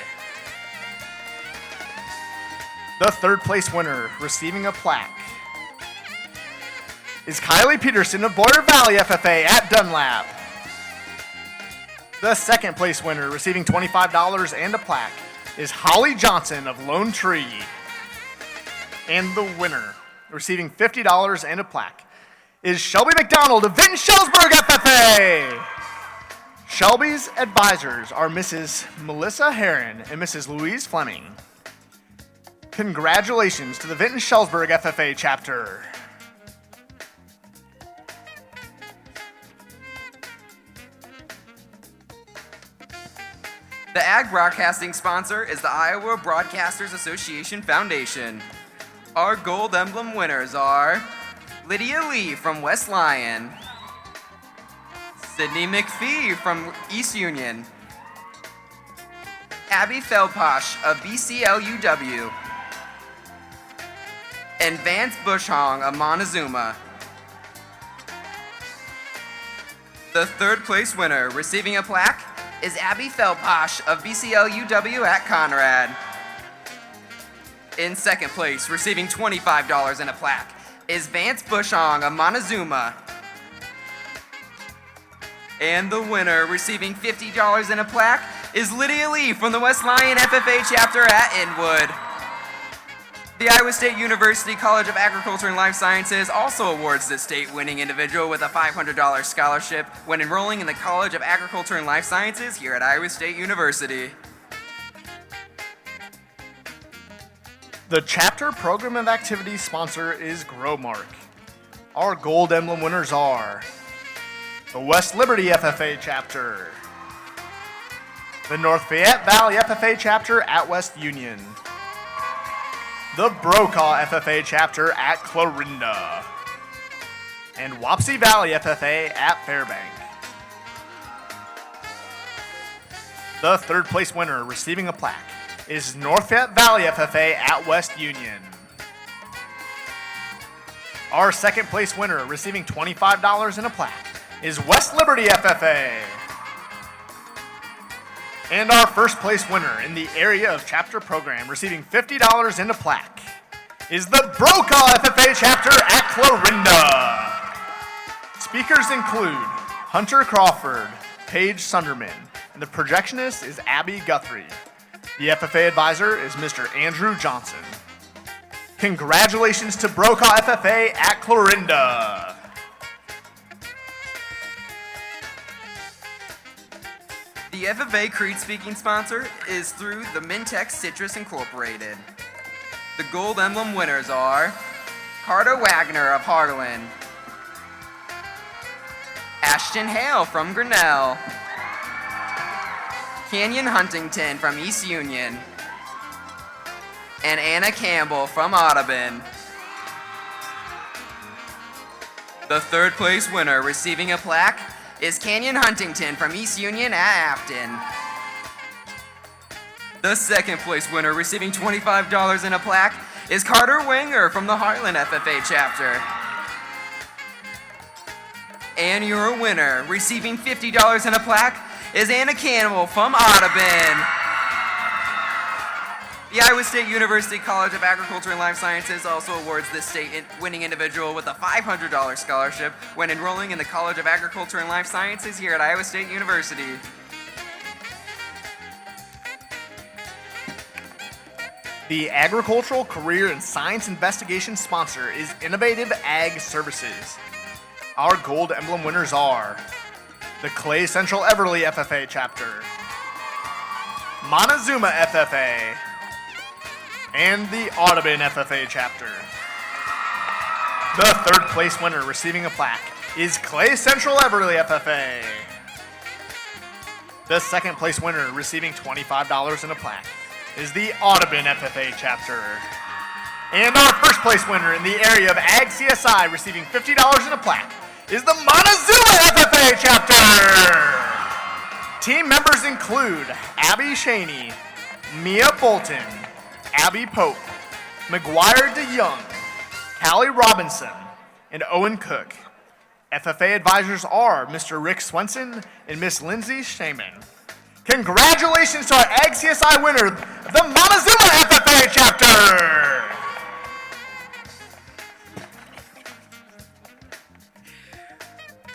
The third place winner receiving a plaque is Kylie Peterson of Boyer Valley FFA at Dunlap. The second place winner receiving $25 and a plaque is Holly Johnson of Lone Tree. And the winner receiving $50 and a plaque is Shelby McDonald of Vinton-Shellsburg FFA. Shelby's advisors are Mrs. Melissa Herron and Mrs. Louise Fleming. Congratulations to the Vinton-Shellsburg FFA chapter. The Ag Broadcasting sponsor is the Iowa Broadcasters Association Foundation. Our gold emblem winners are Lydia Lee from West Lyon, Sydney McPhee from East Union, Abby Feldposh of BCLUW, and Vance Bushong of Montezuma. The third place winner receiving a plaque is Abby Feldposh of BCLUW at Conrad. In second place, receiving $25 and a plaque, is Vance Bushong of Montezuma. And the winner receiving $50 and a plaque is Lydia Lee from the West Lyon FFA chapter at Inwood. The Iowa State University College of Agriculture and Life Sciences also awards the state-winning individual with a $500 scholarship when enrolling in the College of Agriculture and Life Sciences here at Iowa State University. The chapter program of activities sponsor is Growmark. Our gold emblem winners are the West Liberty FFA chapter, The North Fayette Valley FFA chapter at West Union. The Brokaw FFA chapter at Clarinda. And Wapsie Valley FFA at Fairbank. The third place winner receiving a plaque is North Fayette Valley FFA at West Union. Our second place winner receiving $25 in a plaque is West Liberty FFA. And our first place winner in the area of chapter program receiving $50 in a plaque is the Brokaw FFA chapter at Clarinda. Speakers include Hunter Crawford, Paige Sunderman, and the projectionist is Abby Guthrie. The FFA advisor is Mr. Andrew Johnson. Congratulations to Brokaw FFA at Clarinda. The FFA Creed speaking sponsor is through the Mintex Citrus Incorporated. The gold emblem winners are Carter Wagner of Harlan, Ashton Hale from Grinnell, Canyon Huntington from East Union, and Anna Campbell from Audubon. The third place winner receiving a plaque is Canyon Huntington from East Union at Afton. The second place winner receiving $25 in a plaque is Carter Winger from the Harlan FFA chapter. And your winner receiving $50 in a plaque is Anna Campbell from Audubon. The Iowa State University College of Agriculture and Life Sciences also awards this state-winning individual with a $500 scholarship when enrolling in the College of Agriculture and Life Sciences here at Iowa State University. The Agricultural Career and Science Investigation sponsor is Innovative Ag Services. Our gold emblem winners are the Clay Central Everly FFA chapter, Montezuma FFA, and the Audubon FFA chapter. The third place winner receiving a plaque is Clay Central Everly FFA. The second place winner receiving $25 in a plaque is the Audubon FFA chapter. And our first place winner in the area of Ag CSI receiving $50 in a plaque is the Montezuma FFA chapter. Team members include Abby Shaney, Mia Bolton, Abby Pope, McGuire DeYoung, Callie Robinson, and Owen Cook. FFA advisors are Mr. Rick Swenson and Miss Lindsay Shaman. Congratulations to our Ag CSI winner, the Montezuma FFA chapter!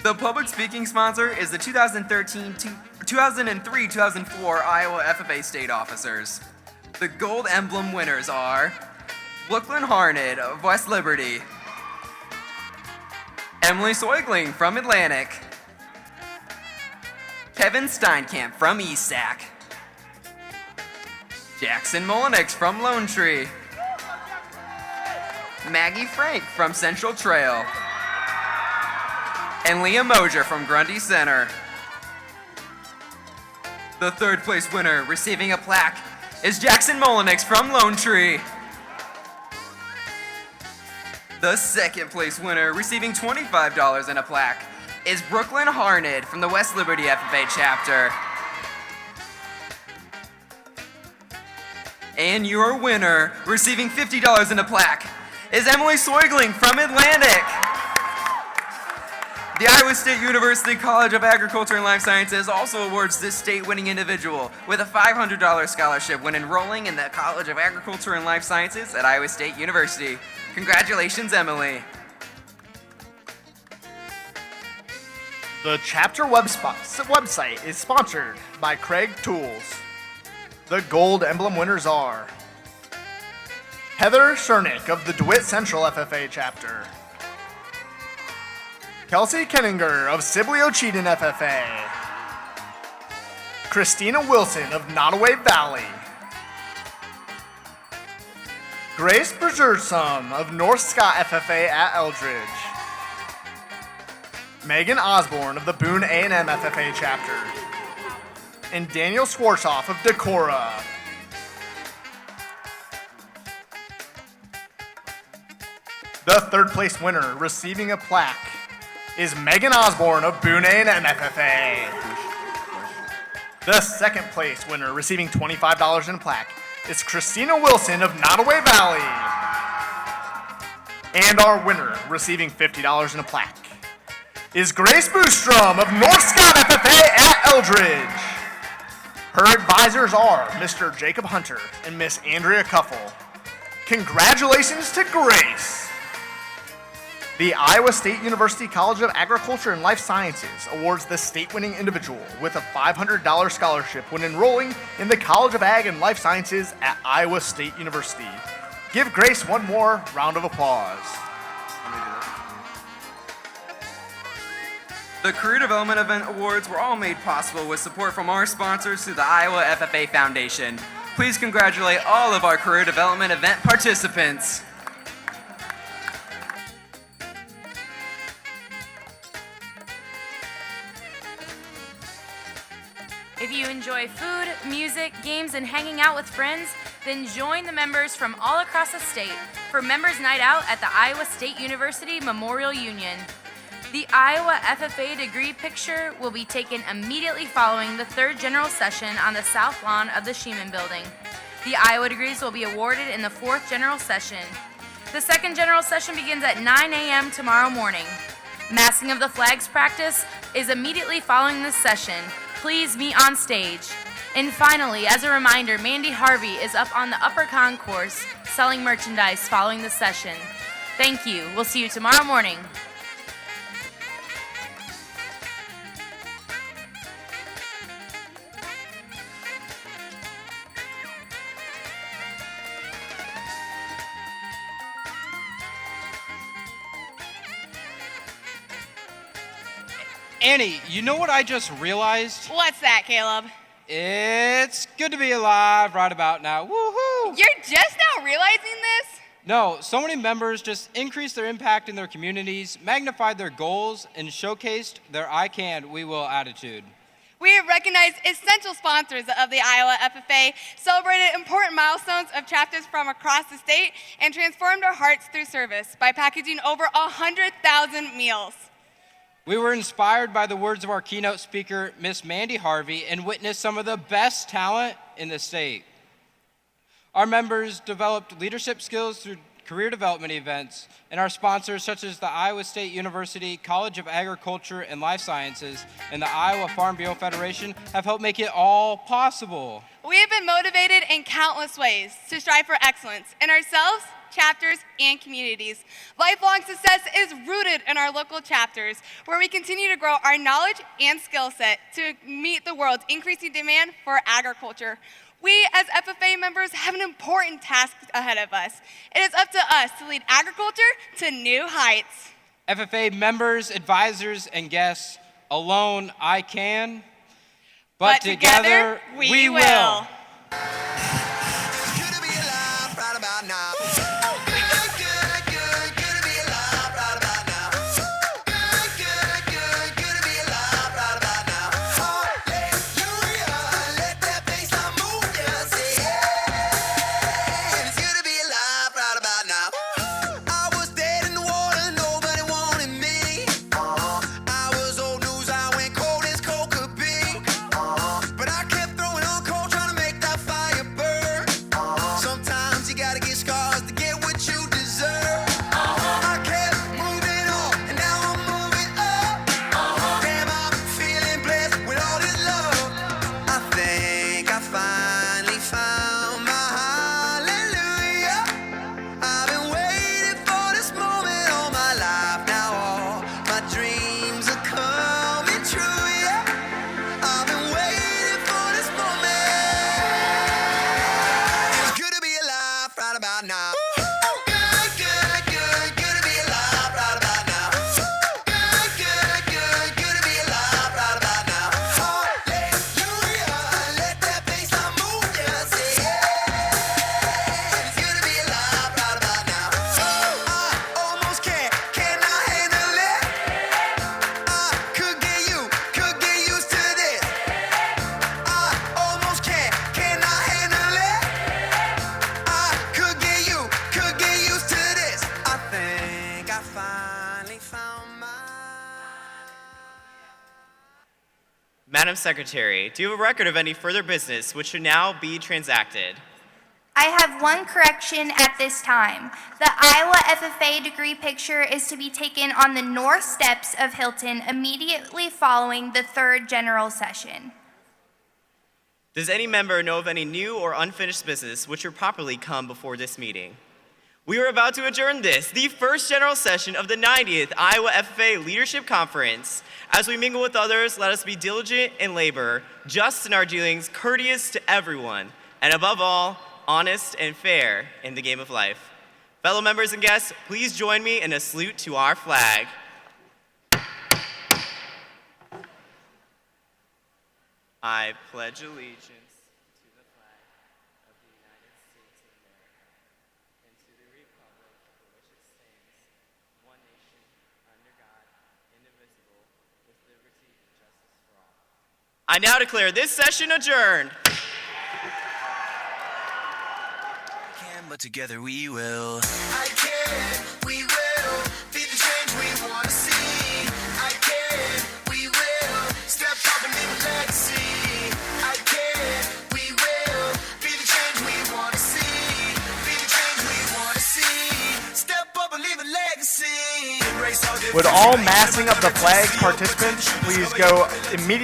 The public speaking sponsor is the 2003-2004 Iowa FFA State Officers. The gold emblem winners are Brooklyn Harned of West Liberty, Emily Soigling from Atlantic, Kevin Steinkamp from ESAC, Jackson Molinix from Lone Tree, Maggie Frank from Central Trail, and Leah Mosier from Grundy Center. The third place winner receiving a plaque is Jackson Molinix from Lone Tree. The second place winner receiving $25 in a plaque is Brooklyn Harned from the West Liberty FFA chapter. And your winner receiving $50 in a plaque is Emily Soigling from Atlantic. The Iowa State University College of Agriculture and Life Sciences also awards this state-winning individual with a $500 scholarship when enrolling in the College of Agriculture and Life Sciences at Iowa State University. Congratulations, Emily. The chapter website is sponsored by Craig Tools. The gold emblem winners are Heather Shernick of the DeWitt Central FFA chapter, Kelsey Kenninger of Sibley Cheaton FFA, Christina Wilson of Nottoway Valley, Grace Bergersum of North Scott FFA at Eldridge, Megan Osborne of the Boone A&M FFA chapter, and Daniel Swartzoff of Dakota. The third place winner receiving a plaque is Megan Osborne of Boone A&M FFA. The second place winner receiving $25 in a plaque is Christina Wilson of Nottoway Valley. And our winner receiving $50 in a plaque is Grace Boostrom of North Scott FFA at Eldridge. Her advisors are Mr. Jacob Hunter and Miss Andrea Cuffle. Congratulations to Grace. The Iowa State University College of Agriculture and Life Sciences awards the state-winning individual with a $500 scholarship when enrolling in the College of Ag and Life Sciences at Iowa State University. Give Grace one more round of applause. The Career Development Event Awards were all made possible with support from our sponsors through the Iowa FFA Foundation. Please congratulate all of our Career Development Event participants. If you enjoy food, music, games, and hanging out with friends, then join the members from all across the state for Members Night Out at the Iowa State University Memorial Union. The Iowa FFA degree picture will be taken immediately following the third general session on the south lawn of the Sheeman Building. The Iowa degrees will be awarded in the fourth general session. The second general session begins at 9 a.m. tomorrow morning. Massing of the flags practice is immediately following this session. Please meet on stage. And finally, as a reminder, Mandy Harvey is up on the upper concourse selling merchandise following the session. Thank you. We'll see you tomorrow morning. Annie, you know what I just realized? What's that, Caleb? It's good to be alive right about now. Woohoo! You're just now realizing this? No, so many members just increased their impact in their communities, magnified their goals, and showcased their I can, we will attitude. We have recognized essential sponsors of the Iowa FFA, celebrated important milestones of chapters from across the state, and transformed our hearts through service by packaging over 100,000 meals. We were inspired by the words of our keynote speaker, Miss Mandy Harvey, and witnessed some of the best talent in the state. Our members developed leadership skills through career development events, and our sponsors such as the Iowa State University College of Agriculture and Life Sciences and the Iowa Farm Bureau Federation have helped make it all possible. We have been motivated in countless ways to strive for excellence in ourselves, chapters, and communities. Lifelong success is rooted in our local chapters, where we continue to grow our knowledge and skill set to meet the world's increasing demand for agriculture. We, as FFA members, have an important task ahead of us. It is up to us to lead agriculture to new heights. FFA members, advisors, and guests, alone I can, but together we will. But I kept throwing on cold, trying to make that fire Madam Secretary, do you have a record of any further business which should now be transacted? I have one correction at this time. The Iowa FFA degree picture is to be taken on the north steps of Hilton immediately following the third general session. Does any member know of any new or unfinished business which would properly come before this meeting? We are about to adjourn this, the first general session of the 90th Iowa FFA Leadership Conference. As we mingle with others, let us be diligent in labor, just in our dealings, courteous to everyone, and above all, honest and fair in the game of life. Fellow members and guests, please join me in a salute to our flag. I pledge allegiance to the flag of the United States of America and to the republic for which it stands, one nation, under God, indivisible, with liberty and justice for all. I now declare this session adjourned. But together we will. I can, we will, be the change we want to see. I can, we will, step up and leave a legacy. I can, we will, be the change we want to see. Be the change we want to see. Step up and leave a legacy. Would all massing of the flag participants please go immediately